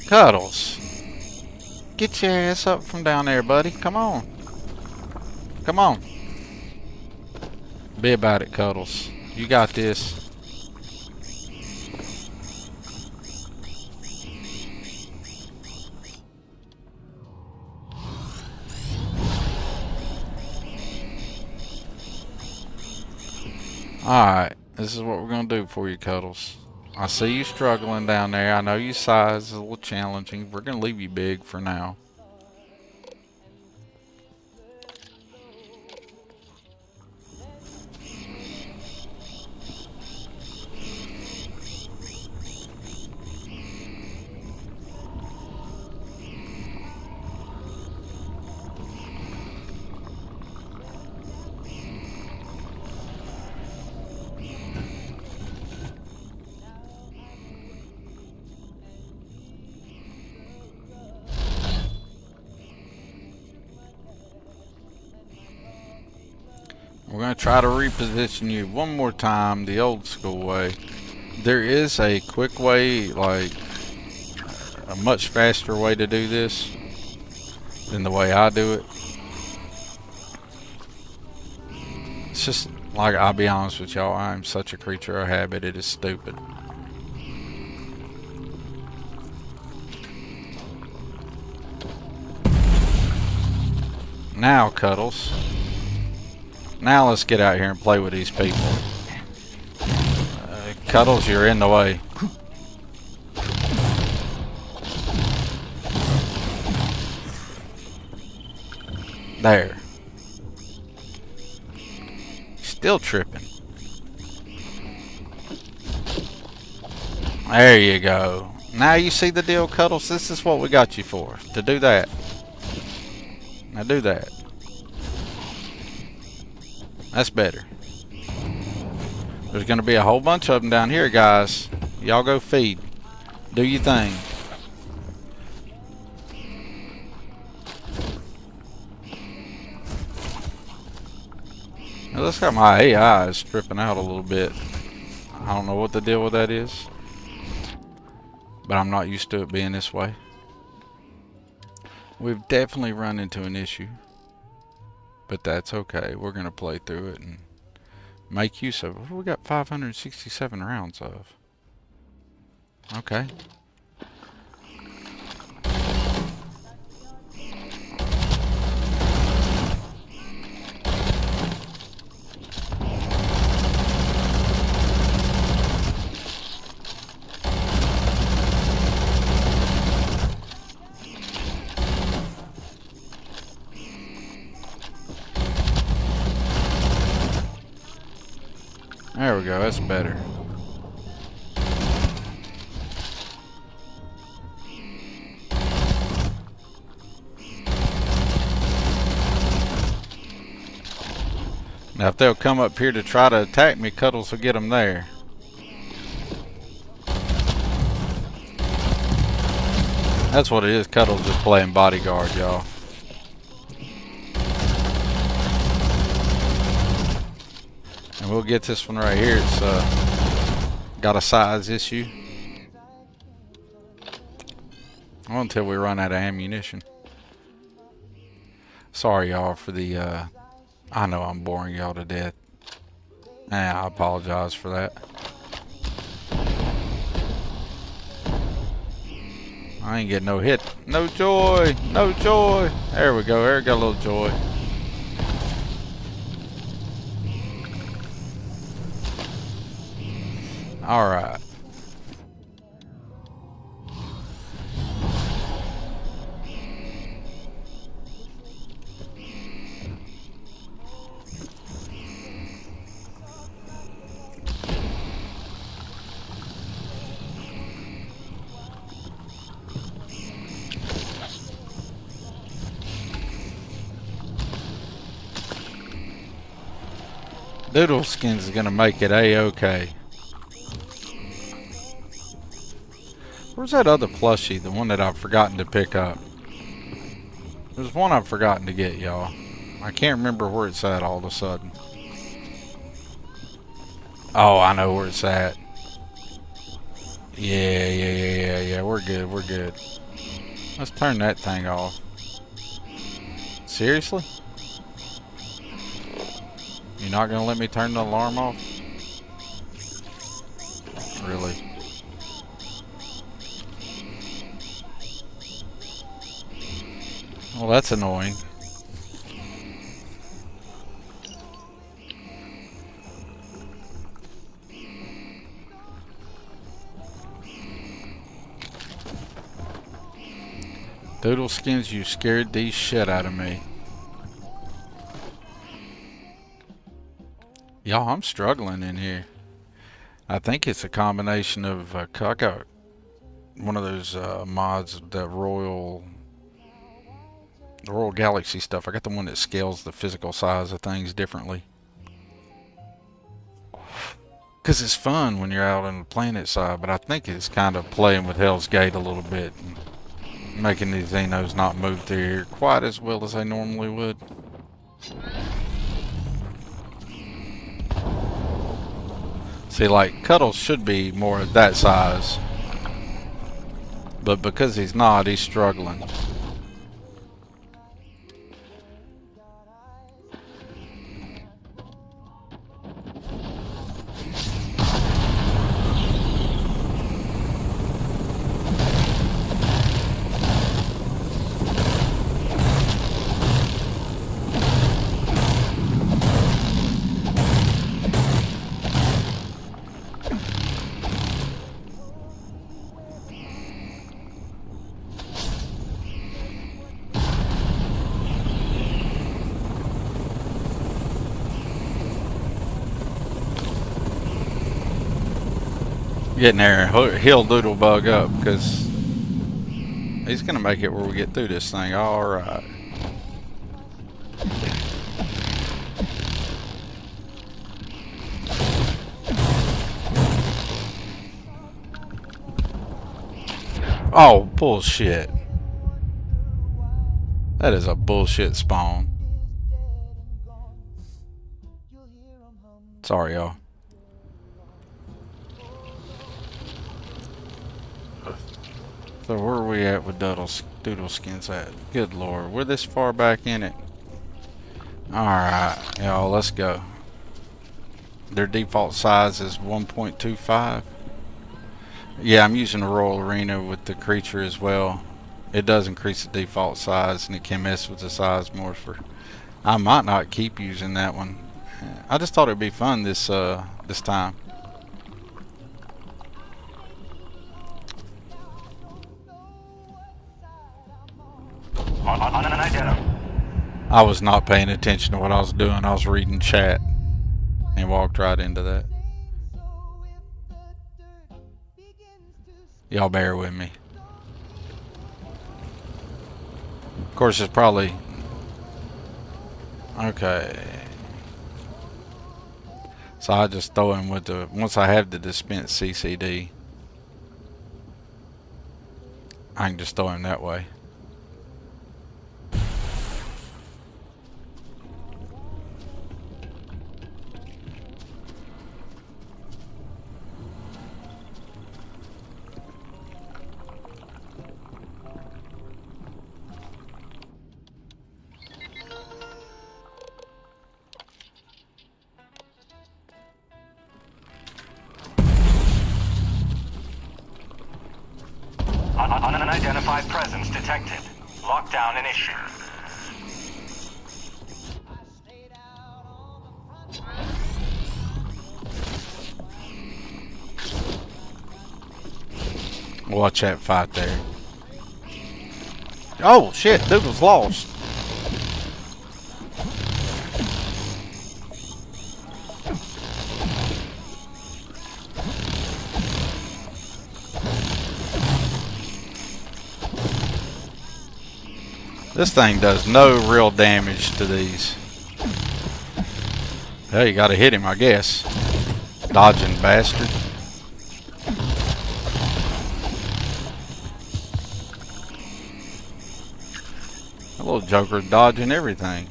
Cuddles, get your ass up from down there, buddy. Come on. Come on. Be about it, Cuddles. You got this. Alright, this is what we're going to do for you, Cuddles. I see you struggling down there. I know your size is a little challenging. We're going to leave you big for now. We're going to try to reposition you one more time the old school way. There is a quick way, like a much faster way to do this than the way I do it. It's just, like, I'll be honest with y'all, I'm such a creature of habit, it is stupid. Now, Cuddles. Now let's get out here and play with these people. Cuddles, you're in the way. There. Still tripping. There you go. Now you see the deal, Cuddles? This is what we got you for. To do that. Now do that. That's better. There's going to be a whole bunch of them down here, guys. Y'all go feed. Do your thing. Now, looks like my AI is tripping out a little bit. I don't know what the deal with that is. But I'm not used to it being this way. We've definitely run into an issue. But that's okay. We're going to play through it and make use of it. What do we got 567 rounds of? Okay. There we go, that's better. Now if they'll come up here to try to attack me, Cuddles will get them there. That's what it is, Cuddles just playing bodyguard, y'all. And we'll get this one right here. It's got a size issue. Well, until we run out of ammunition. Sorry y'all for the I know I'm boring y'all to death. I apologize for that. I ain't getting no hit. No joy. No joy. There we go. There we got a little joy. All right. Doodle Skins is gonna make it a-okay. Where's that other plushie? The one that I've forgotten to pick up. There's one I've forgotten to get, y'all. I can't remember where it's at all of a sudden. Oh, I know where it's at. Yeah. We're good. We're good. Let's turn that thing off. Seriously? You're not gonna let me turn the alarm off? Really? Well, that's annoying. Doodle Skins, you scared the shit out of me. Y'all, I'm struggling in here. I think it's a combination of I got one of those mods, the Royal Galaxy stuff. I got the one that scales the physical size of things differently. Because it's fun when you're out on the planet side, but I think it's kind of playing with Hell's Gate a little bit and making these Xenos not move through here quite as well as they normally would. See, like, Cuddles should be more of that size. But because he's not, he's struggling. Getting there and he'll doodle bug up because he's gonna make it where we get through this thing. All right. Oh, bullshit. That is a bullshit spawn. Sorry, y'all. So where are we at with Doodle Skins at? Good lord, we're this far back in it. Alright, y'all, let's go. Their default size is 1.25. Yeah, I'm using the Royal Arena with the creature as well. It does increase the default size, and it can mess with the size more for... I might not keep using that one. I just thought it'd be fun this time. I was not paying attention to what I was doing. I was reading chat and walked right into that. Y'all bear with me. Of course, it's probably... Okay. So I just throw him with the... Once I have the dispense CCD, I can just throw him that way. Unidentified presence detected. Lockdown initiated. Watch that fight there. Oh shit, dude was lost. This thing does no real damage to these. Well, you gotta hit him, I guess. Dodging bastard. That little joker dodging everything.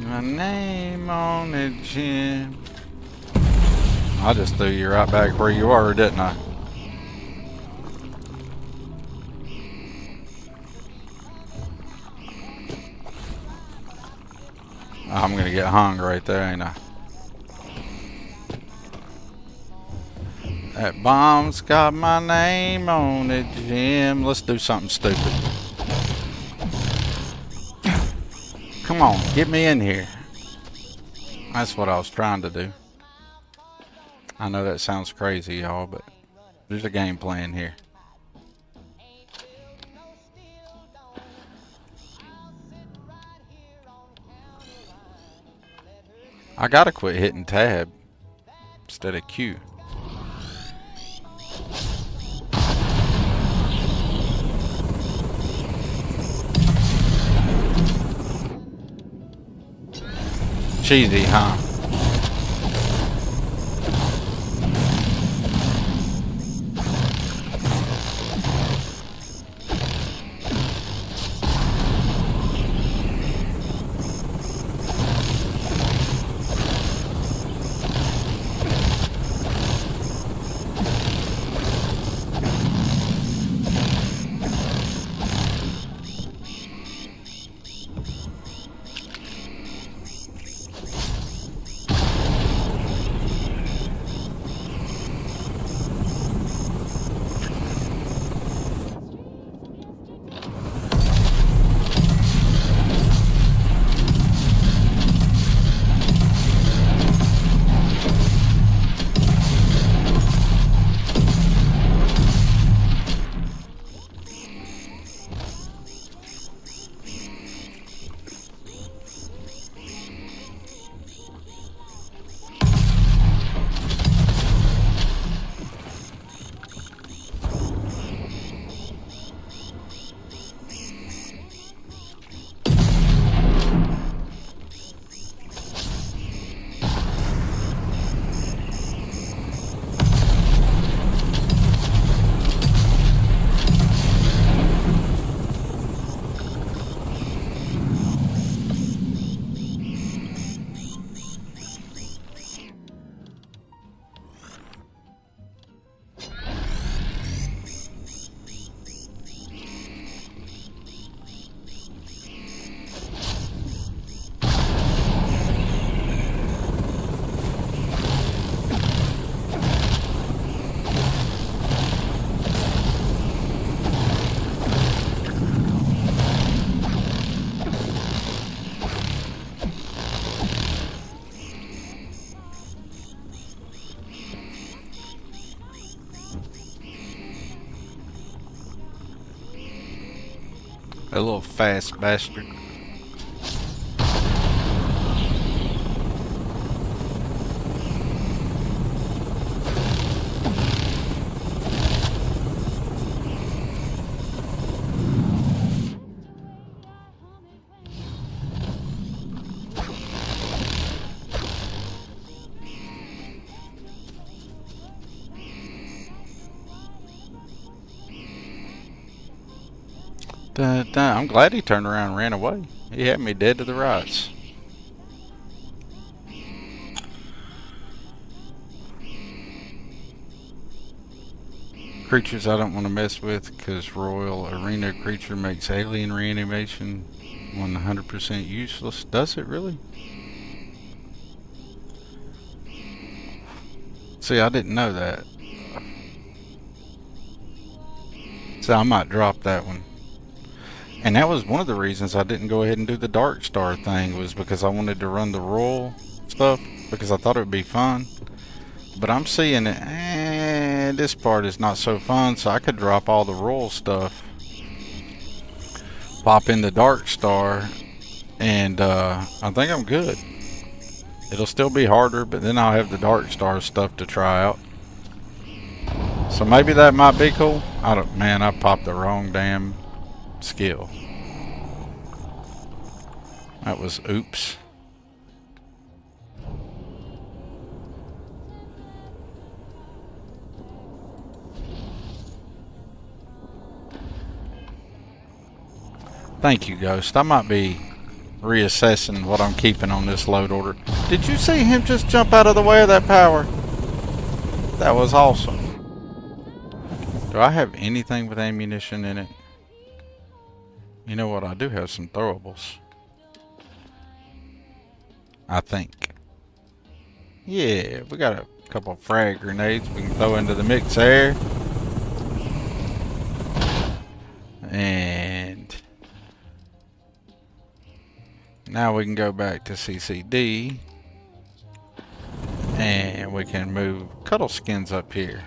My name on it, Jim. I just threw you right back where you were, didn't I? I'm gonna get hung right there, ain't I? That bomb's got my name on it, Jim. Let's do something stupid. Come on, get me in here. That's what I was trying to do. I know that sounds crazy, y'all, but there's a game plan here. I gotta quit hitting tab instead of Q. Cheesy, huh? A little fast bastard. I'm glad he turned around and ran away. He had me dead to the rights. Creatures I don't want to mess with because Royal Arena creature makes alien reanimation 100% useless. Does it really? See, I didn't know that. So I might drop that one. And that was one of the reasons I didn't go ahead and do the Dark Star thing, was because I wanted to run the Royal stuff because I thought it would be fun. But I'm seeing it, this part is not so fun, so I could drop all the Royal stuff, pop in the Dark Star, and I think I'm good. It'll still be harder, but then I'll have the Dark Star stuff to try out. So maybe that might be cool. Man, I popped the wrong damn skill. That was oops. Thank you, Ghost. I might be reassessing what I'm keeping on this load order. Did you see him just jump out of the way of that power? That was awesome. Do I have anything with ammunition in it? You know what? I do have some throwables. I think. Yeah, we got a couple frag grenades we can throw into the mix there. And now we can go back to CCD. And we can move Cuddle Skins up here.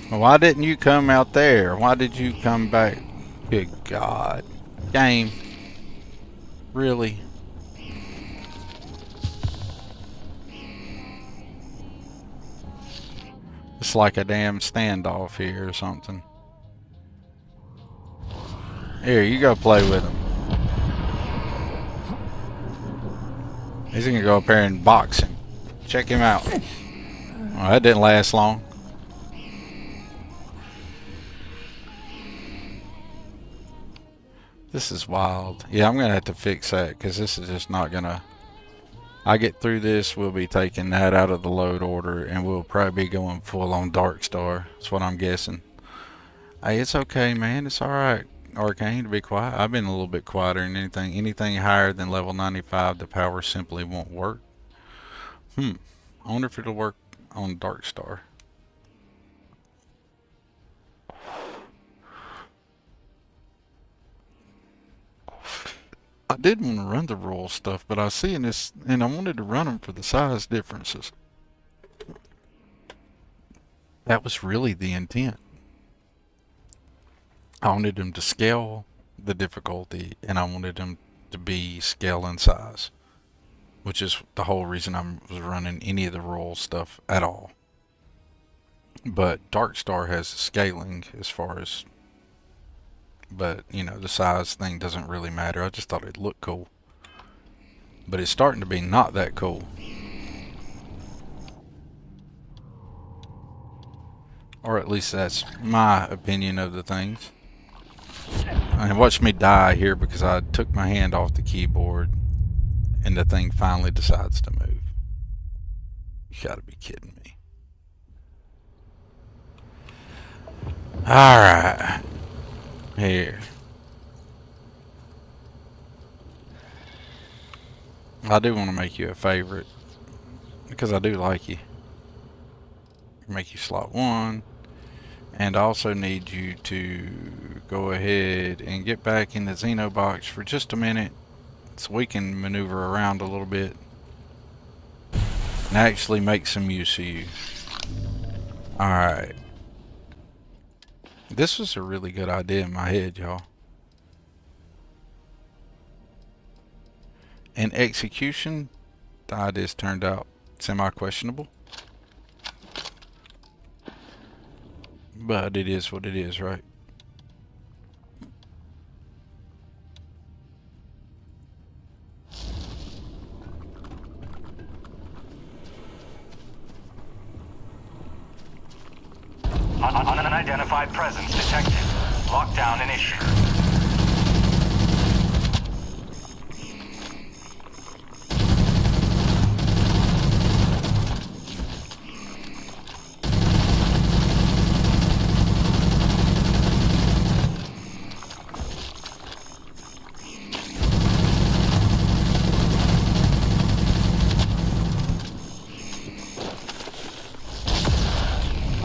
Why didn't you come out there? Why did you come back? Good God. Game. Really? It's like a damn standoff here or something. Here, you go play with him. He's gonna go up there and box him. Check him out. Well, that didn't last long. This is wild. Yeah, I'm gonna have to fix that because this is just not gonna. I get through this, we'll be taking that out of the load order, and we'll probably be going full on Dark Star. That's what I'm guessing. Hey, it's okay, man. It's all right, Arcane, to be quiet. I've been a little bit quieter than anything. Anything higher than level 95, the power simply won't work. I wonder if it'll work on Dark Star. I did want to run the royal stuff, but I see in this, and I wanted to run them for the size differences. That was really the intent. I wanted them to scale the difficulty, and I wanted them to be scale in size, which is the whole reason I was running any of the royal stuff at all. But Dark Star has scaling as far as, but you know, the size thing doesn't really matter. I just thought it'd look cool, but it's starting to be not that cool. Or at least that's my opinion of the things. And watch me die here because I took my hand off the keyboard and the thing finally decides to move. You gotta be kidding me. Alright. Here. I do want to make you a favorite because I do like you. Make you slot 1. And I also need you to go ahead and get back in the Xenobox for just a minute so we can maneuver around a little bit and actually make some use of you. Alright. This was a really good idea in my head, y'all. In execution, the ideas turned out semi-questionable. But it is what it is, right? Unidentified presence detected. Lockdown initiated.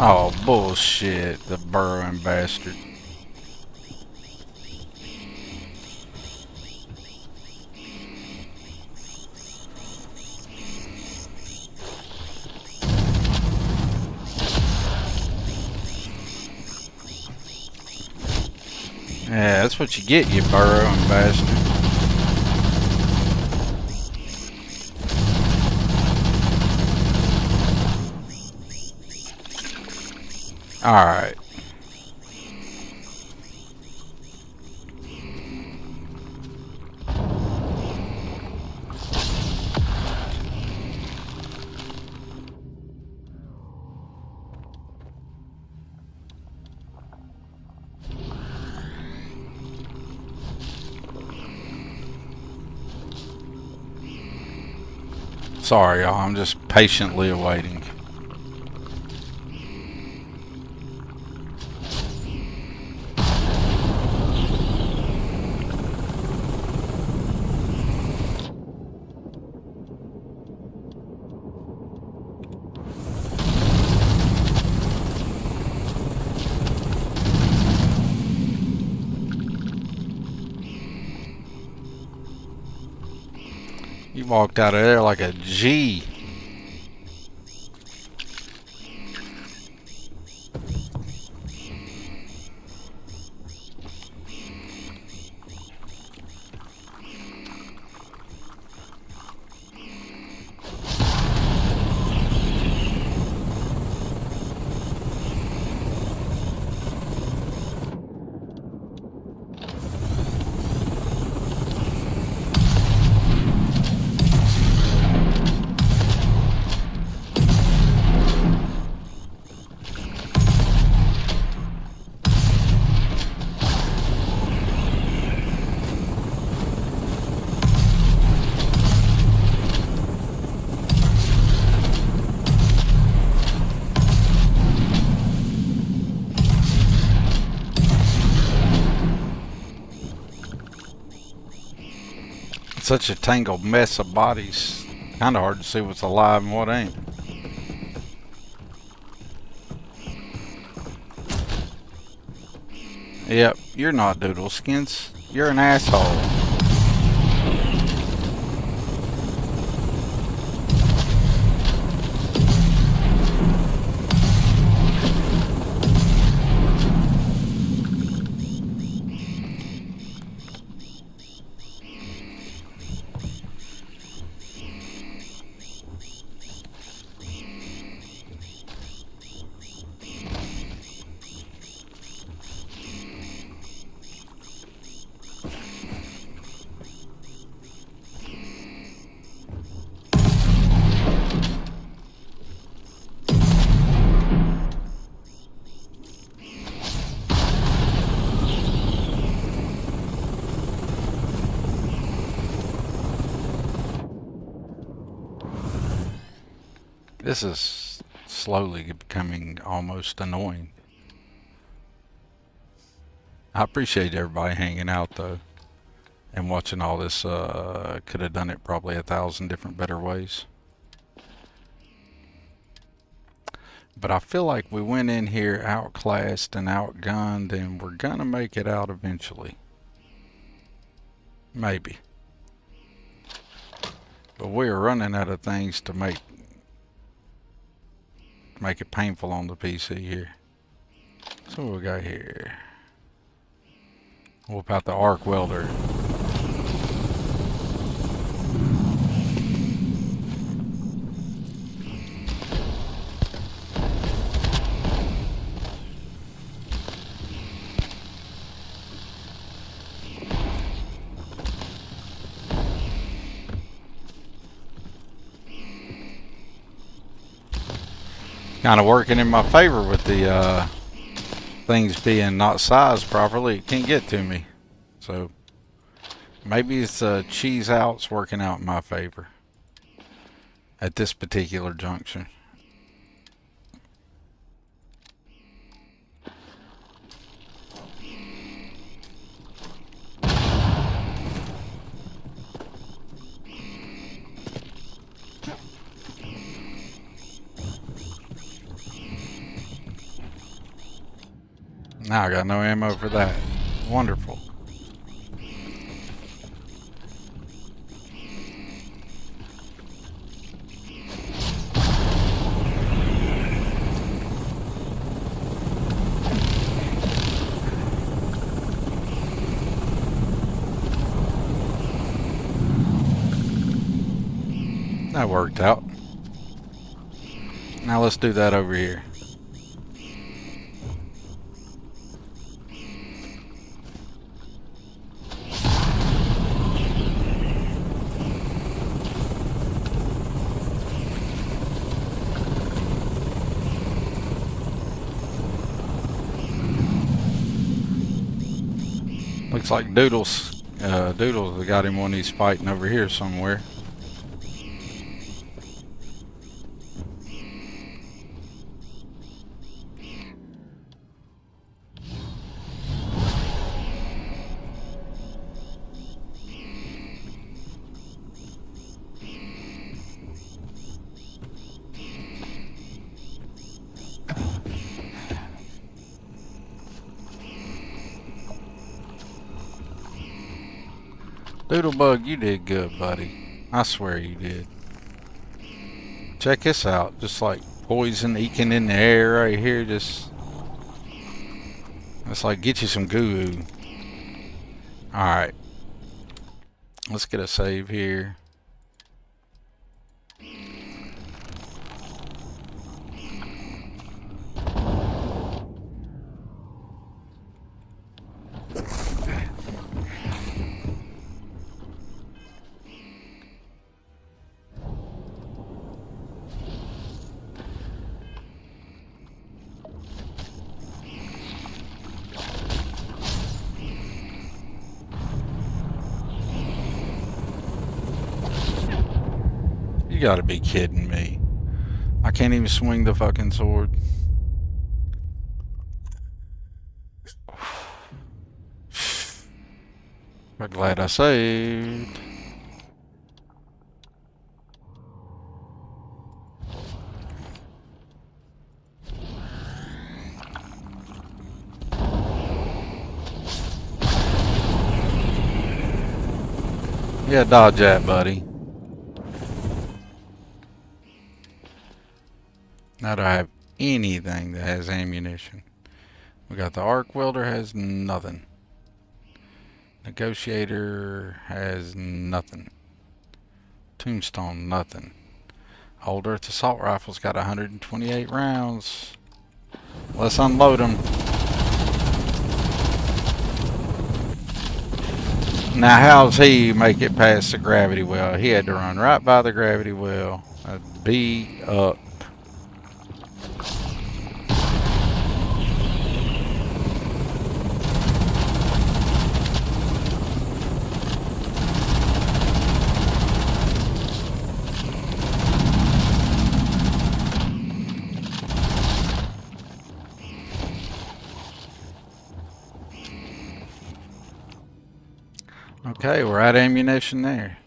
Oh, bullshit, the burrowing bastard. Yeah, that's what you get, you burrowing bastard. Alright. Sorry, y'all. I'm just patiently awaiting. You walked out of there like a G. Such a tangled mess of bodies. Kind of hard to see what's alive and what ain't. Yep, you're not Doodleskins. You're an asshole. This is slowly becoming almost annoying. I appreciate everybody hanging out though and watching all this. Could have done it probably 1,000 different better ways. But I feel like we went in here outclassed and outgunned, and we're gonna make it out eventually. Maybe. But we're running out of things to make it painful on the PC here. So what we got here? What about the arc welder? Kind of working in my favor with the things being not sized properly. It can't get to me. So maybe it's cheese out's working out in my favor at this particular junction. Now I got no ammo for that. Wonderful. That worked out. Now let's do that over here. Looks like Doodles got him when he's fighting over here somewhere. Doodlebug, you did good, buddy. I swear you did. Check this out. Just like poison eking in the air right here. Just... it's like, get you some goo. Alright. Let's get a save here. You gotta be kidding me. I can't even swing the fucking sword. But glad I saved. Yeah, dodge that, buddy. Now do I have anything that has ammunition? We got the arc welder, has nothing. Negotiator has nothing. Tombstone, nothing. Old Earth assault rifle's got 128 rounds. Let's unload them. Now how's he make it past the gravity well? He had to run right by the gravity well. Beat up. Okay, we're out of ammunition there.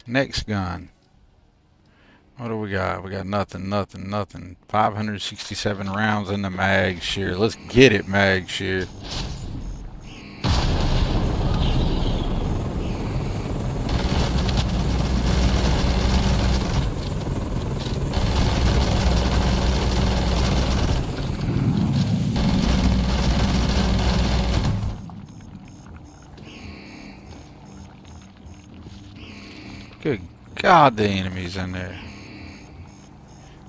Next gun. What do we got? We got nothing, nothing, nothing. 567 rounds in the mag shear. Let's get it, mag shear. Good God, the enemy's in there.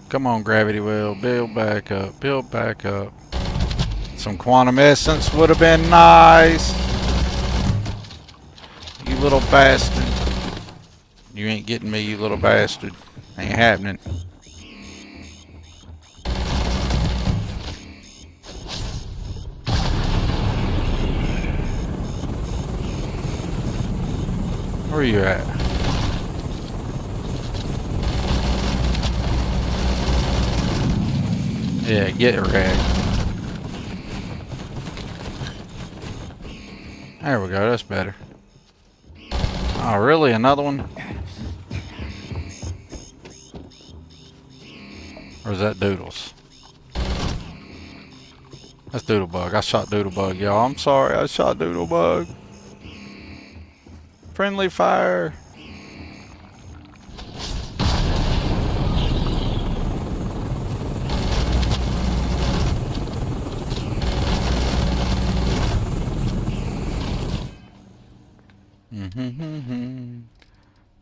Come on, gravity well, build back up, build back up. Some quantum essence would have been nice. You little bastard. You ain't getting me, you little bastard. Ain't happening. Where are you at? Yeah, get wrecked. There we go, that's better. Oh, really? Another one? Or is that Doodles? That's Doodlebug. I shot Doodlebug, y'all. I'm sorry, I shot Doodlebug. Friendly fire.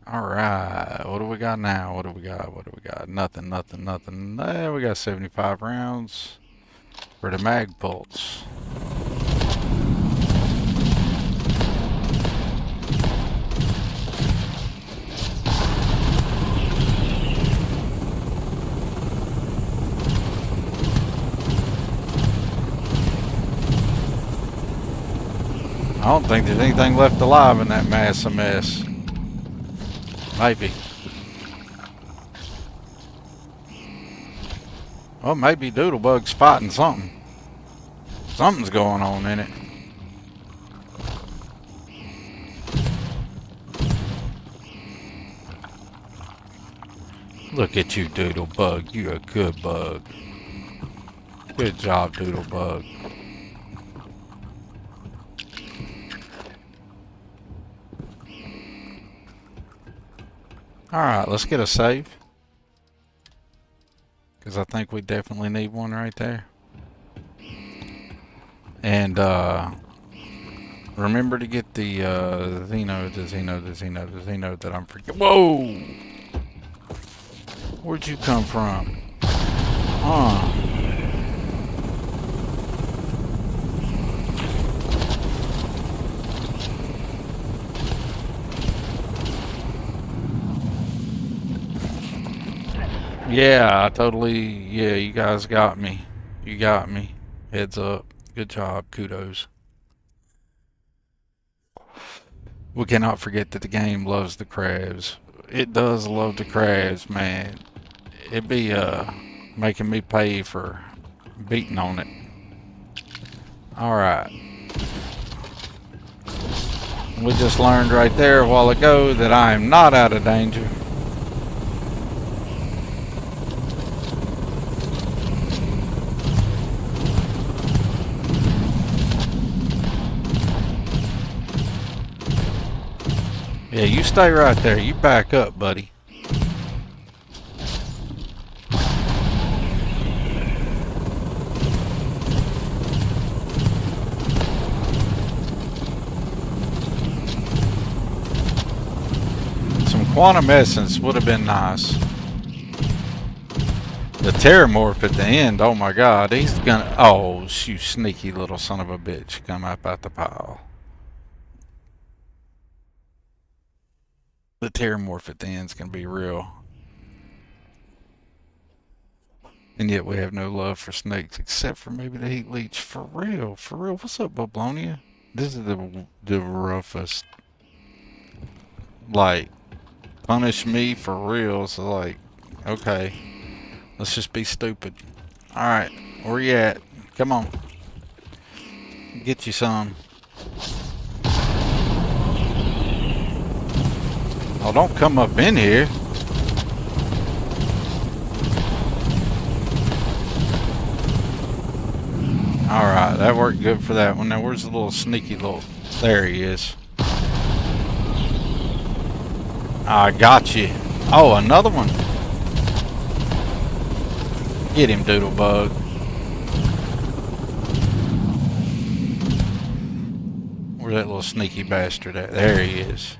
Alright, what do we got now? What do we got? What do we got? Nothing, nothing, nothing. We got 75 rounds for the mag bolts. I don't think there's anything left alive in that mass of mess. Maybe. Well, maybe Doodlebug's spotting something. Something's going on in it. Look at you, Doodlebug. You a good bug. Good job, Doodlebug. Alright, let's get a save. Because I think we definitely need one right there. And remember to get the Xeno that I'm forgetting. Whoa! Where'd you come from? Yeah, I totally, yeah, you guys got me. You got me. Heads up. Good job. Kudos. We cannot forget that the game loves the crabs. It does love the crabs, man. It'd be making me pay for beating on it. Alright. We just learned right there a while ago that I am not out of danger. Yeah, you stay right there. You back up, buddy. Some quantum essence would have been nice. The Terramorph at the end, oh my god, he's gonna... Oh, you sneaky little son of a bitch. Come up out the pile. The Terramorph at the end is going to be real. And yet we have no love for snakes except for maybe the heat leech. For real, for real. What's up, Boblonia? This is the roughest. Like, punish me for real. So like, okay. Let's just be stupid. Alright, where you at? Come on. Get you some. Oh, don't come up in here. Alright, that worked good for that one. Now where's the little sneaky little... There he is. I got you. Oh, another one. Get him, Doodlebug. Where's that little sneaky bastard at? There he is.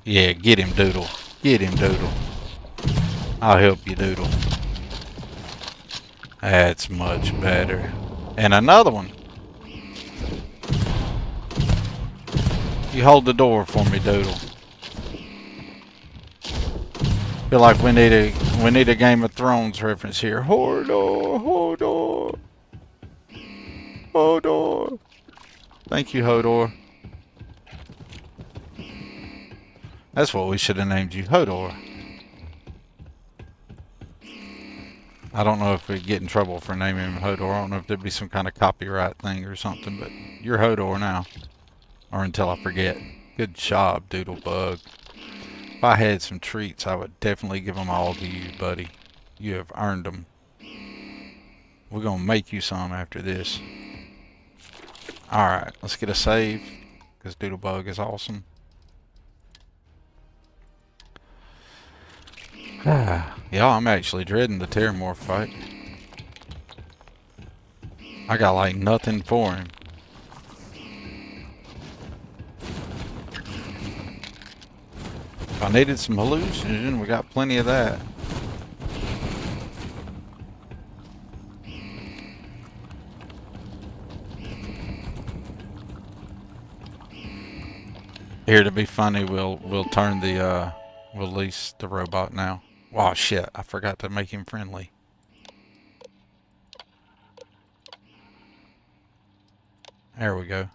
Yeah, get him, Doodle. Get him, Doodle. I'll help you, Doodle. That's much better. And another one. You hold the door for me, Doodle. Feel like we need a Game of Thrones reference here. Hodor, Hodor, Hodor. Thank you, Hodor. That's what we should have named you, Hodor. I don't know if we'd get in trouble for naming him Hodor. I don't know if there'd be some kind of copyright thing or something, but you're Hodor now. Or until I forget. Good job, Doodlebug. If I had some treats, I would definitely give them all to you, buddy. You have earned them. We're going to make you some after this. Alright, let's get a save. Because Doodlebug is awesome. Yeah, I'm actually dreading the Terramorph fight. I got like nothing for him. If I needed some hallucinogen, we got plenty of that. Here, to be funny, we'll turn the we'll release the robot now. Oh shit, I forgot to make him friendly. There we go.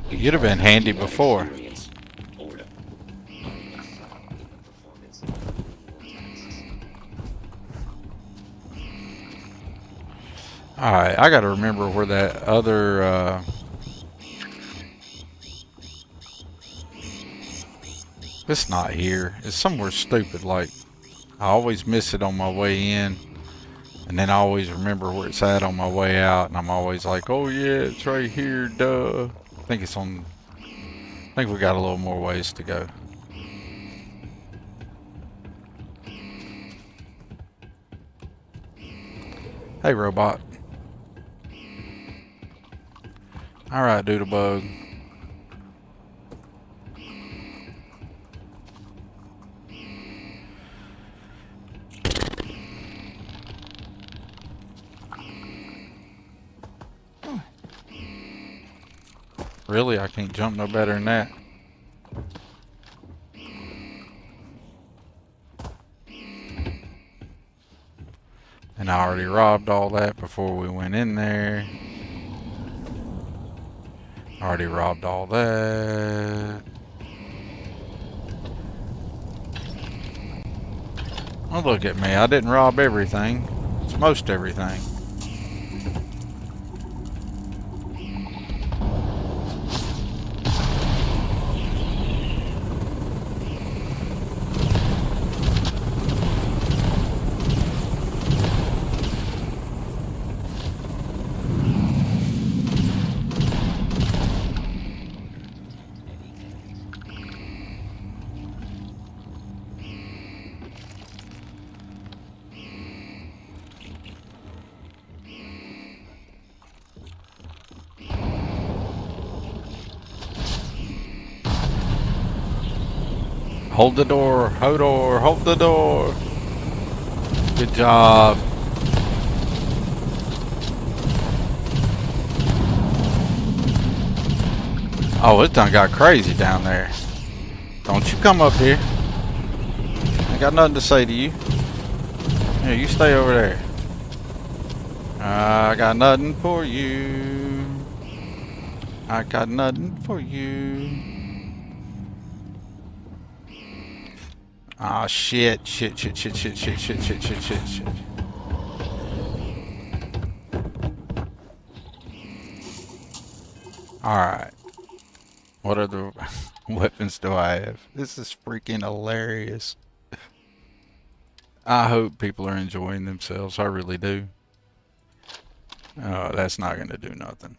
You'd have been handy before. Alright, I gotta remember where that other it's not here. It's somewhere stupid, like I always miss it on my way in, and then I always remember where it's at on my way out, and I'm always like, oh yeah, it's right here, duh. I think it's on, I think we got a little more ways to go. Hey, robot. Alright, Doodlebug. Really? I can't jump no better than that. And I already robbed all that before we went in there. Already robbed all that. Oh, look at me. I didn't rob everything. It's most everything. Hold the door, Hodor, hold the door. Good job. Oh, it done got crazy down there. Don't you come up here. I got nothing to say to you. Here, you stay over there. I got nothing for you. I got nothing for you. Ah, shit, shit, shit, shit, shit, shit, shit, shit, shit, shit, shit. Alright. What are the... weapons do I have? This is freaking hilarious. I hope people are enjoying themselves. I really do. Oh, that's not going to do nothing.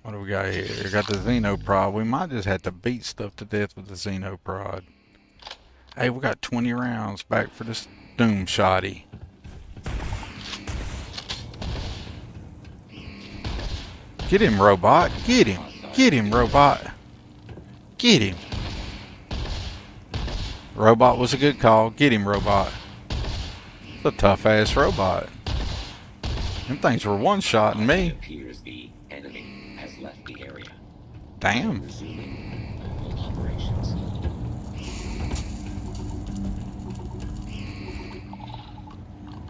What do we got here? We got the Xenoprod. We might just have to beat stuff to death with the Xenoprod. Hey, we got 20 rounds back for this Doom Shotty. Get him, robot. Get him. Get him, robot. Get him. Robot was a good call. Get him, robot. It's a tough-ass robot. Them things were one-shotting me. It appears the enemy has left the area. Damn. Resuming normal operations.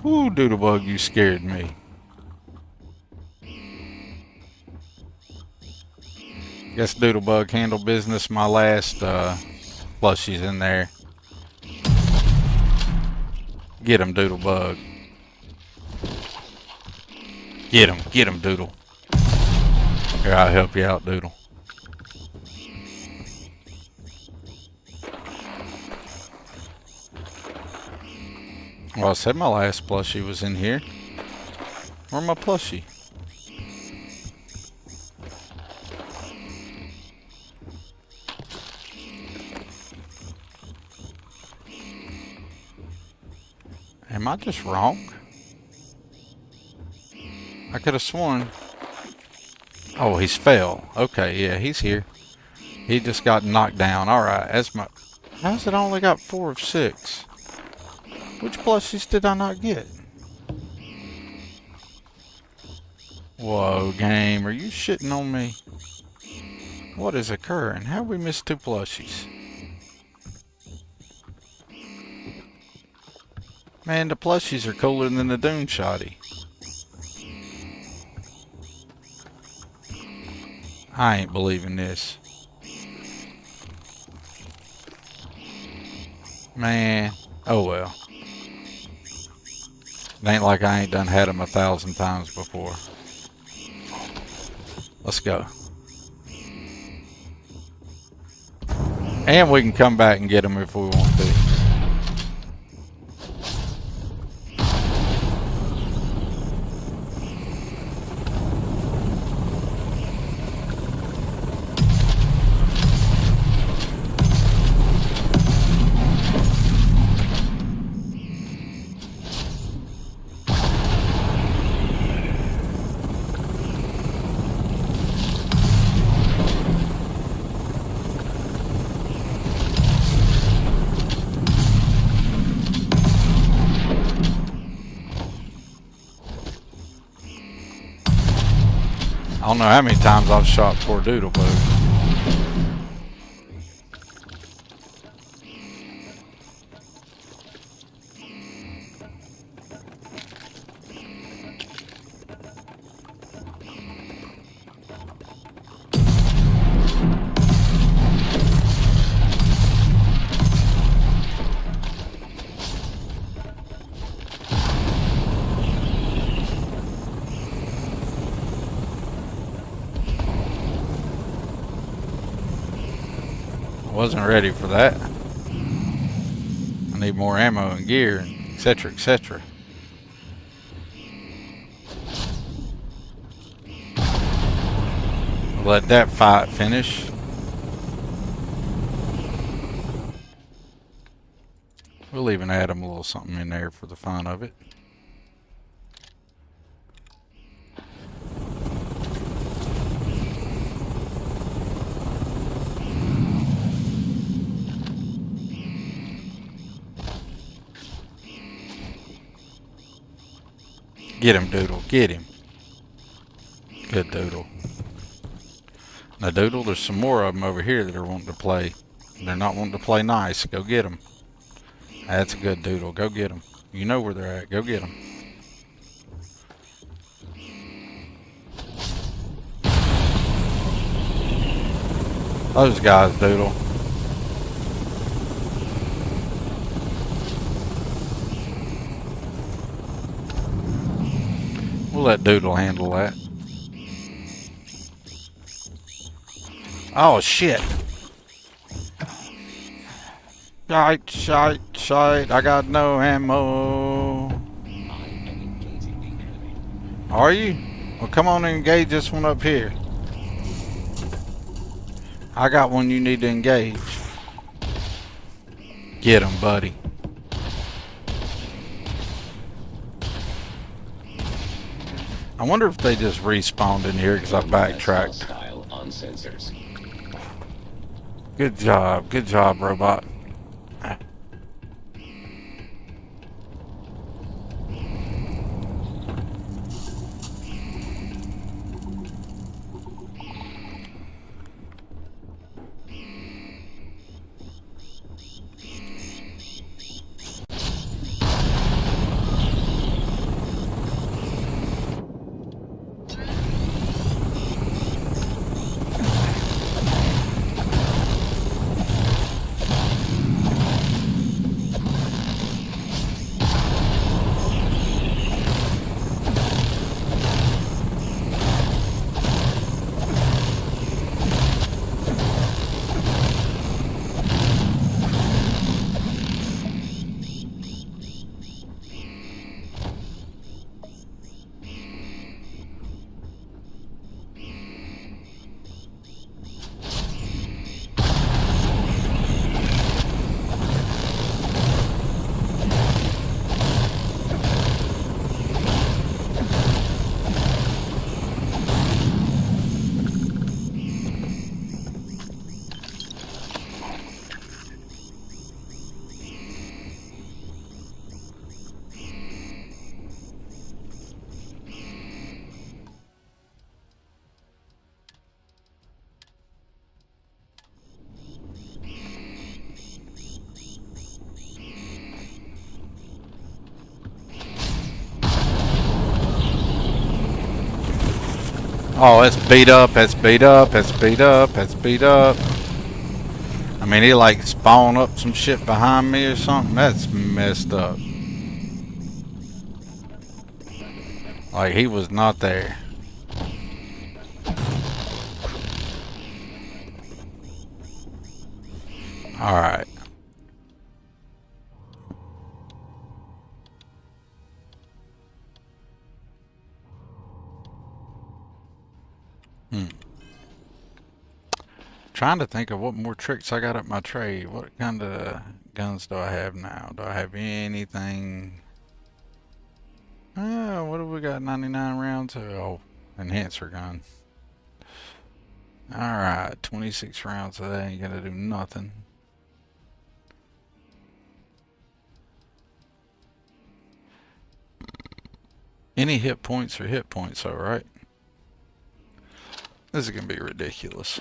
Ooh, Doodlebug, you scared me. Guess Doodlebug handled business. My last plushie's in there. Get him, Doodlebug. Get him, Doodle. Here, I'll help you out, Doodle. Well, I said my last plushie was in here. Where's my plushie? Am I just wrong? I could have sworn. Oh, he's fell. Okay, yeah, he's here. He just got knocked down. Alright, that's my... How's it only got 4 of 6? Which plushies did I not get? Whoa, game, are you shitting on me? What is occurring? How we missed 2 plushies? Man, the plushies are cooler than the Doom Shotty. I ain't believing this. Man, oh well. It ain't like I ain't done had them 1,000 times before. Let's go. And we can come back and get them if we want to. I don't know how many times I've shot poor Doodlebug. Wasn't ready for that. I need more ammo and gear, and etc., etc. Let that fight finish. We'll even add him a little something in there for the fun of it. Get him, Doodle. Get him. Good Doodle. Now, Doodle, there's some more of them over here that are wanting to play. They're not wanting to play nice. Go get them. That's a good Doodle. Go get them. You know where they're at. Go get them. Those guys, Doodle. We'll let Doodle handle that. Oh, shit. Shite. I got no ammo. Are you? Well, come on and engage this one up here. I got one you need to engage. Get him, buddy. I wonder if they just respawned in here because I backtracked. Good job, robot. Oh, it's beat up. I mean, he like spawned up some shit behind me or something. That's messed up. Like, he was not there. Alright. Trying to think of what more tricks I got up my trade. What kind of guns do I have now? Do I have anything? What have we got? 99 rounds? Oh, enhancer gun. Alright, 26 rounds of that ain't gonna do nothing. Any hit points are hit points, though, right? This is gonna be ridiculous.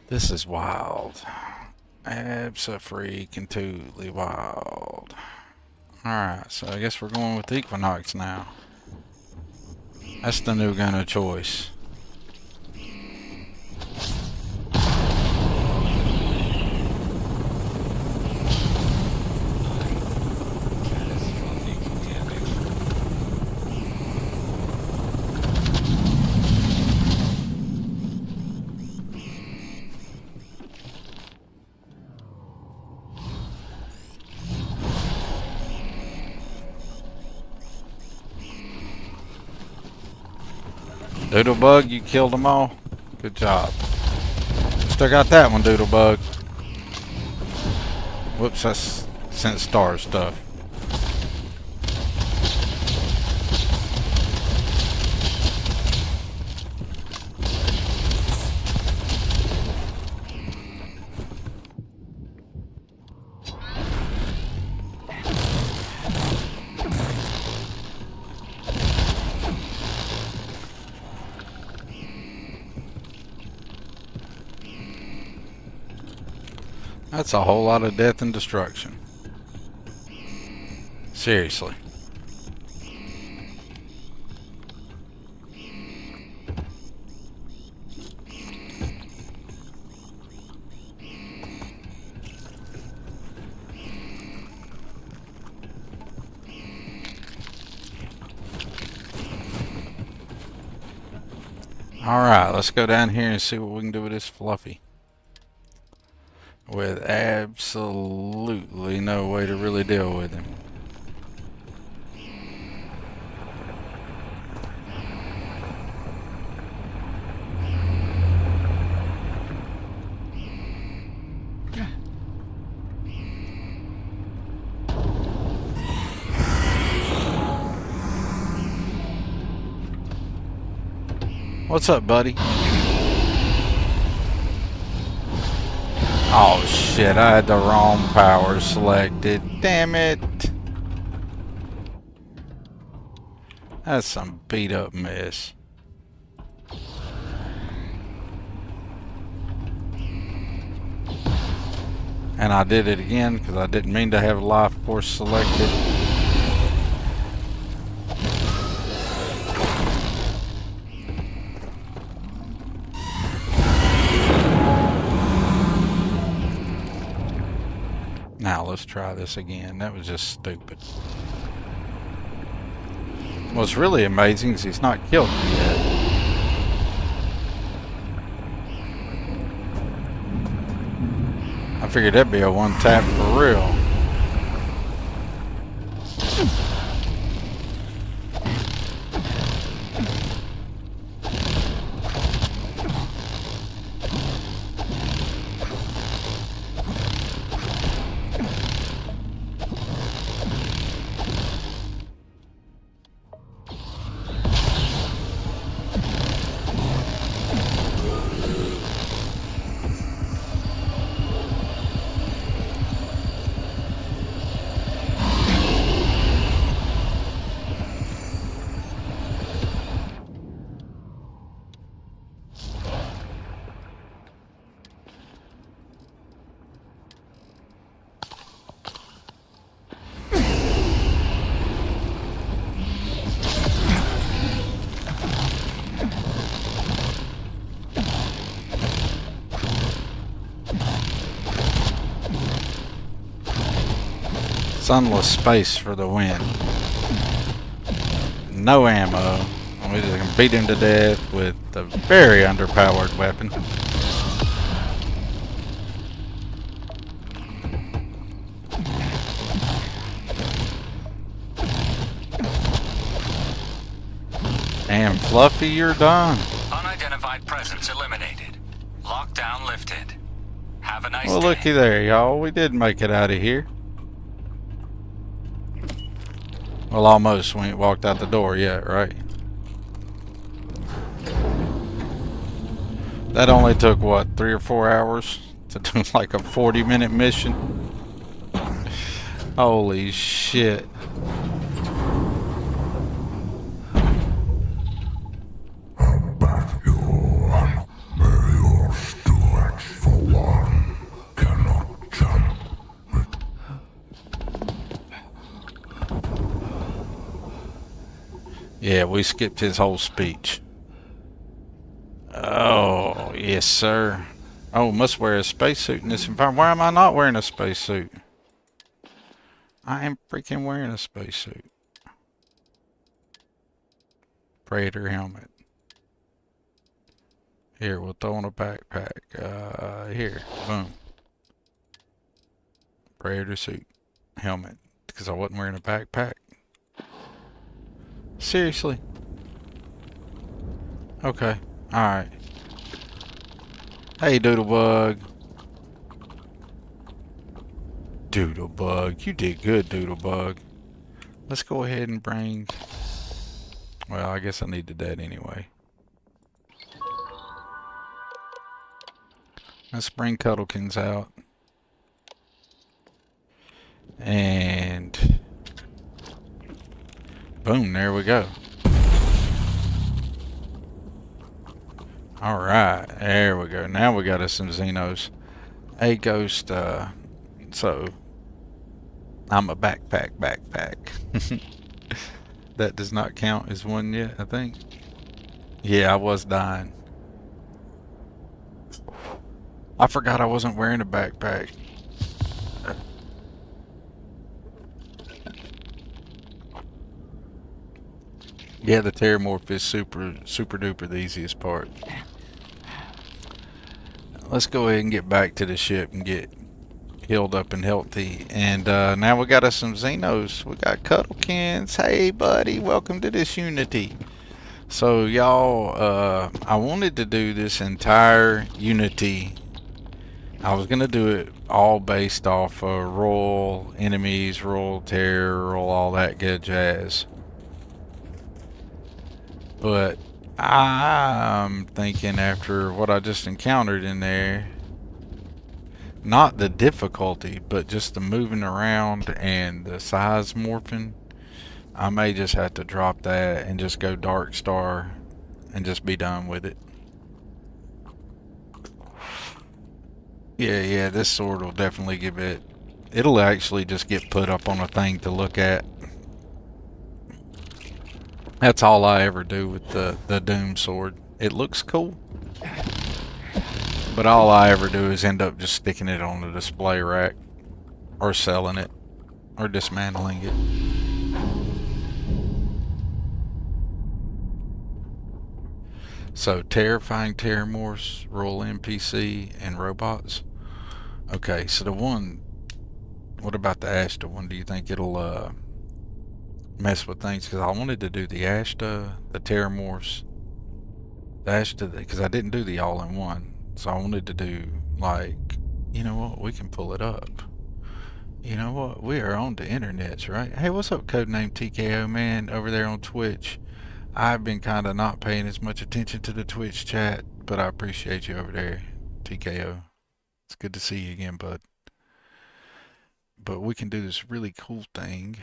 This is wild. Abso-freaking-totally wild. Alright, so I guess we're going with Equinox now. That's the new gun of choice. Doodlebug, you killed them all? Good job. Still got that one, Doodlebug. Whoops, that's Sent Star stuff. That's a whole lot of death and destruction. Seriously. Alright, let's go down here and see what we can do with this Fluffy. With absolutely no way to really deal with him. What's up, buddy? Oh shit, I had the wrong power selected. Damn it. That's some beat up mess. And I did it again because I didn't mean to have life force selected. Now let's try this again. That was just stupid. What's really amazing is he's not killed me yet. I figured that'd be a one tap for real. Sunless space for the win. No ammo. We just can beat him to death with a very underpowered weapon. And Fluffy, you're done. Unidentified presence eliminated. Lockdown lifted. Have a nice Well, day. looky there, y'all. We did make it out of here. Well, almost. We ain't walked out the door yet, right? That only took, what, 3 or 4 hours to do like a 40-minute mission? Holy shit. Yeah, we skipped his whole speech. Oh, yes, sir. Oh, must wear a spacesuit in this environment. Why am I not wearing a spacesuit? I am freaking wearing a spacesuit. Predator helmet. Here, we'll throw on a backpack. Here, boom. Predator suit. Helmet. Because I wasn't wearing a backpack. Seriously? Okay. Alright. Hey, Doodlebug. Doodlebug. You did good, Doodlebug. Let's go ahead and bring... Well, I guess I needed that anyway. Let's bring Cuddlekins out. And... boom, there we go. Alright, there we go. Now we got us some Xenos. Hey, Ghost, so I'm a backpack. That does not count as one yet, I think. Yeah, I was dying. I forgot I wasn't wearing a backpack. Yeah, the Terramorph is super duper the easiest part. Let's go ahead and get back to the ship and get healed up and healthy. And now we got us some Xenos. We got Cuddlekins. Hey, buddy, welcome to this Unity. So, y'all, I wanted to do this entire Unity. I was going to do it all based off of royal enemies, royal terror, all that good jazz. But I'm thinking after what I just encountered in there, not the difficulty, but just the moving around and the size morphing, I may just have to drop that and just go Dark Star and just be done with it. Yeah, this sword will definitely give it, it'll actually just get put up on a thing to look at. That's all I ever do with the Doom sword. It looks cool, but all I ever do is end up just sticking it on the display rack, or selling it, or dismantling it. So, terrifying Terramorphs, royal NPC, and robots. Okay, so the one, what about the Ashta one? Do you think it'll mess with things? Because I wanted to do the Ashta, the Terramorphs, the Ashta, because I didn't do the all-in-one. So I wanted to do, like, you know what, we can pull it up. You know what, we are on the internets, right? Hey, what's up, codename TKO, man, over there on Twitch? I've been kind of not paying as much attention to the Twitch chat, but I appreciate you over there, TKO. It's good to see you again, bud. But we can do this really cool thing.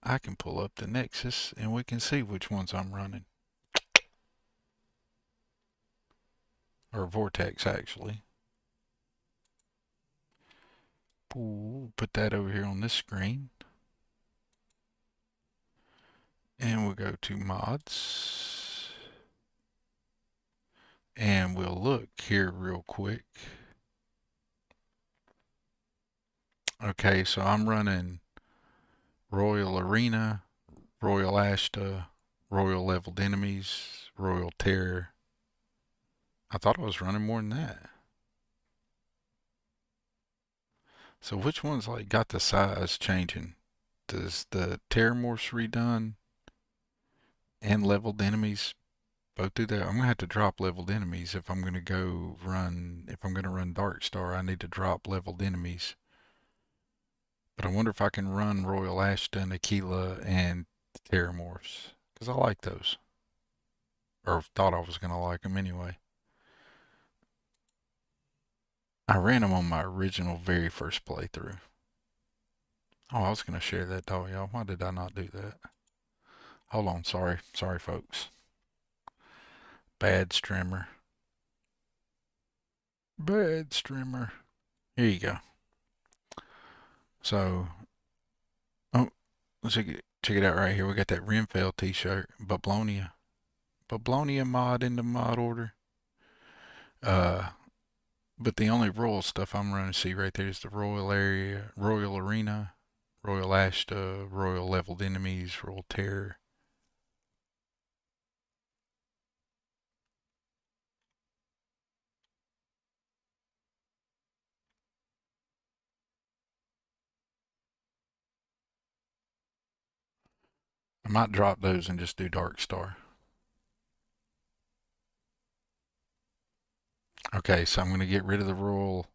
I can pull up the Nexus and we can see which ones I'm running. Or Vortex, actually. Ooh, put that over here on this screen. And we'll go to mods. And we'll look here real quick. Okay, so I'm running Royal Arena, Royal Ashta, Royal Leveled Enemies, Royal Terror. I thought I was running more than that. So which one's like got the size changing? Does the Terramorphs redone and leveled enemies both do that? I'm gonna have to drop leveled enemies if I'm gonna go run. If I'm gonna run Dark Star, I need to drop leveled enemies. But I wonder if I can run Royal Ashta, Aquila, and the Terramorphs, because I like those, or thought I was gonna like them anyway. I ran them on my original very first playthrough. Oh, I was gonna share that though, y'all. Why did I not do that? Hold on, sorry, folks. Bad streamer. Bad streamer. Here you go. So, oh, let's check it out right here. We got that Renfell t-shirt, Bablonia mod in the mod order. But the only royal stuff I'm running to see right there is the Royal Area, Royal Arena, Royal Ashta, Royal Leveled Enemies, Royal Terror. I might drop those and just do Dark Star. Okay, so I'm going to get rid of the Royal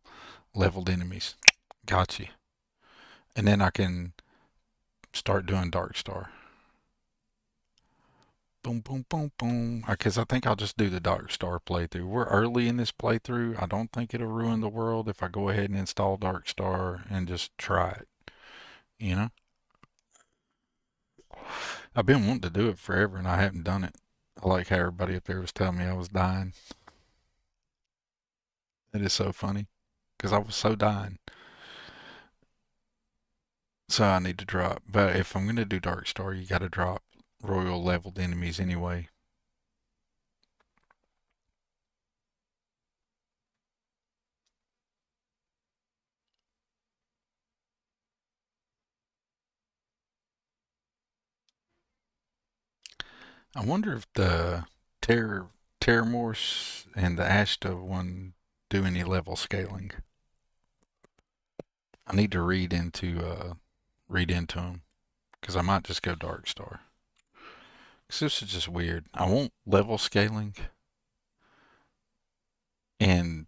Leveled Enemies. Gotcha. And then I can start doing Dark Star. Boom, boom, boom, boom. Because I think I'll just do the Dark Star playthrough. We're early in this playthrough. I don't think it'll ruin the world if I go ahead and install Dark Star and just try it. You know? I've been wanting to do it forever and I haven't done it. I like how everybody up there was telling me I was dying. That is so funny. because I was so dying. So I need to drop. But if I'm going to do Dark Star, you got to drop royal leveled enemies anyway. I wonder if the Terramorse and the Ashta one do any level scaling. I need to read into them because I might just go Dark Star. Because this is just weird. I want level scaling, and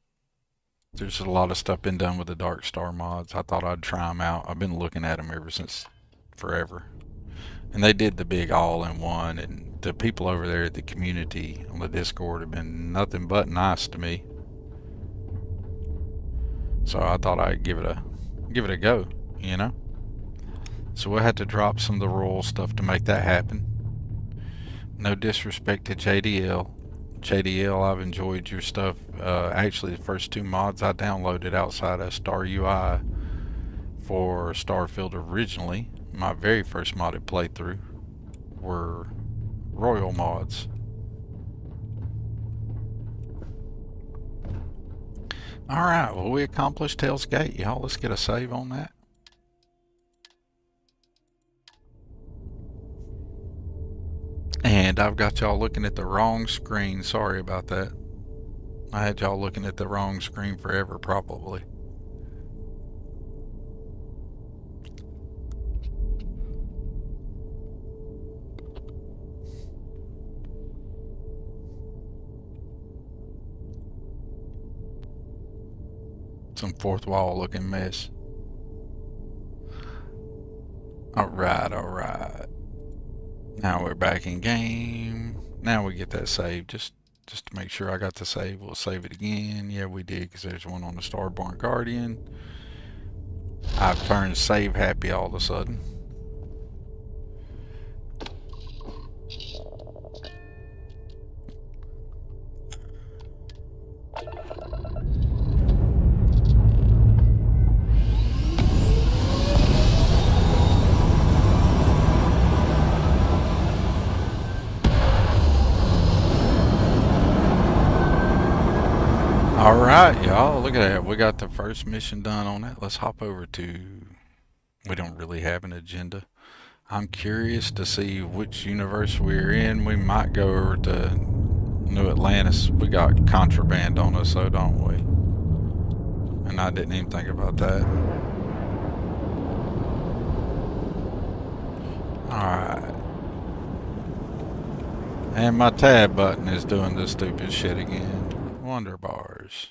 there's a lot of stuff been done with the Dark Star mods. I thought I'd try them out. I've been looking at them ever since forever. And they did the big all-in-one, and the people over there at the community on the Discord have been nothing but nice to me. So I thought I'd give it a go, you know? So we'll have to drop some of the royal stuff to make that happen. No disrespect to JDL. JDL, I've enjoyed your stuff. Actually, the first 2 mods I downloaded outside of Star UI for Starfield originally, my very first modded playthrough, were royal mods. Alright, well, we accomplished Hell's Gate, y'all. Let's get a save on that. And I've got y'all looking at the wrong screen. Sorry about that. I had y'all looking at the wrong screen forever, probably. Some fourth wall looking mess. Alright, alright. Now we're back in game. Now we get that save. Just to make sure I got the save. We'll save it again. Yeah, we did, because there's one on the Starborn Guardian. I've turned save happy all of a sudden. Alright, y'all, look at that. We got the first mission done on that. Let's hop over to... We don't really have an agenda. I'm curious to see which universe we're in. We might go over to New Atlantis. We got contraband on us, so don't we? And I didn't even think about that. Alright. And my tab button is doing this stupid shit again. Wonder bars.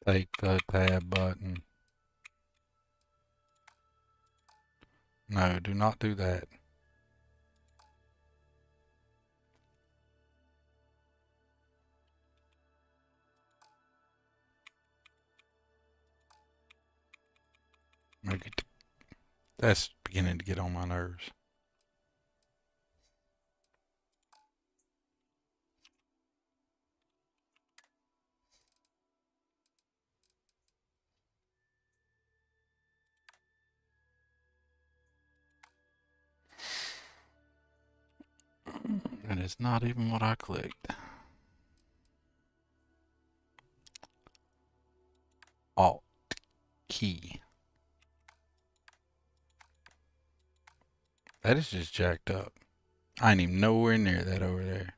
Take the tab button. No, do not do that. Make it. That's beginning to get on my nerves. And it's not even what I clicked. Alt key. That is just jacked up. I ain't even nowhere near that over there.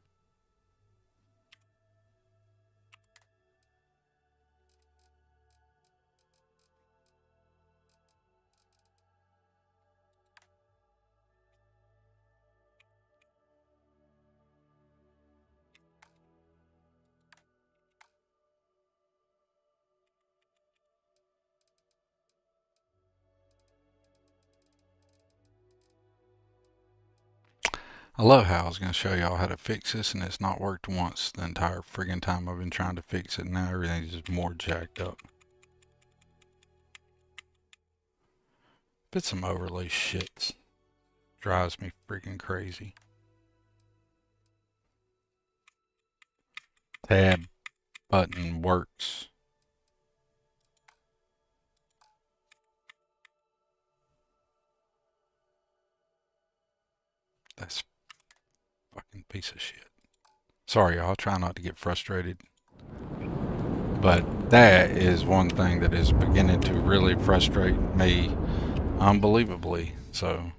I love how I was going to show y'all how to fix this and it's not worked once the entire friggin' time I've been trying to fix it. Now everything's just more jacked up. But some overlay shits. Drives me freaking crazy. Tab button works. That's fucking piece of shit. Sorry, y'all. Try not to get frustrated. But that is one thing that is beginning to really frustrate me unbelievably. So.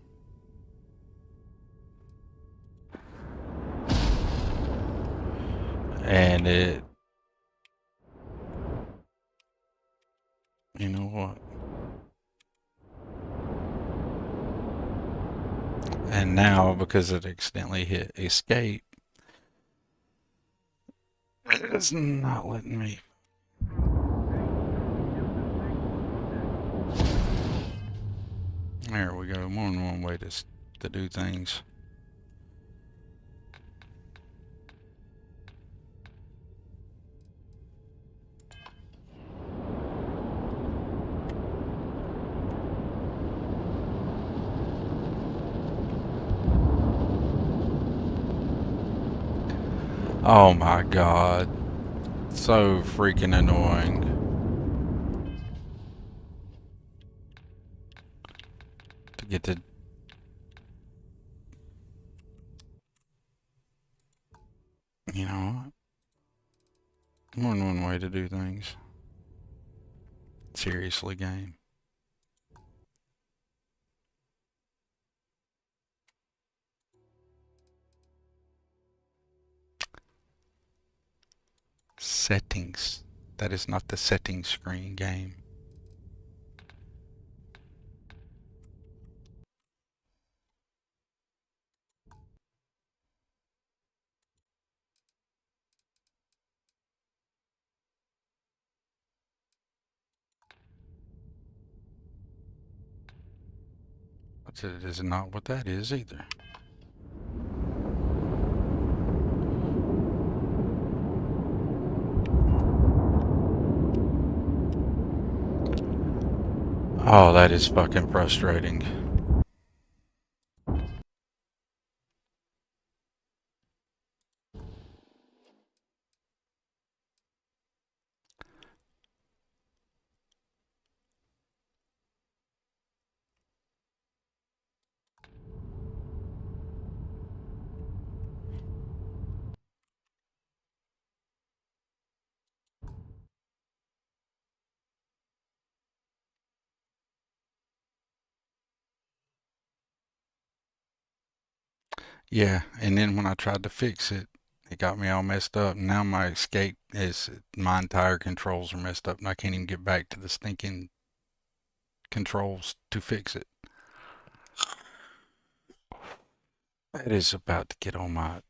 And it. You know what? And now, because it accidentally hit escape, it's not letting me. There we go. More than one way to do things. Oh my god. So freaking annoying. To get to... You know what? More than one way to do things. Seriously, game. Settings. That is not the settings screen, game. But it is not what that is either. Oh, that is fucking frustrating. Yeah, and then when I tried to fix it, it got me all messed up. Now my escape is, my entire controls are messed up and I can't even get back to the stinking controls to fix it. That is about to get on my...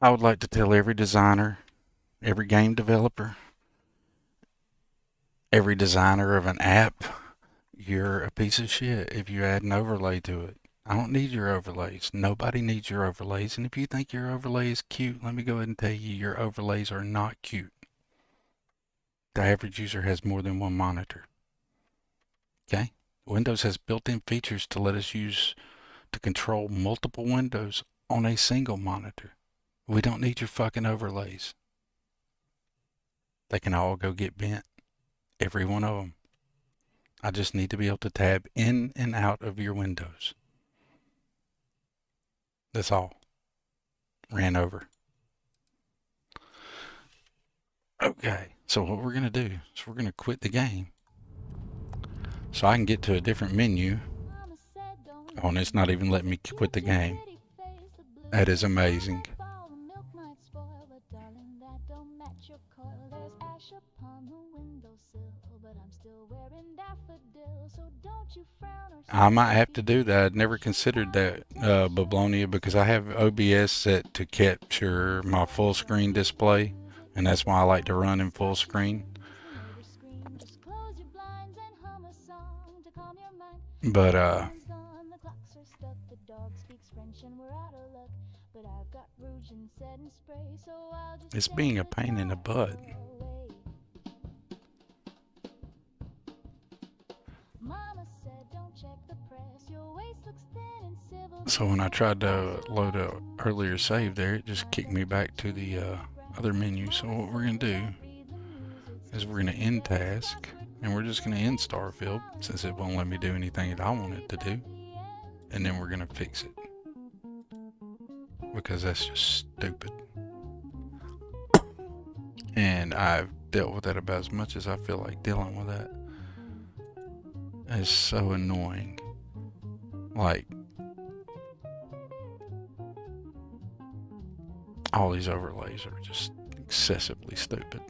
I would like to tell every designer, every game developer, every designer of an app, you're a piece of shit if you add an overlay to it. I don't need your overlays. Nobody needs your overlays. And if you think your overlay is cute, let me go ahead and tell you your overlays are not cute. The average user has more than one monitor. Okay? Windows has built-in features to let us use to control multiple windows on a single monitor. We don't need your fucking overlays. They can all go get bent. Every one of them. I just need to be able to tab in and out of your windows. That's all. Ran over. Okay, so what we're going to do is we're going to quit the game. So I can get to a different menu. Oh, and it's not even letting me quit the game. That is amazing. I might have to do that. I'd never considered that, Bablonia, because I have OBS set to capture my full screen display, and that's why I like to run in full screen. But It's being a pain in the butt. So when I tried to load a earlier save there, it just kicked me back to the other menu. So what we're going to do is we're going to end task, and we're just going to end Starfield since it won't let me do anything that I want it to do. And then we're going to fix it, because that's just stupid. And I've dealt with that about as much as I feel like dealing with that. It's so annoying. Like, all these overlays are just excessively stupid.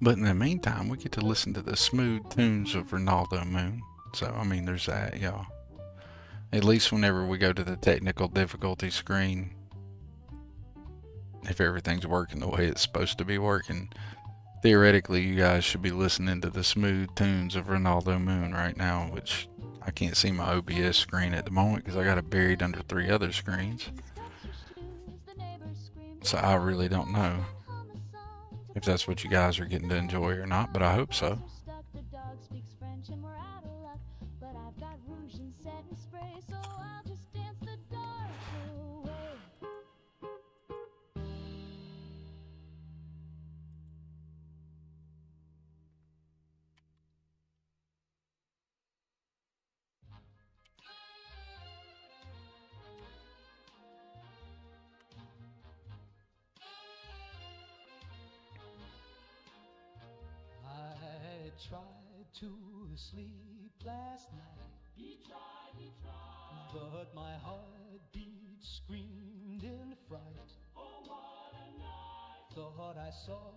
But in the meantime, we get to listen to the smooth tunes of Ronaldo Moon. So, I mean, there's that, y'all. At least whenever we go to the technical difficulty screen, if everything's working the way it's supposed to be working, theoretically, you guys should be listening to the smooth tunes of Ronaldo Moon right now, which I can't see my OBS screen at the moment because I got it buried under 3 other screens. So I really don't know if that's what you guys are getting to enjoy or not, but I hope so. Tried to sleep last night. He tried. But my heartbeat screamed in fright. Oh, what a night. Thought I saw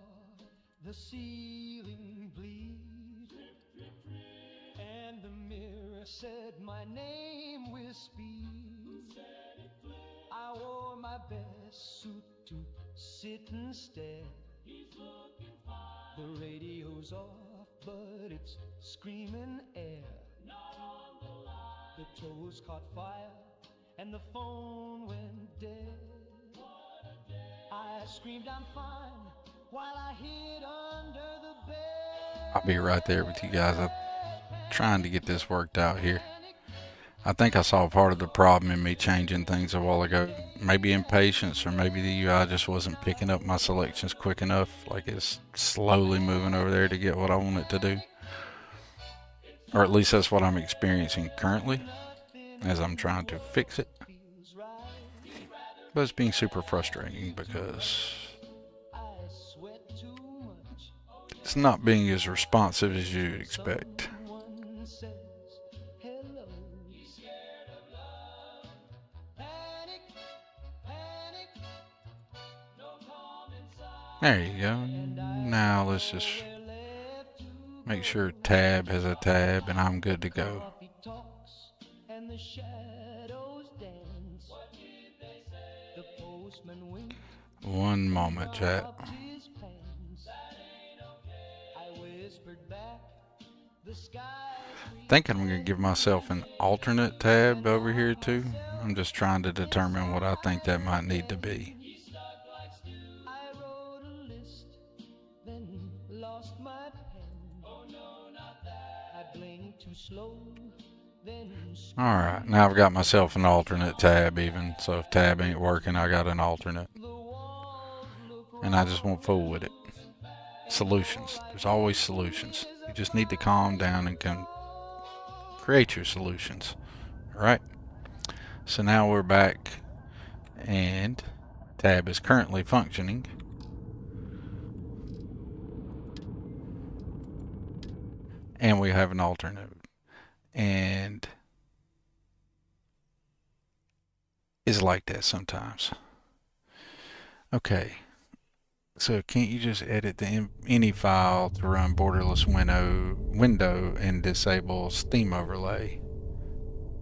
the ceiling bleed. Drip, drip, drip. And the mirror said my name with speed. Who said it flew? I wore my best suit to sit and stare. He's looking fine. The radio's off, but it's screaming air. Not on the line. The toes caught fire and the phone went dead. What a day. I screamed I'm fine while I hid under the bed. I'll be right there with you guys. I'm trying to get this worked out here. I think I saw part of the problem in me changing things a while ago. Maybe impatience, or maybe the UI just wasn't picking up my selections quick enough. Like it's slowly moving over there to get what I want it to do. Or at least that's what I'm experiencing currently as I'm trying to fix it. But it's being super frustrating because it's not being as responsive as you'd expect. There you go. Now let's just make sure tab has a tab and I'm good to go. One moment, chat. I think I'm going to give myself an alternate tab over here too. I'm just trying to determine what I think that might need to be. Alright, now I've got myself an alternate tab even, so if tab ain't working, I got an alternate. And I just won't fool with it. Solutions. There's always solutions. You just need to calm down and create your solutions. Alright, so now we're back and tab is currently functioning. And we have an alternate. And it's like that sometimes. Okay, so can't you just edit the any file to run borderless window and disable Steam overlay?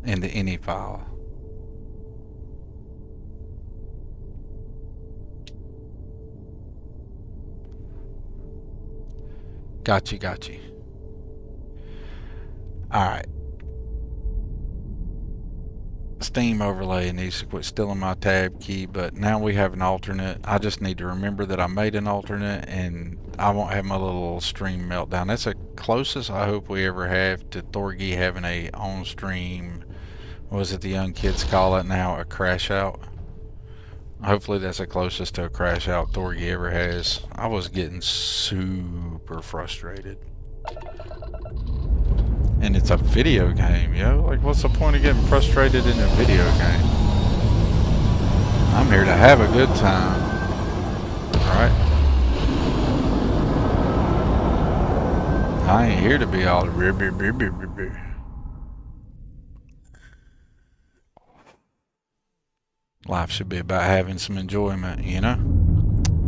in the ini file. Gotcha. Alright. Steam overlay needs to quit stealing my tab key, but now we have an alternate. I just need to remember that I made an alternate and I won't have my little stream meltdown. That's the closest I hope we ever have to Thorgy having a on-stream, what is it the young kids call it now, a crash out. Hopefully that's the closest to a crash out Thorgy ever has. I was getting super frustrated. And it's a video game, yo. Like, what's the point of getting frustrated in a video game? I'm here to have a good time. Right? I ain't here to be all life should be about having some enjoyment, you know?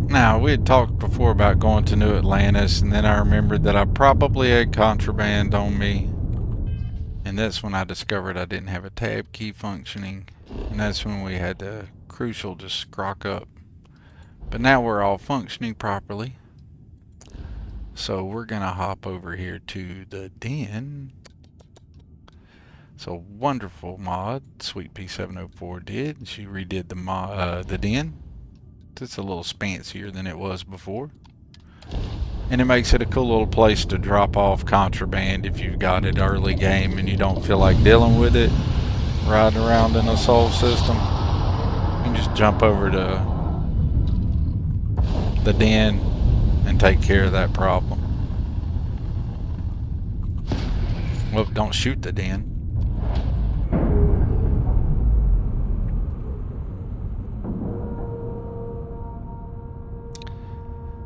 Now, we had talked before about going to New Atlantis, and then I remembered that I probably had contraband on me. And that's when I discovered I didn't have a tab key functioning. And that's when we had the crucial just crock up. But now we're all functioning properly. So we're going to hop over here to the den. So wonderful mod Sweet P704 did. She redid the den. It's a little spancier than it was before. And it makes it a cool little place to drop off contraband if you've got it early game and you don't feel like dealing with it riding around in a Sol system. You can just jump over to the den and take care of that problem. Well, don't shoot the den.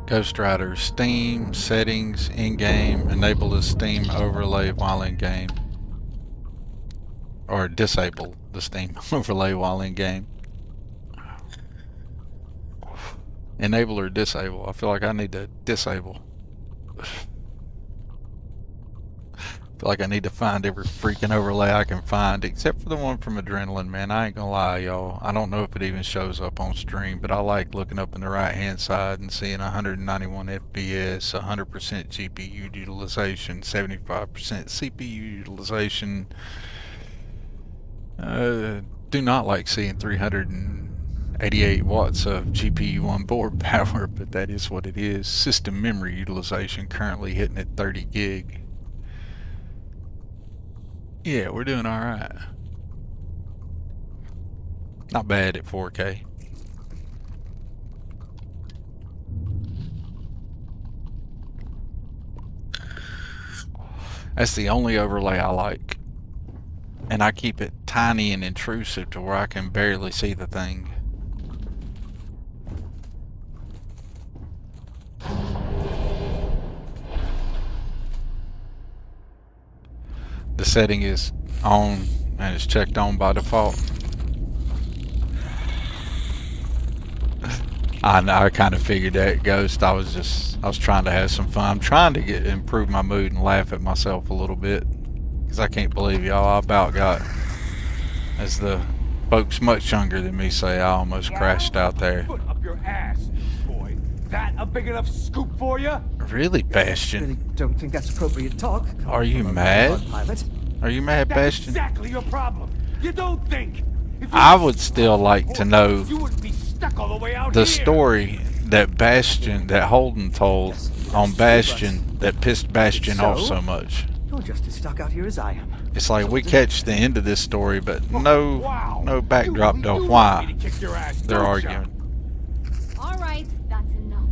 Ghost Rider Steam settings in-game. Enable the Steam overlay while in-game. Or disable the Steam overlay while in-game. Enable or disable. I feel like I need to disable. I feel like I need to find every freaking overlay I can find, except for the one from Adrenaline, man. I ain't gonna lie, y'all. I don't know if it even shows up on stream, but I like looking up in the right-hand side and seeing 191 FPS, 100% GPU utilization, 75% CPU utilization. Do not like seeing 388 watts of GPU on board power, but that is what it is. System memory utilization currently hitting at 30 gig. Yeah, we're doing alright. Not bad at 4K. That's the only overlay I like. And I keep it tiny and intrusive to where I can barely see the thing. The setting is on and it's checked on by default. I kind of figured that, Ghost. I was trying to have some fun. I'm trying to improve my mood and laugh at myself a little bit, because I can't believe y'all, I about got, as the folks much younger than me say, I almost crashed out there. Put up your ass, boy. That a big enough scoop for you? Really, Bastion? I really don't think that's appropriate talk. Are you mad? Are you mad, That's Bastion? exactly your problem. You don't think. I would still like to know You wouldn't be stuck all the way out the here. story that Bastion, that Holden told on Bastion that pissed Bastion off so much. You're just as stuck out here as I am. It's like we catch the end of this story, but no backdrop to why they're arguing. All right, that's enough.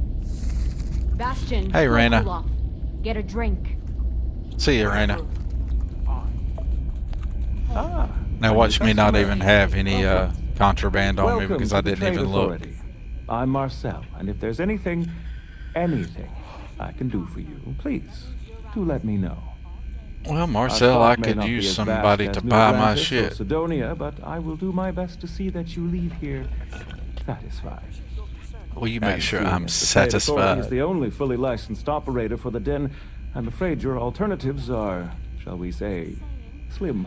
Bastion, Hey, cool Raina. off. Get a drink. See you, Raina. Now watch me not even have any contraband on me Welcome because to I the didn't Trade even look. Authority. I'm Marcel, and if there's anything I can do for you, please do let me know. Well, Marcel, Our I spot may could not be use as somebody vast to as buy New my Atlantis or shit. Sidonia, but I will do my best to see that you leave here satisfied. Will you make And sure seeing I'm as the Trade Authority satisfied? is the only fully licensed operator for the den, I'm afraid your alternatives are, shall we say, slim.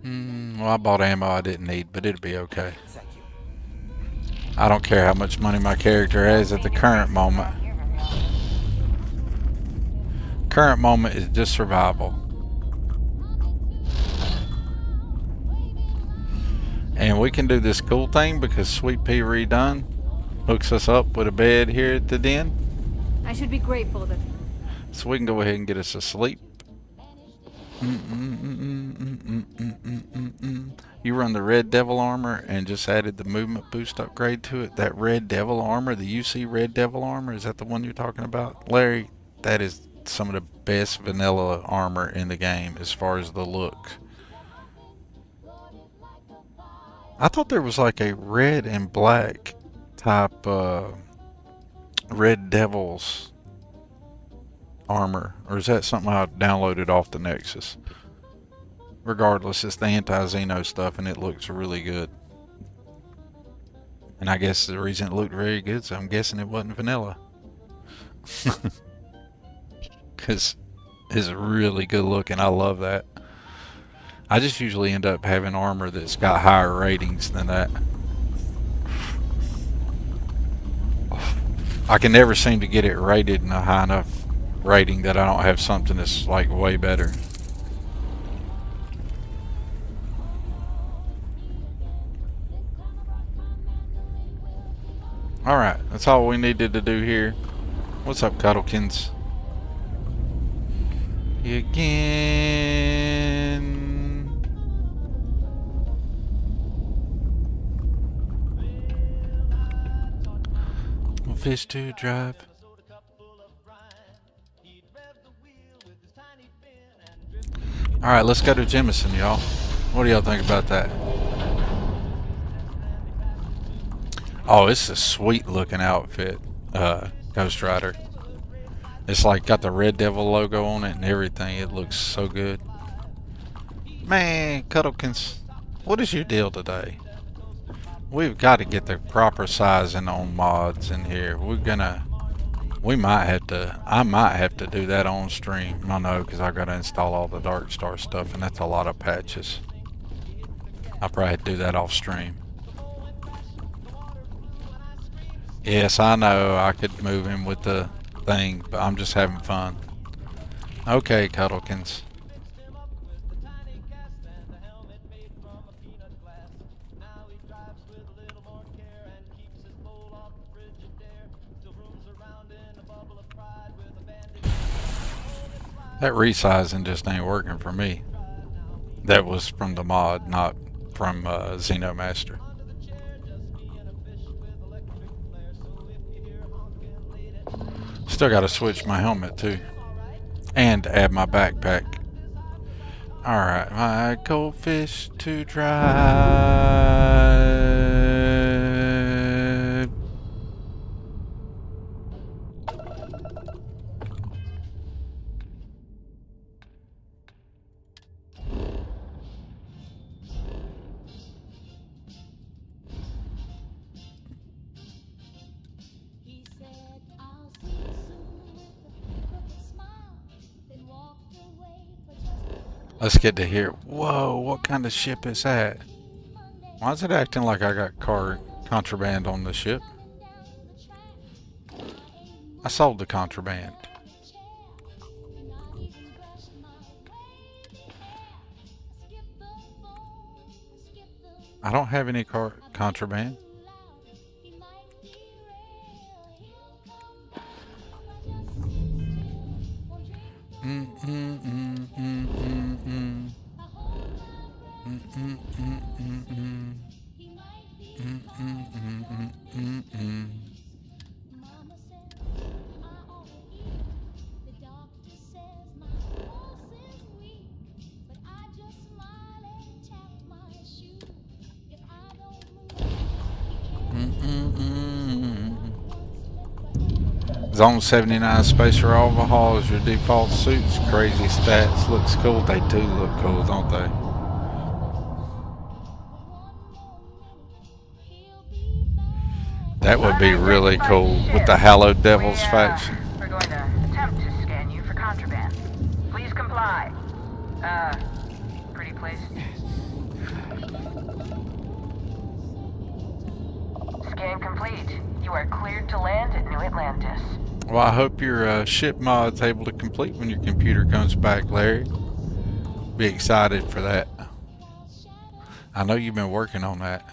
Well, I bought ammo I didn't need, but it'd be okay. I don't care how much money my character has at the current moment. Current moment is just survival. And we can do this cool thing because Sweet Pea Redone hooks us up with a bed here at the den. I should be grateful that... So we can go ahead and get us asleep. You run the Red Devil armor and just added the movement boost upgrade to it. That Red Devil armor, the UC Red Devil armor, is that the one you're talking about? Larry, that is some of the best vanilla armor in the game as far as the look. I thought there was like a red and black type Red Devil's armor, or is that something I downloaded off the Nexus? Regardless, it's the anti-Xeno stuff and it looks really good. And I guess the reason it looked very good, so I'm guessing it wasn't vanilla. Because it's really good looking. I love that. I just usually end up having armor that's got higher ratings than that. I can never seem to get it rated in a high enough rating that I don't have something that's like way better. Alright, that's all we needed to do here. What's up, Cuddlekins? Again. Fish to drive. Alright, let's go to Jemison, y'all. What do y'all think about that? Oh, it's a sweet looking outfit, Ghost Rider. It's like got the Red Devil logo on it and everything. It looks so good. Man, Cuddlekins, what is your deal today? We've got to get the proper sizing on mods in here. I might have to do that on stream. I know, because I got to install all the Dark Star stuff, and that's a lot of patches. I'll probably do that off stream. Yes, I know I could move him with the thing, but I'm just having fun. Okay, Cuddlekins. That resizing just ain't working for me. That was from the mod, not from Xenomaster. Still got to switch my helmet too, and add my backpack. Alright, my goldfish to drive. Let's get to here. Whoa, what kind of ship is that? Why is it acting like I got contraband on the ship? I sold the contraband. I don't have any contraband. Zone 79 Spacer Overhaul is your default suits. Crazy stats. Looks cool. They do look cool, don't they? That would be really cool with the Hallowed Devils faction. We're going to attempt to scan you for contraband. Please comply. Pretty place. Scan complete. You are cleared to land at New Atlantis. Well, I hope your ship mod's able to complete when your computer comes back, Larry. Be excited for that. I know you've been working on that.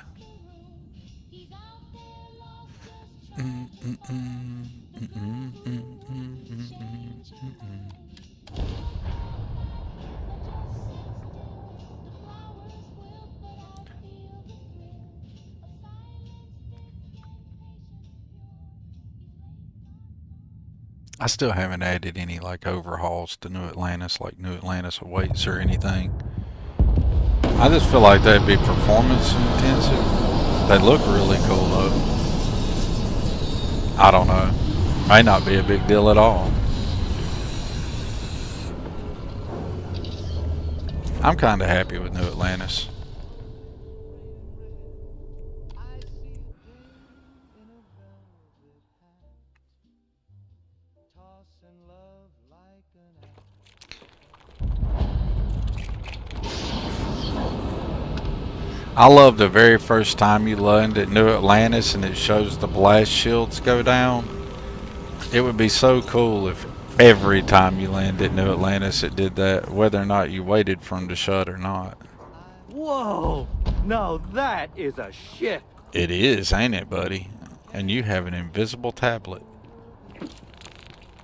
I still haven't added any like overhauls to New Atlantis, like New Atlantis Awaits or anything. I just feel like that'd be performance intensive. They look really cool though. I don't know. May not be a big deal at all. I'm kind of happy with New Atlantis. I love the very first time you land at New Atlantis and it shows the blast shields go down. It would be so cool if every time you land at New Atlantis it did that, whether or not you waited for them to shut or not. Whoa! No, that is a ship. It is, ain't it, buddy? And you have an invisible tablet.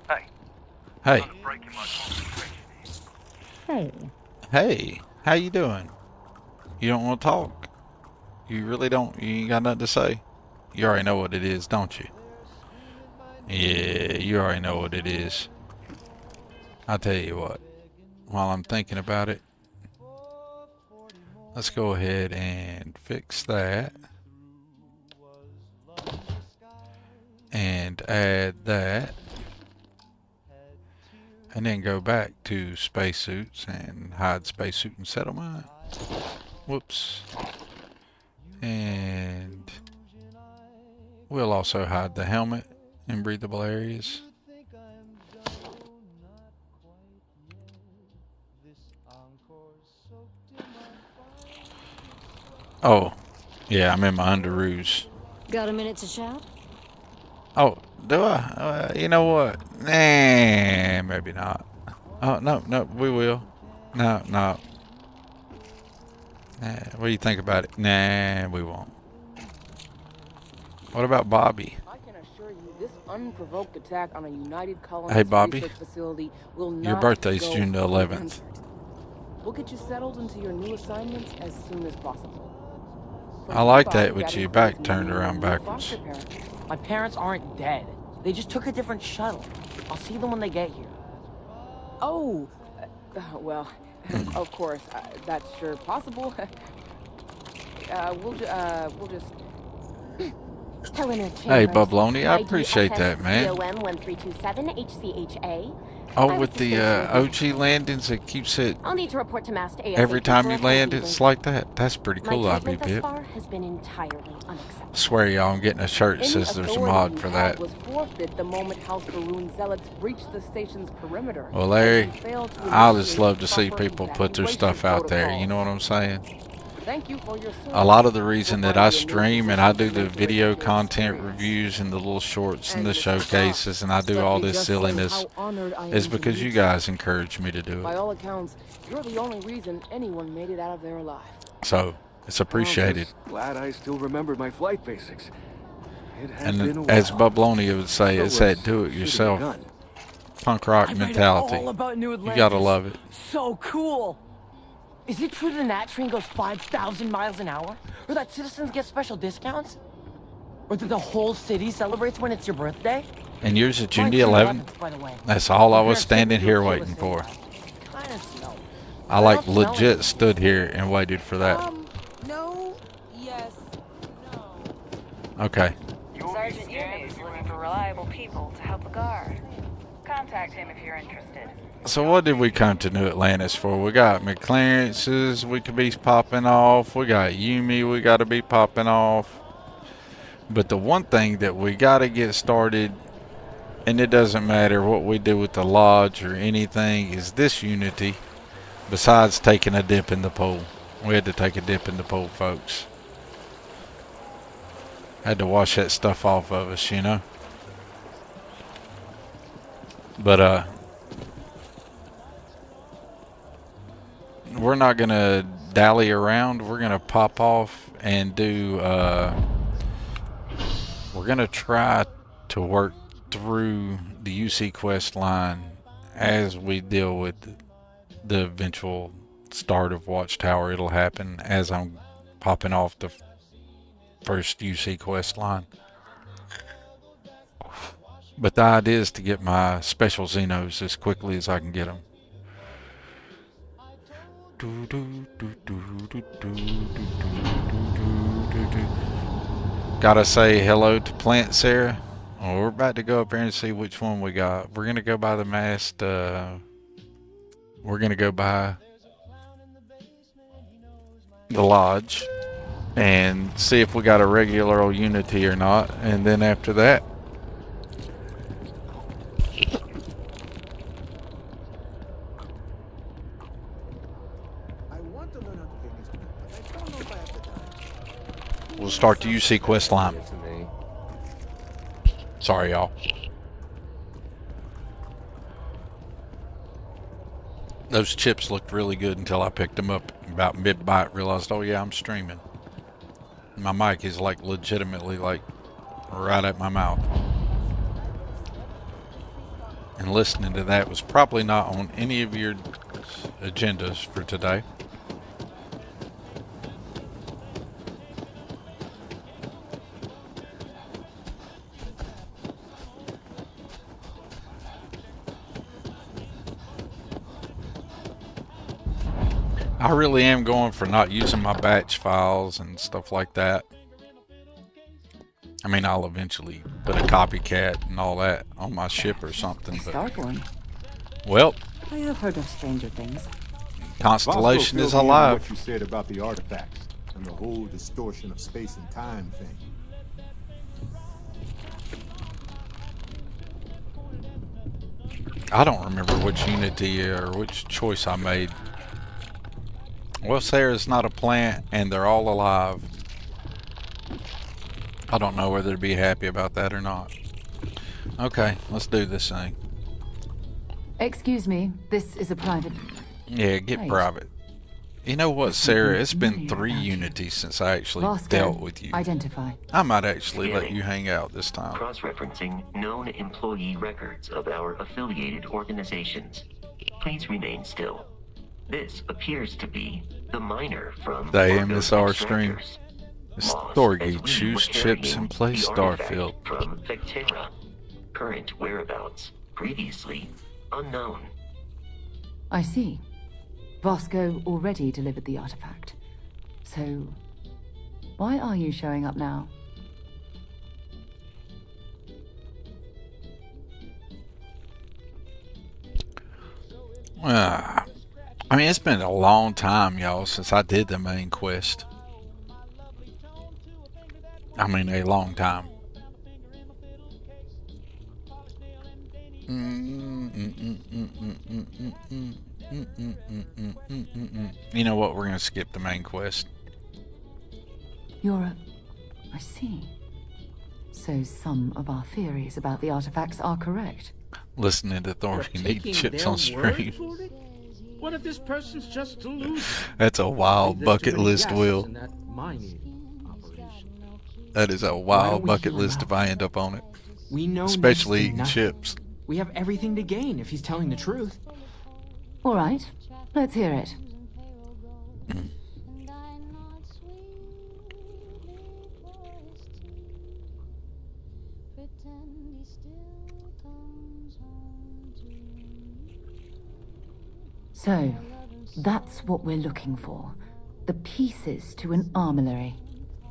Hey. Hey. Hey. Hey. How you doing? You don't want to talk? You really don't? You ain't got nothing to say? You already know what it is, don't you? Yeah, you already know what it is. I'll tell you what. While I'm thinking about it, let's go ahead and fix that. And add that. And then go back to spacesuits and hide spacesuit and settlement. Whoops. And we'll also hide the helmet in breathable areas. Oh, yeah, I'm in my underoos. Got a minute to shout? Oh, do I? You know what? Nah, maybe not. Oh, no, we will. No. Nah, what do you think about it? Nah, we won't. What about Bobby? I can assure you, this unprovoked attack on a United Colonies Hey, Bobby. research facility will not Your birthday's go June the 11th. unanswered. We'll get you settled into your new assignments as soon as possible. I like that with your back turned around backwards. My parents aren't dead. They just took a different shuttle. I'll see them when they get here. Oh, well, of course, that's sure possible. We'll just... Helena Hey, Chambers, Bubloni, I appreciate that, man. COM 1327 HCHA. Oh, with the OG landings, it keeps it I'll need to report to Mast ASAP every time for you a land. full It's debrief. like that. That's pretty cool, My IB treatment thus Pip. far has been entirely unacceptable. Swear y'all, I'm getting a shirt that says there's a mod for that. Was forfeit the moment House Baroon zealots breached the station's perimeter. Well, Larry, And failed to I just initiate love to see proper people put their evacuation stuff out there. protocols. You know what I'm saying? Thank you for your service. A lot of the reason that I stream and I do the video content reviews and the little shorts and the showcases and I do all this silliness is because you guys encourage me to do By it. all accounts, you're the only reason anyone made it out of there alive. So, it's appreciated. Glad I still remembered my flight basics. It has And been a as while. Bubloni would say, it's that do-it-yourself punk rock mentality. All about New You Atlantis. gotta love it. So cool. Is it true the Nat train goes 5,000 miles an hour? Or that citizens get special discounts? Or that the whole city celebrates when it's your birthday? And yours is June Mine's the June 11th? 11th, by the way. That's all I My was parents standing think you're here cool waiting to for. Kinda snow. I like legit stood here and waited for that. No, yes, Okay. Sergeant Unit is looking for reliable people to help the guard. Contact him if you're interested. So what did we come to New Atlantis for? We got McClarence's we could be popping off. We got Yumi we got to be popping off. But the one thing that we got to get started, and it doesn't matter what we do with the lodge or anything, is this Unity. Besides taking a dip in the pool. We had to take a dip in the pool, folks. Had to wash that stuff off of us, you know. But we're not gonna dally around. We're gonna pop off and do we're gonna try to work through the UC quest line as we deal with the eventual start of Watchtower. It'll happen as I'm popping off the first UC quest line. But the idea is to get my special Xenos as quickly as I can get them. Gotta say hello to Plant Sarah. Oh, we're about to go up here and see which one we got. We're gonna go by the mast. We're gonna go by the lodge and see if we got a regular old Unity or not. And then after that, we'll start the UC quest line. Sorry, y'all. Those chips looked really good until I picked them up about mid-bite. Realized, oh yeah, I'm streaming. My mic is like legitimately like right at my mouth. And listening to that was probably not on any of your agendas for today. I really am going for not using my batch files and stuff like that. I mean, I'll eventually put a copycat and all that on my ship or something. Start one. Well, I have heard of stranger things. Constellation is Vasco, fill me in alive. what you said about the artifacts and the whole distortion of space and time thing. I don't remember which Unity or which choice I made. Well, Sarah's not a plant, and they're all alive. I don't know whether to be happy about that or not. Okay, let's do this thing. Excuse me, this is a private... Yeah, get Right. private. You know what, Sarah? It's been 3 Unities since I actually Vasco, dealt with you. identify. I might actually let you hang out this time. Cross-referencing known employee records of our affiliated organizations. Please remain still. This appears to be the miner from The Marco's AMSR stream. Extractors. Storgy, choose chips and play The artifact Starfield. from Vectera. Current whereabouts previously unknown. I see. Vasco already delivered the artifact. So, why are you showing up now? I mean, it's been a long time, y'all, since I did the main quest. I mean, a long time. You know what? We're going to skip the main quest. I see. So some of our theories about the artifacts are correct. Listening to Thor, you need chips on stream. What if this person's just delusional? That's a wild bucket list, Will. That is a wild bucket list if I end up on it. We know Especially next to eating nothing. chips. We have everything to gain if he's telling the truth. All right, let's hear it. So, that's what we're looking for. The pieces to an armillary.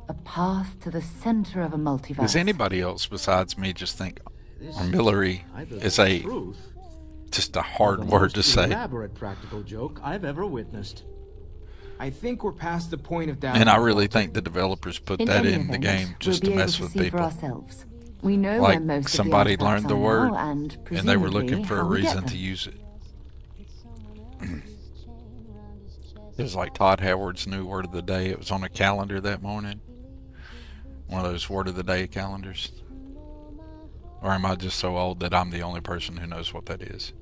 A path to the center of a multiverse. Does anybody else besides me just think armillary is just a hard word to say? Elaborate practical joke I've ever witnessed. I think we're past the point of doubt. And I really think the developers put that in the game just to mess with people. Ourselves. We know Like where most somebody of the artifacts learned the are word now, and they were looking presumably for a how we get reason them. to use it. It was like Todd Howard's new word of the day. It was on a calendar that morning. One of those word of the day calendars. Or am I just so old that I'm the only person who knows what that is?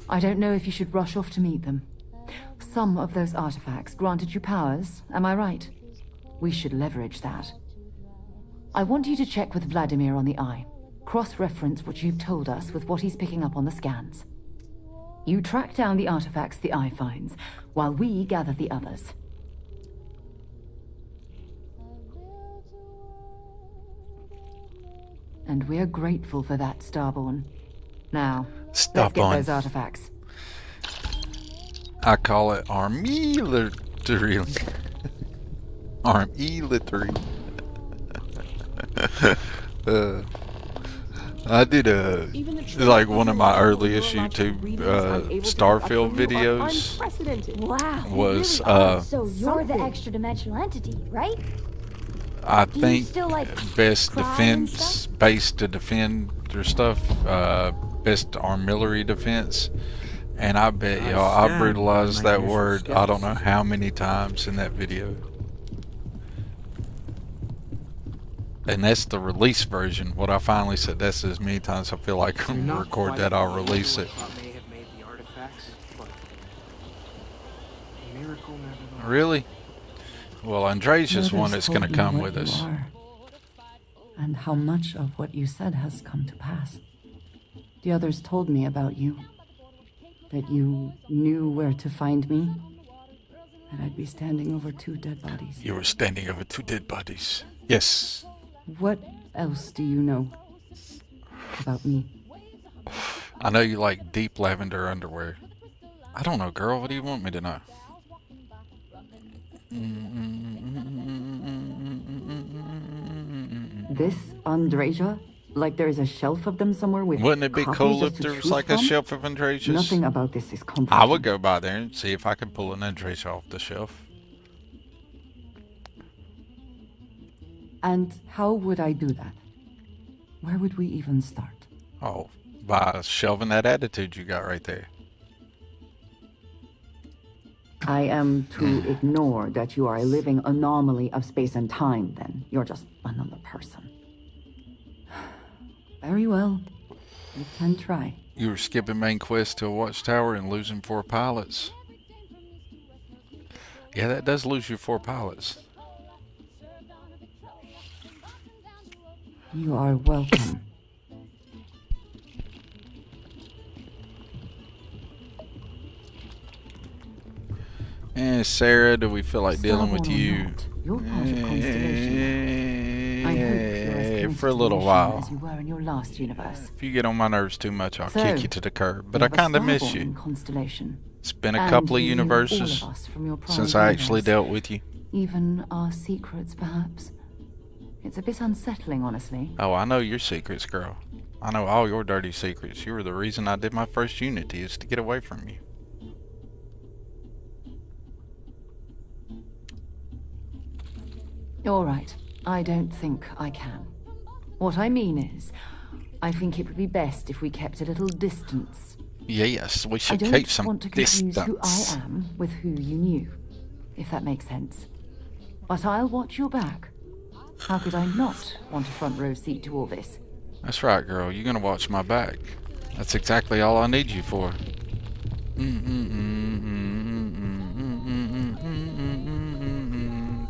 I don't know if you should rush off to meet them. Some of those artifacts granted you powers, am I right? We should leverage that. I want you to check with Vladimir on the Eye. Cross-reference what you've told us with what he's picking up on the scans. You track down the artifacts the Eye finds, while we gather the others. And we're grateful for that, Starborn. Now, let's get those artifacts. I call it armilitary. Armilitary. I did like one of my earliest YouTube Starfield videos. Wow. Was so you're the extra dimensional entity, right? I Do you think still, like, best cry and defense base to defend their stuff, best artillery defense, and I bet y'all I brutalized that word I don't know how many times in that video. And that's the release version. What I finally said, that's as many times I feel like I'm gonna record that, I'll release it. Really? Well, Andreja's one that's gonna come with us. And how much of what you said has come to pass. The others told me about you. That you knew where to find me. And I'd be standing over 2 dead bodies. You were standing over 2 dead bodies. Yes. What else do you know about me? I know you like deep lavender underwear. I don't know, girl. What do you want me to know? This Andreja? Like there's a shelf of them somewhere with Wouldn't it be cool if there was like a shelf of Andrejas? Nothing about this is comforting. I would go by there and see if I could pull an Andreja off the shelf. And how would I do that? Where would we even start? Oh, by shelving that attitude you got right there. I am to ignore that you are a living anomaly of space and time, then. You're just another person. Very well. You can try. You were skipping main quest to a watchtower and losing 4 pilots. Yeah, that does lose you 4 pilots. You are welcome. And Sarah, do we feel like dealing with you? You're part of Constellation. I hope you're as for a little while. as you were in your last universe. If you get on my nerves too much, I'll So, kick you to the curb. But we I have a kind of miss Starborn you. Constellation. It's been a And couple of you knew all of universes us from your prior since I actually universe. dealt with you. Even our secrets, perhaps. It's a bit unsettling, honestly. Oh, I know your secrets, girl. I know all your dirty secrets. You were the reason I did my first Unity, is to get away from you. All right. I don't think I can. What I mean is, I think it would be best if we kept a little distance. Yes, we I should don't keep some want to confuse distance. who I am with who you knew, if that makes sense. But I'll watch your back. How could I not want a front row seat to all this? That's right, girl. You're gonna watch my back. That's exactly all I need you for.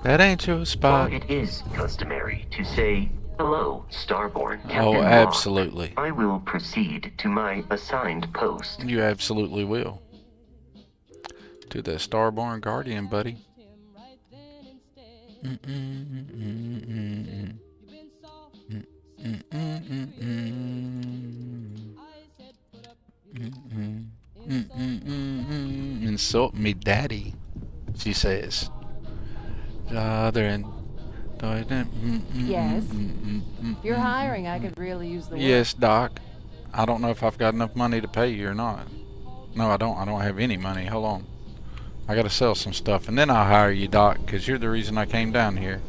That ain't your spot. While it is customary to say, "Hello, Starborn, Captain Oh, Locke," absolutely. I will proceed to my assigned post. You absolutely will. To the Starborn Guardian, buddy. Insult me, daddy, she says. Yes? If you're hiring, I could really use the work. Yes, Doc. I don't know if I've got enough money to pay you or not. No, I don't. I don't have any money. Hold on. I gotta sell some stuff, and then I'll hire you, Doc, because you're the reason I came down here.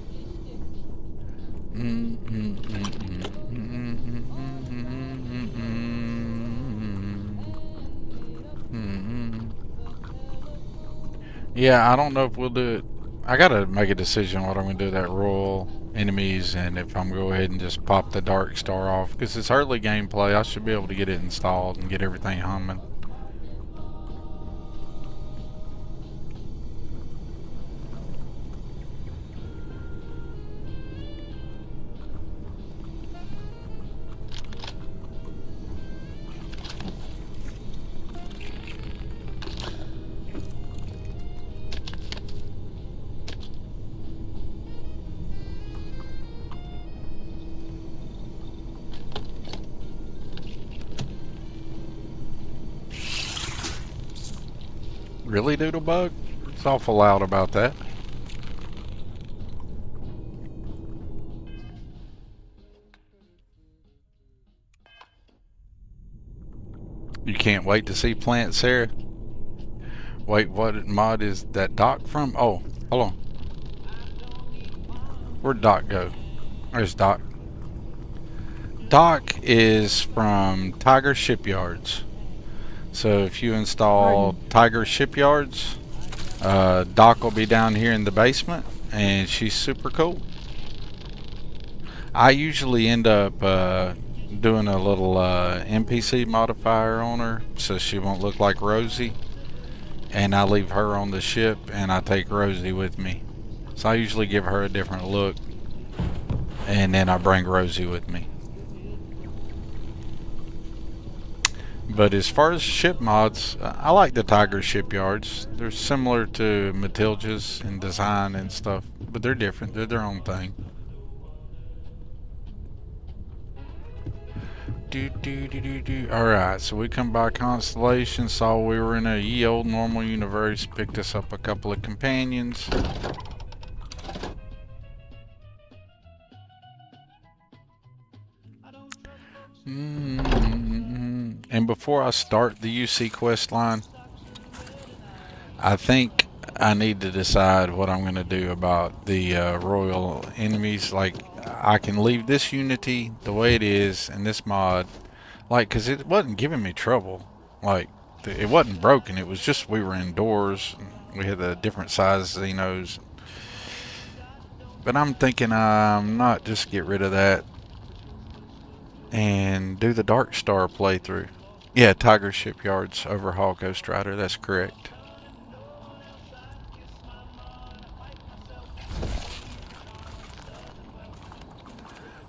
Yeah, I don't know if we'll do it. I gotta make a decision what I'm gonna do with that royal enemies, and if I'm gonna go ahead and just pop the Dark Star off, because it's early gameplay. I should be able to get it installed and get everything humming. Really, Doodlebug? It's awful loud about that. You can't wait to see Plant Sarah? Wait, what mod is that Doc from? Oh, hold on. Where'd Doc go? There's Doc. Doc is from Tiger Shipyards. So if you install Tiger Shipyards, Doc will be down here in the basement, and she's super cool. I usually end up doing a little NPC modifier on her so she won't look like Rosie, and I leave her on the ship and I take Rosie with me. So I usually give her a different look, and then I bring Rosie with me. But as far as ship mods, I like the Tiger Shipyards. They're similar to Matilda's in design and stuff, but they're different. They're their own thing. Alright, so we come by Constellation, saw we were in a ye old normal universe, picked us up a couple of companions. And before I start the UC quest line, I think I need to decide what I'm going to do about the royal enemies. Like, I can leave this Unity the way it is in this mod, like, because it wasn't giving me trouble. Like, it wasn't broken. It was just we were indoors. And we had the different size Xenos. But I'm thinking not just get rid of that and do the Dark Star playthrough. Yeah, Tiger Shipyards overhaul Ghost Rider. That's correct.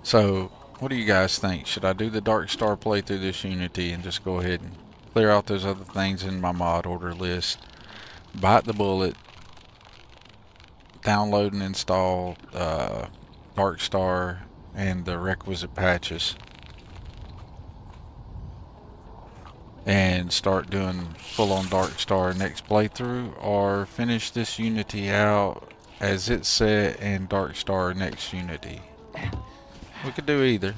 So, what do you guys think? Should I do the Dark Star playthrough this Unity and just go ahead and clear out those other things in my mod order list, bite the bullet, download and install Dark Star and the requisite patches, and start doing full-on Dark Star next playthrough, or finish this Unity out as it's set and Dark Star next Unity? We could do either.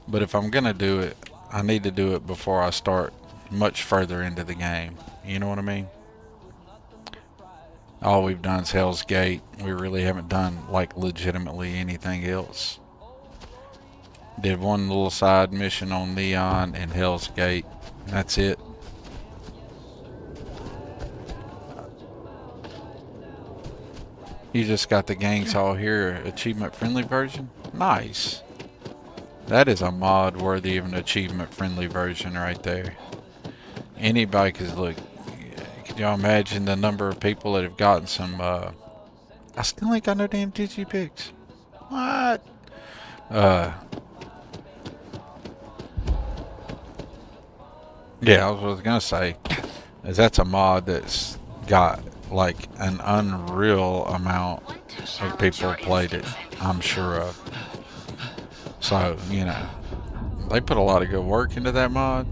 But if I'm gonna do it, I need to do it before I start much further into the game. You know what I mean? All we've done is Hell's Gate. We really haven't done, like, legitimately anything else. Did one little side mission on Neon and Hell's Gate. That's it. You just got the Gangs All Here achievement friendly version? Nice. That is a mod worthy of an achievement friendly version right there. Anybody could look. Can y'all imagine the number of people that have gotten some I still ain't got no damn digipics. What? Yeah, I was gonna say is that's a mod that's got like an unreal amount of people played it, I'm sure of. So, you know, they put a lot of good work into that mod.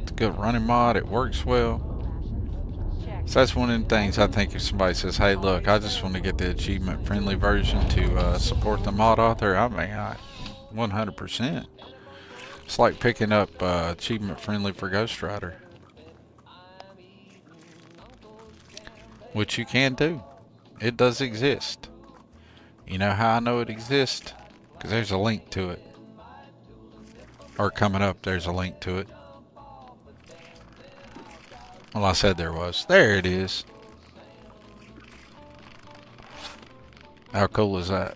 It's a good running mod. It works well. So that's one of the things I think if somebody says, hey, look, I just want to get the achievement friendly version to support the mod author, I mean, 100%. It's like picking up achievement friendly for Ghost Rider, which you can do. It does exist. You know how I know it exists? Because there's a link to it. Or coming up, there's a link to it. Well, I said there was. There it is. How cool is that?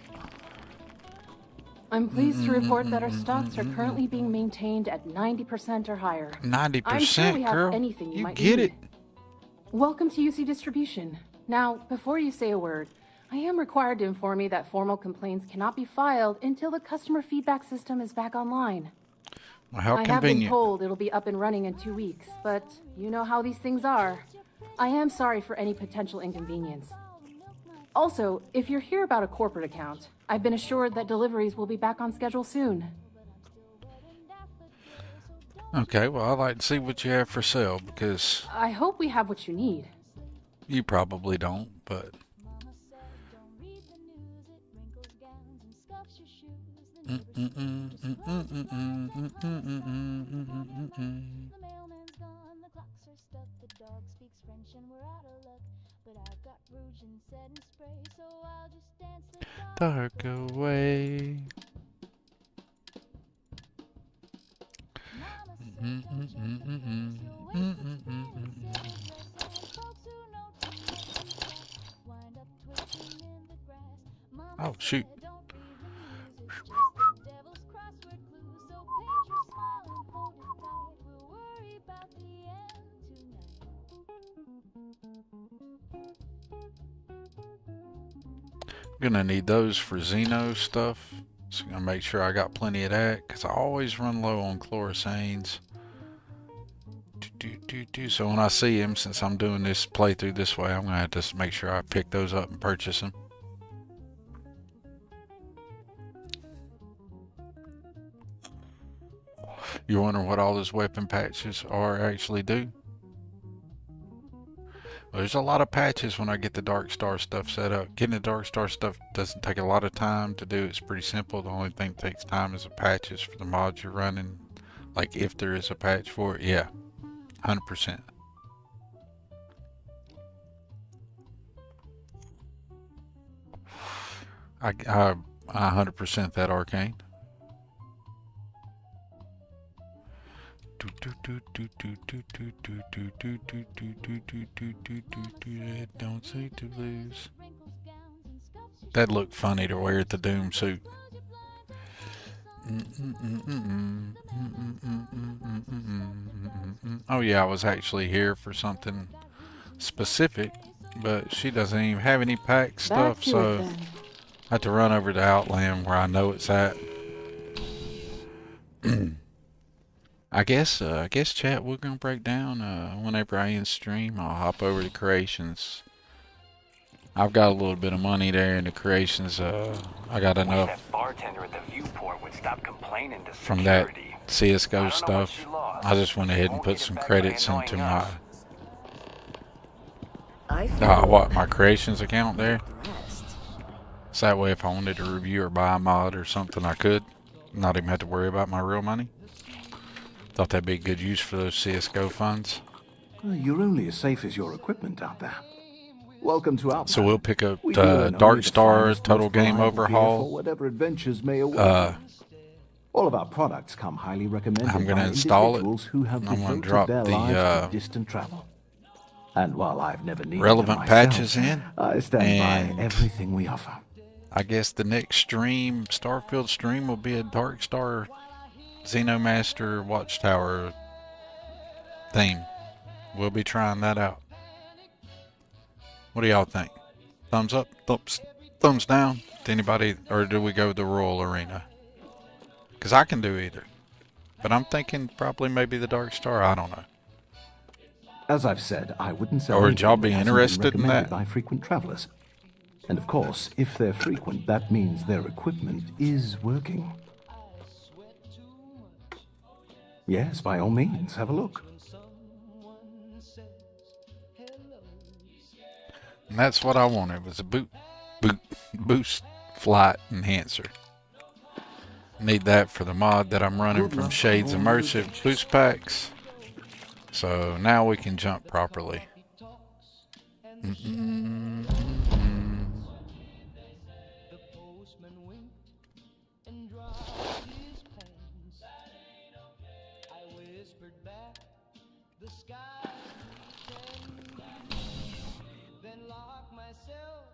I'm pleased to report that our stocks are currently being maintained at 90% or higher. 90%, I'm sure we have girl. anything you might get need. it. Welcome to UC Distribution. Now, before you say a word, I am required to inform you that formal complaints cannot be filed until the customer feedback system is back online. Well, how I have been convenient. told it'll be up and running in 2 weeks, but you know how these things are. I am sorry for any potential inconvenience. Also, if you're here about a corporate account, I've been assured that deliveries will be back on schedule soon. Okay, well, I'd like to see what you have for sale because I hope we have what you need. you probably don't, but... Dark away. Oh, shoot. Gonna need those for Xeno stuff, so I'm gonna make sure I got plenty of that because I always run low on chlorosanes. So when I see him, since I'm doing this playthrough this way, I'm gonna have to make sure I pick those up and purchase them. You're wondering what all those weapon patches are actually do? Well, there's a lot of patches when I get the Dark Star stuff set up. Getting the Dark Star stuff doesn't take a lot of time to do. It's pretty simple. The only thing that takes time is the patches for the mods you're running. Like if there is a patch for it, yeah, 100%. I 100% that Arcane. Don't say to lose. That looked funny to wear at the Doom suit. Oh yeah, I was actually here for something specific, but she doesn't even have any pack stuff, so I have to run over to Outland where I know it's at. I guess chat, we're gonna break down whenever I end stream. I'll hop over to creations. I've got a little bit of money there in the creations. I got enough That bartender at the viewport would stop complaining to from that security. CSGO stuff. I just went ahead and put some credits into my my creations account there. So that way if I wanted to review or buy a mod or something I could. Not even have to worry about my real money. Thought that'd be a good use for those CSGO funds. Well, you're only as safe as your equipment out there. Welcome to Outback. So we'll pick up We deal in Dark only the Star finest, Total most Game reliable gear Overhaul. for whatever adventures may await. All of our products come highly recommended I'm gonna by install it. individuals who have I'm gonna devoted drop their the lives to distant travel. And while I've never needed relevant them myself, patches in. I stand And by everything we offer. I guess the next stream, Starfield stream, will be a Dark Star Xenomaster Watchtower theme. We'll be trying that out. What do y'all think? Thumbs up? Thumbs down? To anybody? Or do we go the Royal Arena? Because I can do either. But I'm thinking probably maybe the Dark Star. I don't know. As I've said, I wouldn't sell Or would anything y'all be that hasn't been interested in recommended that? by frequent travelers. And of course, if they're frequent, that means their equipment is working. Yes, by all means, have a look. And that's what I wanted, was a boost flight enhancer. Need that for the mod that I'm running from Shades Immersive boost packs. So now we can jump properly. the sky, then lock myself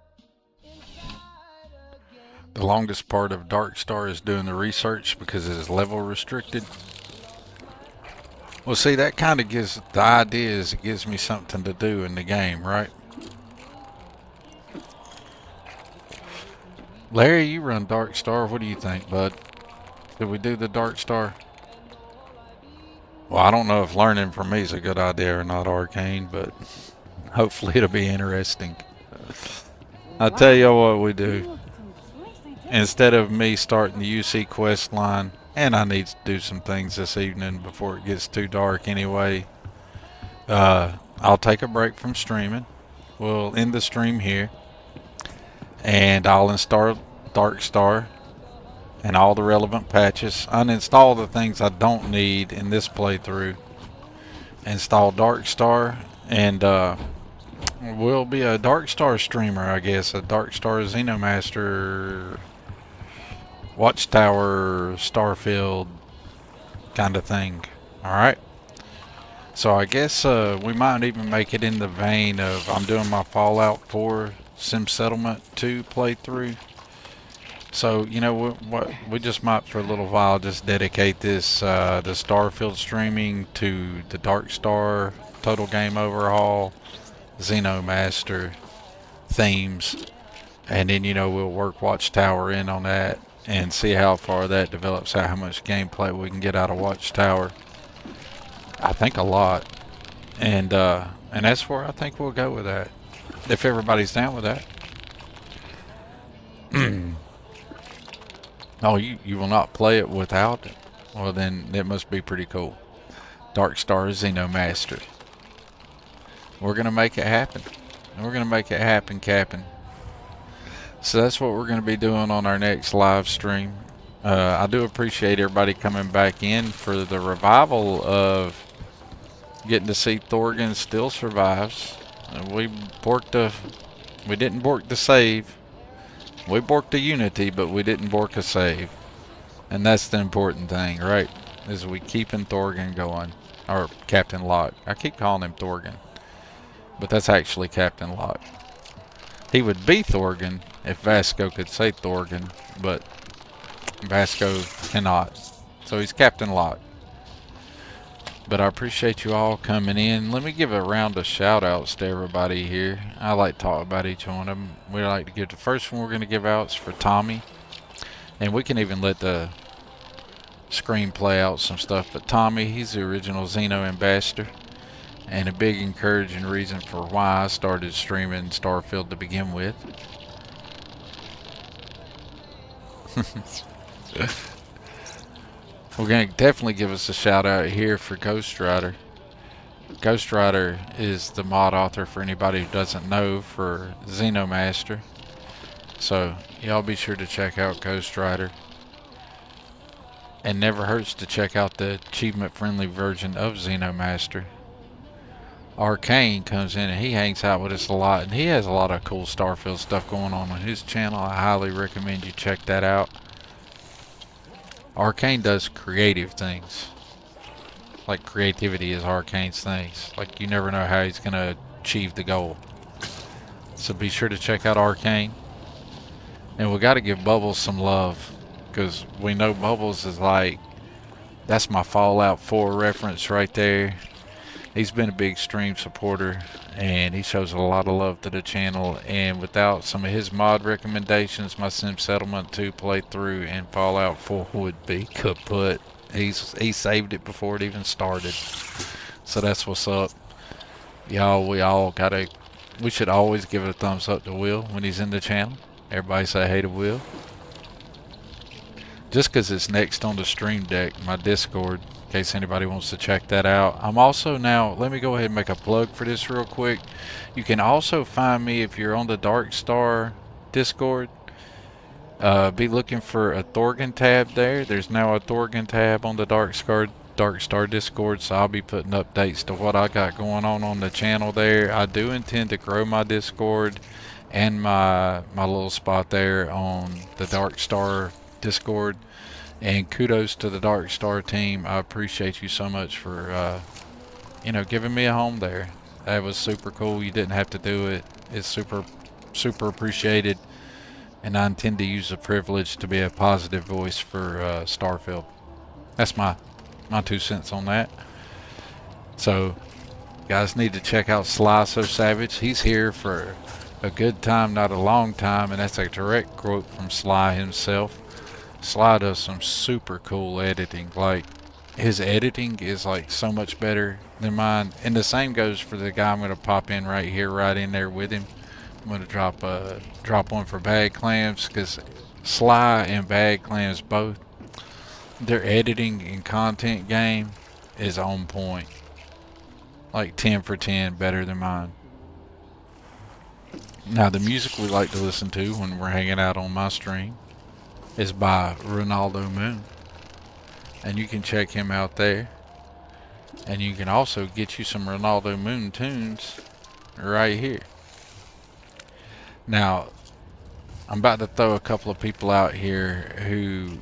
inside again. The longest part of Dark Star is doing the research because it is level restricted. Well, see, that kind of gives the idea is it gives me something to do in the game, right? Larry, you run Dark Star. What do you think, bud? Did we do the Dark Star? Well, I don't know if learning from me is a good idea or not, Arcane, but hopefully it'll be interesting. I'll tell you what we do. Instead of me starting the UC quest line, and I need to do some things this evening before it gets too dark anyway, I'll take a break from streaming. We'll end the stream here, and I'll install Dark Star and all the relevant patches. Uninstall the things I don't need in this playthrough. Install Dark Star, and we'll be a Dark Star streamer, I guess. A Dark Star Xenomaster, Watchtower, Starfield kind of thing. Alright? So I guess we might even make it in the vein of I'm doing my Fallout 4 Sim Settlement 2 playthrough. So, you know, we just might for a little while just dedicate this, the Starfield streaming to the Dark Star Total Game Overhaul, Xenomaster themes. And then, you know, we'll work Watchtower in on that and see how far that develops out, how much gameplay we can get out of Watchtower. I think a lot. And that's where I think we'll go with that. If everybody's down with that. Oh, you will not play it without it? Well, then it must be pretty cool. Dark Star Xenomaster. We're going to make it happen. We're going to make it happen, Captain. So that's what we're going to be doing on our next live stream. I do appreciate everybody coming back in for the revival of getting to see Thorgan Still Survives. We didn't bork the save. We borked a Unity, but we didn't bork a save. And that's the important thing, right? Is we keeping Thorgan going. Or Captain Locke. I keep calling him Thorgan. But that's actually Captain Locke. He would be Thorgan if Vasco could say Thorgan, but Vasco cannot. So he's Captain Locke. But I appreciate you all coming in. Let me give a round of shout outs to everybody here. I like to talk about each one of them. We like to give the first one we're going to give outs for Tommy. And we can even let the screen play out some stuff. But Tommy, he's the original Xeno ambassador. And a big encouraging reason for why I started streaming Starfield to begin with. We're going to definitely give us a shout out here for Ghost Rider. Ghost Rider is the mod author, for anybody who doesn't know, for Xenomaster. So y'all be sure to check out Ghost Rider. And never hurts to check out the achievement friendly version of Xenomaster. Arcane comes in and he hangs out with us a lot, and he has a lot of cool Starfield stuff going on his channel. I highly recommend you check that out. Arcane does creative things. Like creativity is Arcane's things. Like you never know how he's gonna achieve the goal. So be sure to check out Arcane. And we gotta give Bubbles some love, because we know Bubbles is like, that's my Fallout 4 reference right there. He's been a big stream supporter, and he shows a lot of love to the channel. And without some of his mod recommendations, my Sim Settlement 2 playthrough and Fallout 4 would be kaput. He saved it before it even started. So that's what's up. Y'all, we should always give a thumbs up to Will when he's in the channel. Everybody say hey to Will. Just because it's next on the stream deck, my Discord, in case anybody wants to check that out. I'm also now, let me go ahead and make a plug for this real quick. You can also find me if you're on the Dark Star Discord. Be looking for a Thorgan tab there. There's now a Thorgan tab on the Dark Star Discord, so I'll be putting updates to what I got going on the channel there. I do intend to grow my Discord and my little spot there on the Dark Star Discord. And kudos to the Dark Star team. I appreciate you so much for you know, giving me a home there. That was super cool. You didn't have to do it. It's super appreciated. And I intend to use the privilege to be a positive voice for Starfield. That's my 2 cents on that. So, guys need to check out Sly So Savage. He's here for a good time, not a long time, and that's a direct quote from Sly himself. Sly does some super cool editing. Like, his editing is like so much better than mine. And the same goes for the guy I'm going to pop in right here, right in there with him. I'm going to drop one for Bad Clams, because Sly and Bad Clams both, their editing and content game is on point. Like 10 for 10 better than mine. Now the music we like to listen to when we're hanging out on my stream is by Ronaldo Moon. And you can check him out there. And you can also get you some Ronaldo Moon tunes right here. Now, I'm about to throw a couple of people out here who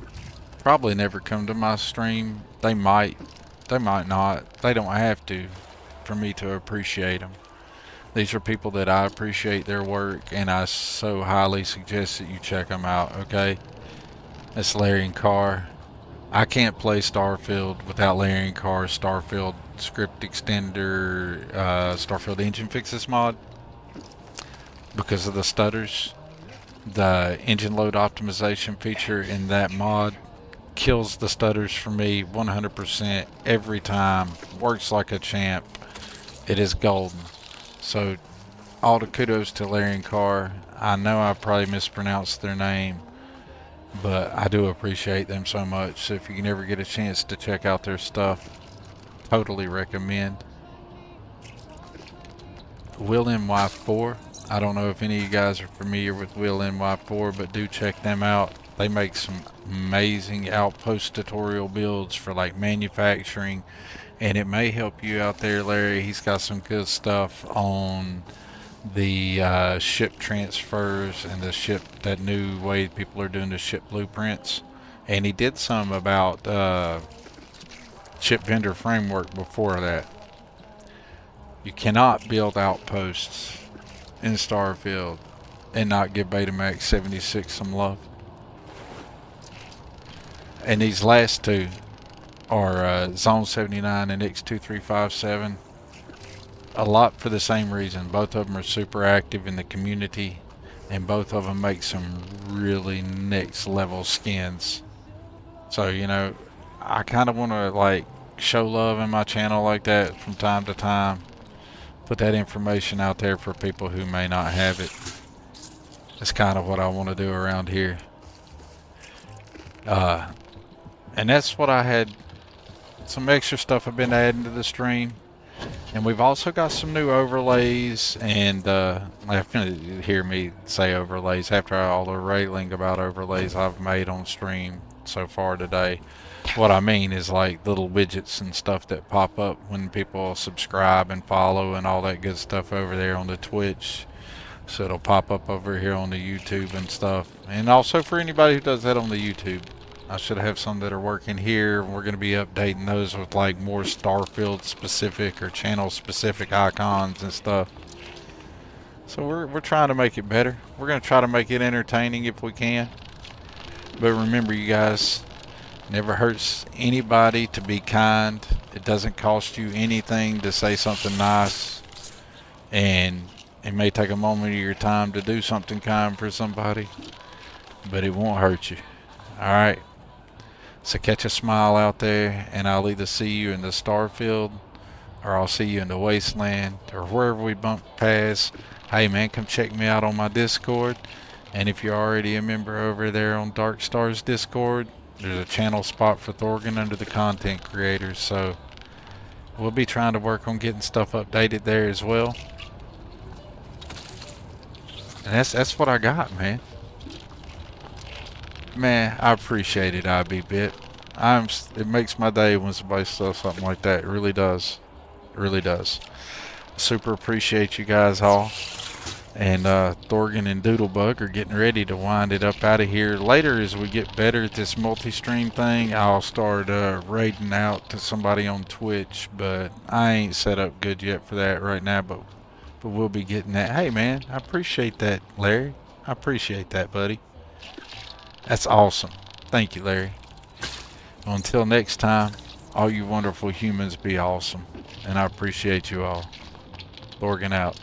probably never come to my stream. They might not. They don't have to for me to appreciate them. These are people that I appreciate their work, and I so highly suggest that you check them out, okay? That's Larry and Carr. I can't play Starfield without Larry and Carr's Starfield script extender, Starfield engine fixes mod. Because of the stutters, the engine load optimization feature in that mod kills the stutters for me 100% every time. Works like a champ. It is golden. So all the kudos to Larry and Carr. I know I probably mispronounced their name, but I do appreciate them so much. So if you can ever get a chance to check out their stuff, totally recommend. Will NY4. I don't know if any of you guys are familiar with Will NY4, but do check them out. They make some amazing outpost tutorial builds for like manufacturing, and it may help you out there, Larry. He's got some good stuff on the ship transfers and the ship, that new way people are doing the ship blueprints. And he did some about ship vendor framework before that. You cannot build outposts in Starfield and not give Betamax 76 some love. And these last two are Zone 79 and X2357. A lot for the same reason. Both of them are super active in the community, and both of them make some really next level skins. So, you know, I kind of want to like show love in my channel like that from time to time. Put that information out there for people who may not have it. That's kind of what I want to do around here. And that's what I had. Some extra stuff I've been adding to the stream. And we've also got some new overlays. And you're going to hear me say overlays after all the railing about overlays I've made on stream so far today. What I mean is like little widgets and stuff that pop up when people subscribe and follow and all that good stuff over there on the Twitch. So it'll pop up over here on the YouTube and stuff. And also for anybody who does that on the YouTube, I should have some that are working here. We're going to be updating those with like more Starfield specific or channel specific icons and stuff. So we're trying to make it better. We're going to try to make it entertaining if we can. But remember, you guys, never hurts anybody to be kind. It doesn't cost you anything to say something nice. And it may take a moment of your time to do something kind for somebody, but it won't hurt you. Alright? So catch a smile out there, and I'll either see you in the Starfield, or I'll see you in the Wasteland, or wherever we bump past. Hey man, come check me out on my Discord. And if you're already a member over there on Dark Star's Discord, there's a channel spot for Thorgan under the content creators. So we'll be trying to work on getting stuff updated there as well. And that's what I got, man. Man, I appreciate it, IB-Bit. It makes my day when somebody says something like that. It really does. It really does. Super appreciate you guys all. And Thorgan and Doodlebug are getting ready to wind it up out of here. Later, as we get better at this multi-stream thing, I'll start raiding out to somebody on Twitch. But I ain't set up good yet for that right now. But we'll be getting that. Hey, man, I appreciate that, Larry. I appreciate that, buddy. That's awesome. Thank you, Larry. Well, until next time, all you wonderful humans be awesome. And I appreciate you all. Thorgan out.